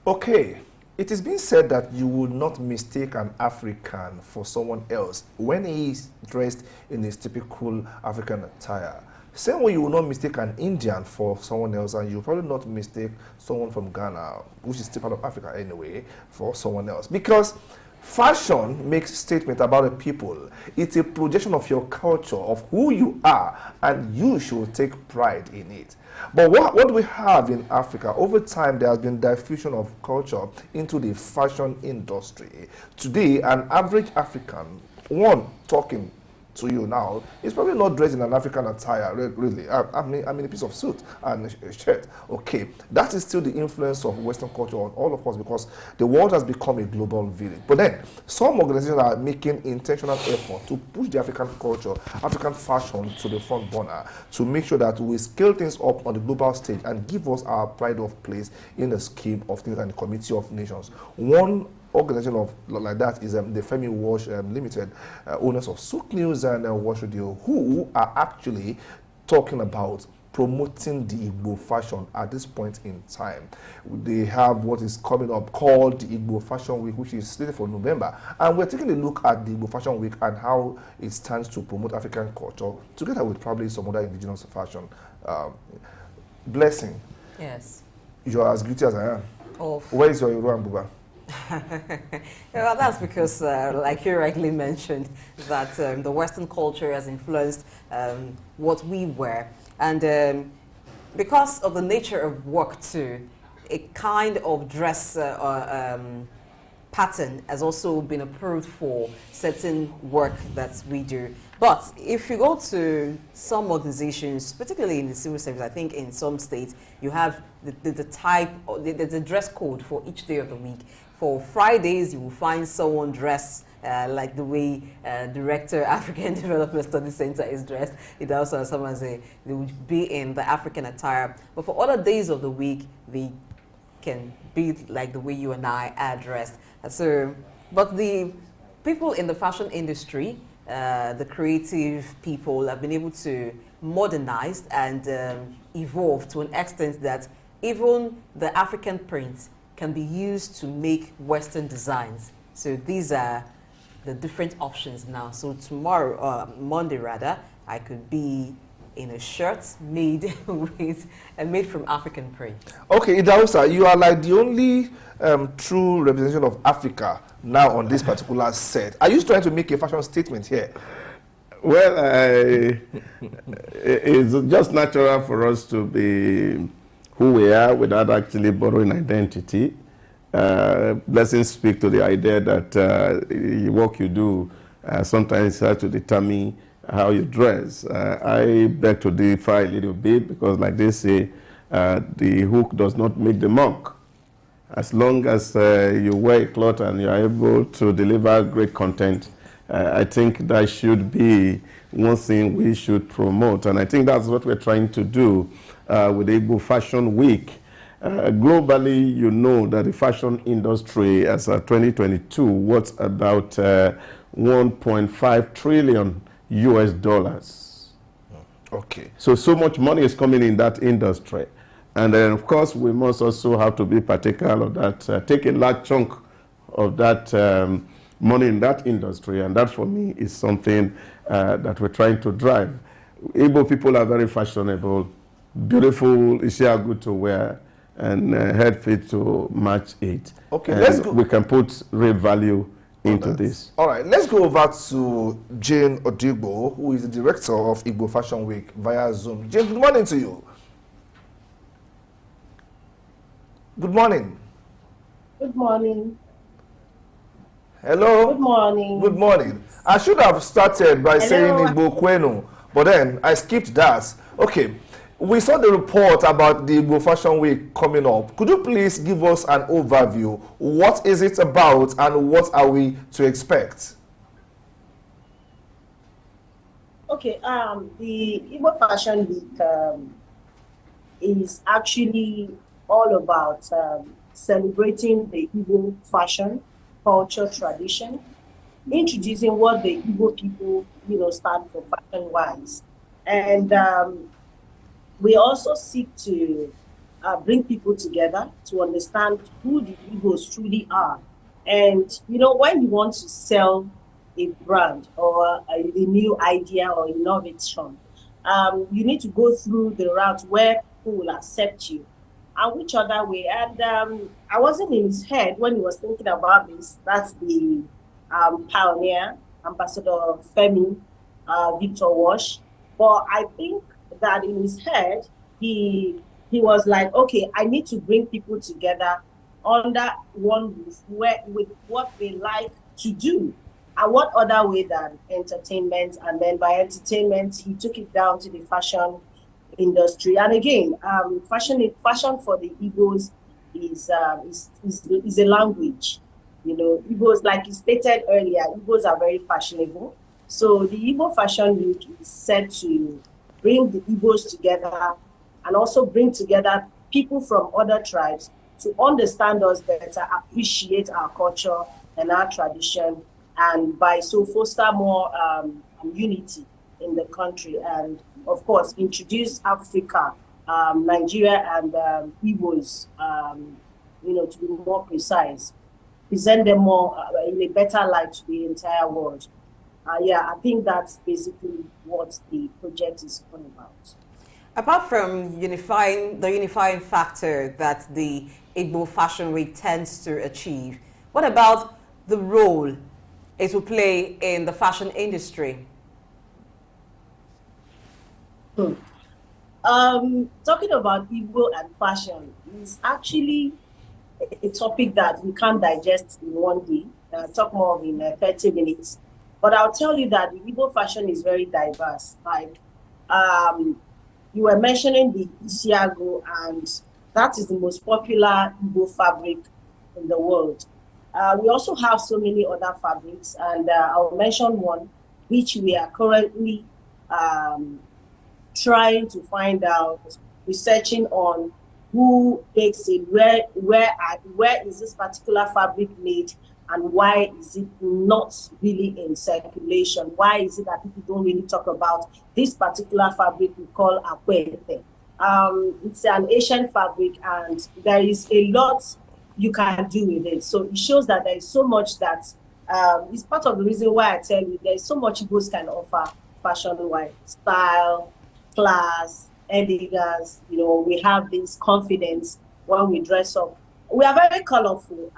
Okay, it is being said that you will not mistake an African for someone else when he is dressed in his typical African attire. Same way you will not mistake an Indian for someone else, and you will probably not mistake someone from Ghana, which is still part of Africa anyway, for someone else. Because fashion makes statement about a people. It's a projection of your culture, of who you are, and you should take pride in it. But what do we have in Africa? Over time, there has been diffusion of culture into the fashion industry. Today, an average African, one talking to you now, is probably not dressed in an African attire, really. I mean a piece of suit and a shirt. Okay, that is still the influence of Western culture on all of us, because the world has become a global village. But then, some organizations are making intentional effort to push the African culture, African fashion to the front burner, to make sure that we scale things up on the global stage and give us our pride of place in the scheme of things and the Committee of Nations. One organization of like that is the Femi Wash Limited, owners of Souq News and Wash Radio, who are actually talking about promoting the Igbo fashion at this point in time. They have what is coming up called the Igbo Fashion Week, which is slated for November. And we're taking a look at the Igbo Fashion Week and how it stands to promote African culture, together with probably some other indigenous fashion. Blessing. Yes. You're as guilty as I am. Where is your Yoruba and Buba? Well, that's because, like you rightly mentioned, that the Western culture has influenced what we wear. And because of the nature of work too, a kind of dress pattern has also been approved for certain work that we do. But if you go to some organizations, particularly in the civil service, I think in some states, you have the type, there's a dress code for each day of the week. For Fridays, you will find someone dressed like the way Director African Development Studies Center is dressed. It also has someone say they would be in the African attire. But for other days of the week, they can be like the way you and I are dressed. So, but the people in the fashion industry, the creative people have been able to modernize and evolve to an extent that even the African prints can be used to make Western designs. So these are the different options now. So tomorrow, Monday rather, I could be in a shirt made with made from African print. Okay, Idausa, you are like the only true representation of Africa now on this particular set. Are you trying to make a fashion statement here? Well, it's just natural for us to be who we are without actually borrowing identity. Blessings speak to the idea that the work you do sometimes has to determine how you dress. I beg to differ a little bit because, like they say, the hook does not make the monk. As long as you wear a cloth and you are able to deliver great content, I think that should be one thing we should promote. And I think that's what we're trying to do with the Igbo Fashion Week. Globally, you know that the fashion industry as of 2022 was about 1.5 trillion US dollars. Okay. So much money is coming in that industry. And then, of course, we must also have to be particular of that, take a large chunk of that money in that industry. And that, for me, is something that we're trying to drive. Igbo people are very fashionable, beautiful, is good to wear, and head fit to match it. Okay, and let's go. We can put real value into this. All right, let's go over to Jane Odigbo, who is the director of Igbo Fashion Week via Zoom. Jane, good morning to you. Good morning. Good morning. Hello. Good morning. Good morning. I should have started by saying Igbo Kwenu, but then I skipped that. Okay. We saw the report about the Igbo Fashion Week coming up. Could you please give us an overview? What is it about and what are we to expect? Okay, the Igbo Fashion Week is actually all about celebrating the Igbo fashion, culture, tradition, introducing what the Igbo people, stand for fashion-wise. And we also seek to bring people together to understand who the Igbos truly are. And, when you want to sell a brand or a new idea or innovation, you need to go through the route where people will accept you and which other way. And I wasn't in his head when he was thinking about this. That's the pioneer, Ambassador Femi Victor Wash. But I think that in his head, he was like, okay, I need to bring people together under one roof with what they like to do. And what other way than entertainment? And then by entertainment, he took it down to the fashion industry. And again, fashion for the Igbos is a language. Igbos, like you stated earlier, Igbos are very fashionable. So the Igbo Fashion Week is set to bring the Igbos together and also bring together people from other tribes to understand us better, appreciate our culture and our tradition, and by so foster more unity in the country. And of course, introduce Africa, Nigeria and Igbos, to be more precise, present them more in a better light to the entire world. I think that's basically what the project is all about. Apart from the unifying factor that the Igbo Fashion Week tends to achieve, What about the role it will play in the fashion industry? Talking about Igbo and fashion is actually a topic that we can't digest in one day. Talk more in 30 minutes. But I'll tell you that the Igbo fashion is very diverse. Like you were mentioning the Isiago, and that is the most popular Igbo fabric in the world. We also have so many other fabrics, and I'll mention one which we are currently trying to find out, researching on who makes it, where is this particular fabric made, and why is it not really in circulation? Why is it that people don't really talk about this particular fabric we call akwete? It's an Asian fabric, and there is a lot you can do with it. So it shows that there is so much that it's part of the reason why I tell you there is so much Igbos can offer fashion-wise, style, class, elegance. You know, we have this confidence when we dress up. We are very colorful.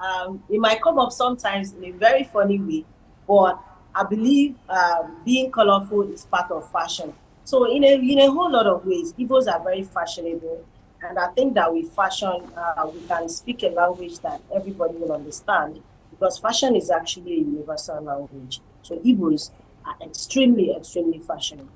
It might come up sometimes in a very funny way, but I believe being colorful is part of fashion. So in a whole lot of ways, Igbos are very fashionable. And I think that with fashion, we can speak a language that everybody will understand, because fashion is actually a universal language. So Igbos are extremely, extremely fashionable.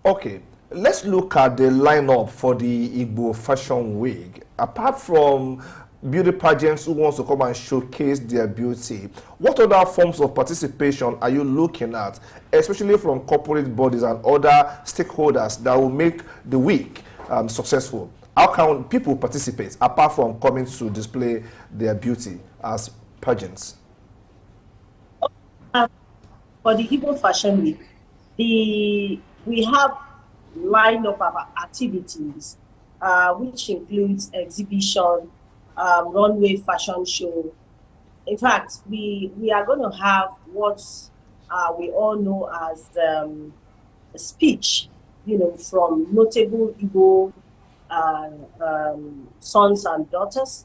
Okay, let's look at the lineup for the Igbo Fashion Week. Apart from beauty pageants who wants to come and showcase their beauty, what other forms of participation are you looking at, especially from corporate bodies and other stakeholders that will make the week successful? How can people participate apart from coming to display their beauty as pageants? For the Igbo Fashion Week, we have lineup of activities, which includes exhibition, runway fashion show. In fact, we are going to have what we all know as a speech, you know, from notable Igbo sons and daughters,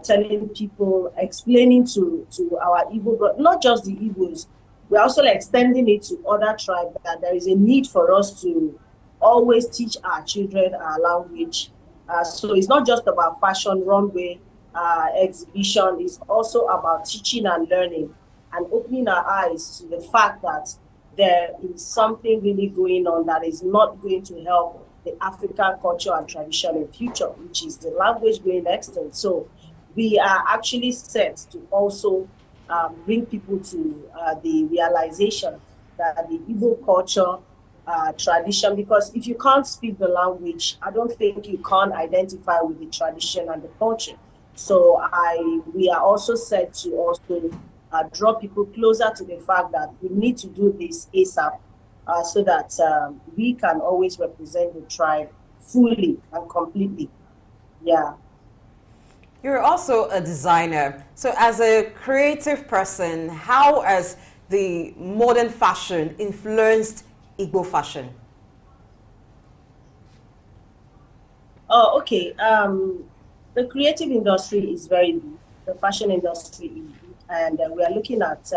telling people, explaining to our Igbo, but not just the Igbos, we're also extending it to other tribes that there is a need for us to always teach our children our language. So it's not just about fashion runway exhibition, it's also about teaching and learning and opening our eyes to the fact that there is something really going on that is not going to help the African culture and tradition in future, which is the language going extinct. So we are actually set to also bring people to the realization that the Igbo culture, tradition, because if you can't speak the language, I don't think you can identify with the tradition and the culture. So we are also set to also draw people closer to the fact that we need to do this ASAP, so that we can always represent the tribe fully and completely. Yeah. You're also a designer. So as a creative person, how has the modern fashion influenced Igbo fashion? Oh, okay. The creative industry is very big. The fashion industry is big, and we are looking at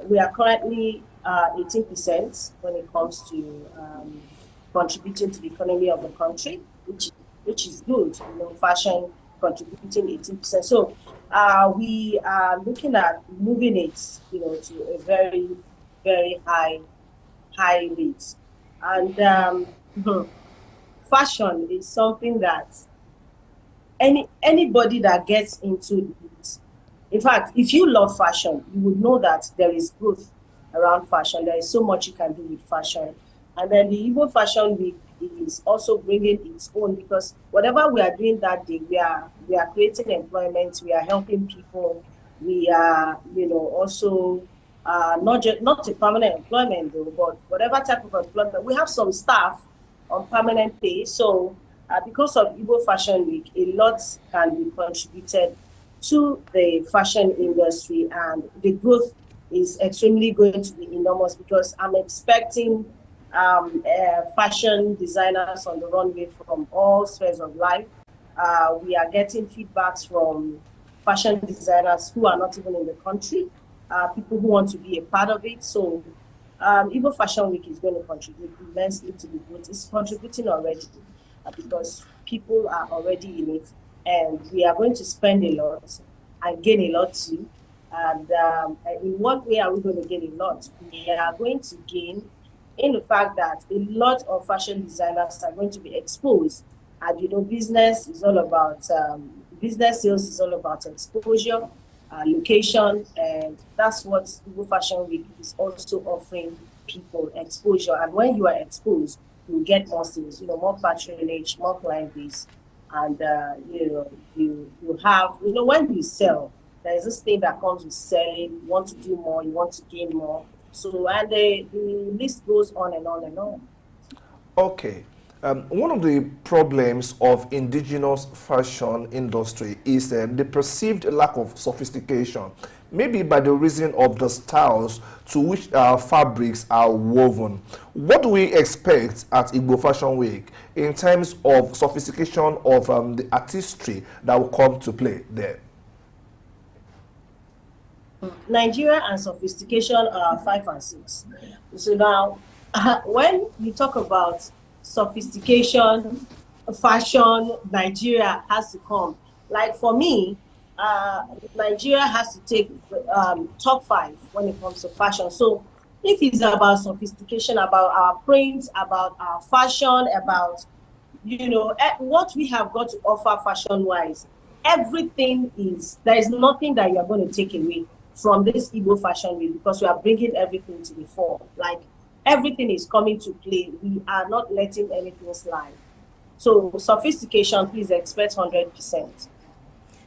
we are currently 18% when it comes to contributing to the economy of the country, which is good. You know, fashion contributing 18%. So we are looking at moving it, you know, to a very, very high rate. And fashion is something that anybody that gets into it, in fact, if you love fashion, you would know that there is growth around fashion. There is so much you can do with fashion. And then the Igbo Fashion Week is also bringing its own, because whatever we are doing that day, we are creating employment, we are helping people, we are, you know, also not a permanent employment though, but whatever type of employment. We have some staff on permanent pay. So because of Igbo Fashion Week, a lot can be contributed to the fashion industry, and the growth is extremely going to be enormous, because I'm expecting fashion designers on the runway from all spheres of life. We are getting feedbacks from fashion designers who are not even in the country, people who want to be a part of it. So Igbo Fashion Week is going to contribute immensely to the growth. It's contributing already because people are already in it, and we are going to spend a lot and gain a lot too. And in what way are we going to gain a lot? We are going to gain in the fact that a lot of fashion designers are going to be exposed. And you know, business is all about business sales is all about exposure, location, and that's what Igbo Fashion Week is also offering people, exposure. And when you are exposed, you get more sales, you know, more patronage, more client base, and you know, you have, you know, when you sell, there is this thing that comes with selling. You want to do more, you want to gain more. So, and the list goes on and on and on. Okay. One of the problems of indigenous fashion industry is the perceived lack of sophistication, maybe by the reason of the styles to which our fabrics are woven. What do we expect at Igbo Fashion Week in terms of sophistication of the artistry that will come to play there? Nigeria and sophistication are 5 and 6. So now, when you talk about sophistication, fashion, Nigeria has to come. Like for me, Nigeria has to take top 5 when it comes to fashion. So if it's about sophistication, about our prints, about our fashion, about, you know, what we have got to offer fashion-wise, everything is, there is nothing that you are going to take away from this Igbo Fashion Week, because we are bringing everything to the fore. Like, everything is coming to play. We are not letting anything slide. So sophistication, please expect 100%.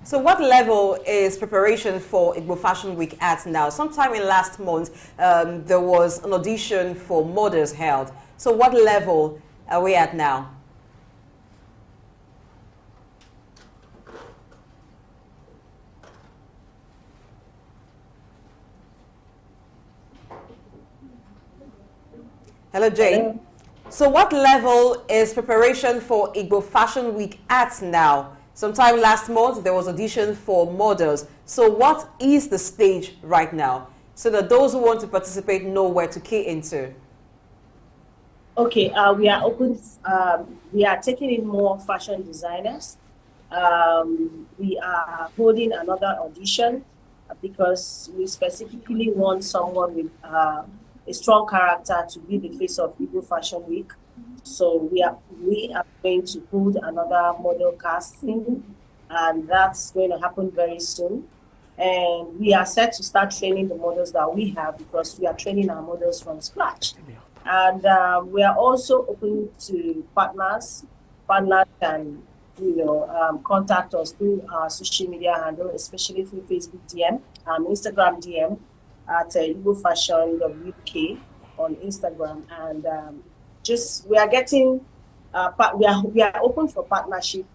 So what level is preparation for Igbo Fashion Week at now? Sometime in last month, there was an audition for models held. So what level are we at now? Hello, Jane. Hello. So what level is preparation for Igbo Fashion Week at now? Sometime last month, there was audition for models. So what is the stage right now, so that those who want to participate know where to key into? Okay, we are open. We are taking in more fashion designers. We are holding another audition because we specifically want someone with a strong character to be the face of Igbo Fashion Week. So we are going to hold another model casting, and that's going to happen very soon. And we are set to start training the models that we have, because we are training our models from scratch. And we are also open to partners. Partners can, you know, contact us through our social media handle, especially through Facebook DM, Instagram DM at Igbo Fashion WK on Instagram. And just, we are getting, we are open for partnership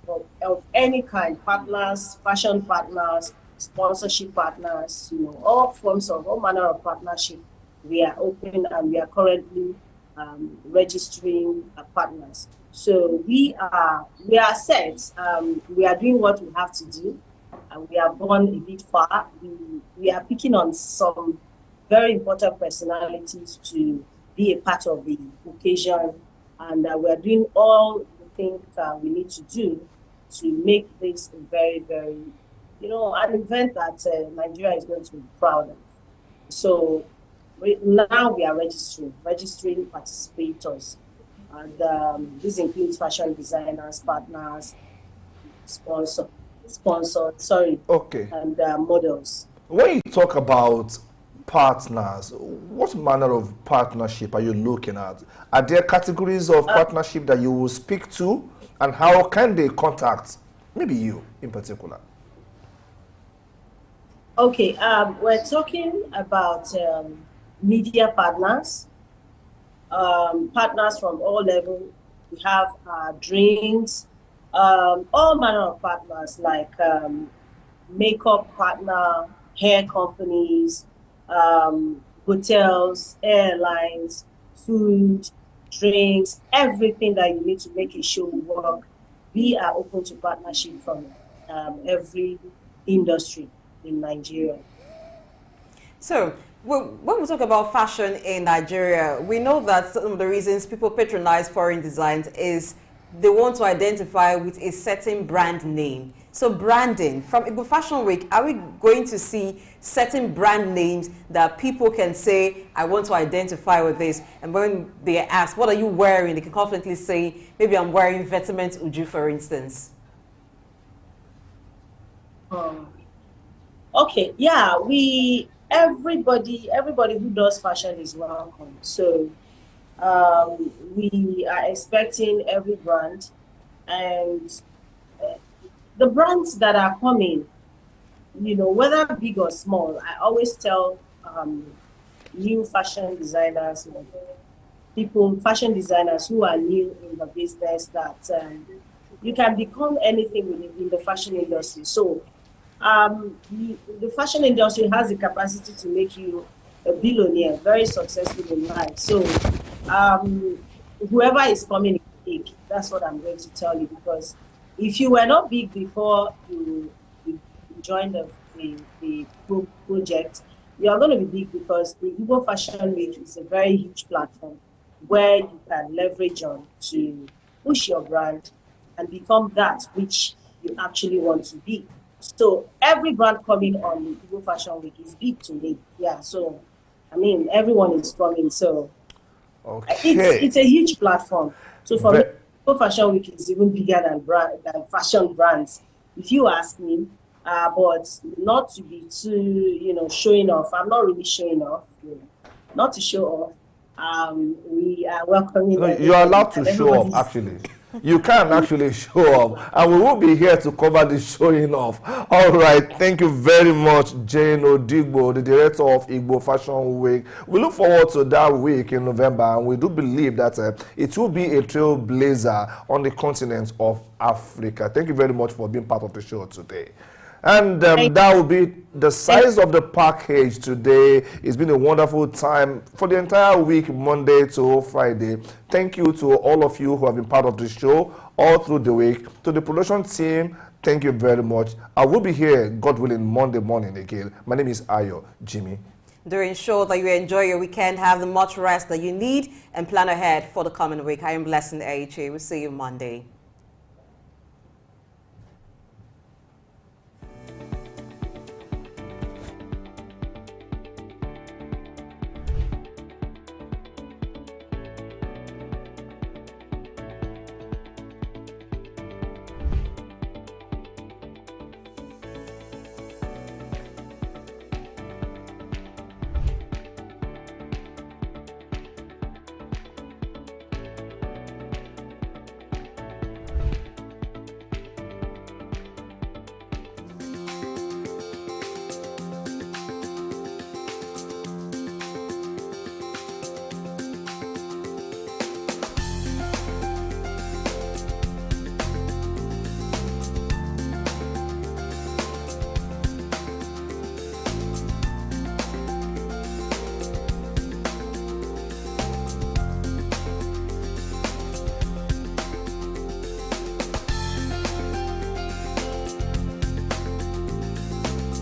of any kind, partners, fashion partners, sponsorship partners, you know, all manner of partnership. We are open, and we are currently registering partners. So we are set. We are doing what we have to do, and we have gone a bit far. We are picking on some very important personalities to be a part of the occasion, and we are doing all the things that we need to do to make this a very, very, you know, an event that Nigeria is going to be proud of. So now we are registering participators, and this includes fashion designers, partners, sponsors, okay, and models. When you talk about partners, what manner of partnership are you looking at? Are there categories of partnership that you will speak to, and how can they contact maybe you in particular? Okay, we're talking about media partners, partners from all levels. We have drinks, all manner of partners, like makeup partner, hair companies, hotels, airlines, food, drinks, everything that you need to make a show work. We are open to partnership from every industry in Nigeria. So, when we talk about fashion in Nigeria, we know that some of the reasons people patronize foreign designs is they want to identify with a certain brand name. So branding, from Igbo Fashion Week, are we going to see certain brand names that people can say, I want to identify with this? And when they ask, what are you wearing? They can confidently say, maybe I'm wearing Vetement Uju, for instance. Okay, yeah, everybody who does fashion is welcome. So we are expecting every brand, and the brands that are coming, whether big or small, I always tell new fashion designers, fashion designers who are new in the business, that you can become anything in the fashion industry. So the fashion industry has the capacity to make you a billionaire, very successful in life. So whoever is coming is big. That's what I'm going to tell you, because if you were not big before you joined the project, you are going to be big, because the Igbo Fashion Week is a very huge platform where you can leverage on to push your brand and become that which you actually want to be. So every brand coming on the Igbo Fashion Week is big to me. Yeah, so I mean, everyone is coming. So it's a huge platform. So for me, Igbo Fashion Week is even bigger than fashion brands, if you ask me. But not to be too, showing off. I'm not really showing off. Not to show off. We are welcoming. No, you are allowed to show off, actually. You can actually show off, and we will be here to cover the showing off. All right, thank you very much, Jane Odigbo, the director of Igbo Fashion Week. We look forward to that week in November, and we do believe that it will be a trailblazer on the continent of Africa. Thank you very much for being part of the show today. And that will be the size of the package today. It's been a wonderful time for the entire week, Monday to Friday. Thank you to all of you who have been part of the show all through the week. To the production team, thank you very much. I will be here, God willing, Monday morning again. My name is Ayo Jimmy. Do ensure that you enjoy your weekend, have the much rest that you need, and plan ahead for the coming week. I am Blessing Aiche. We'll see you Monday.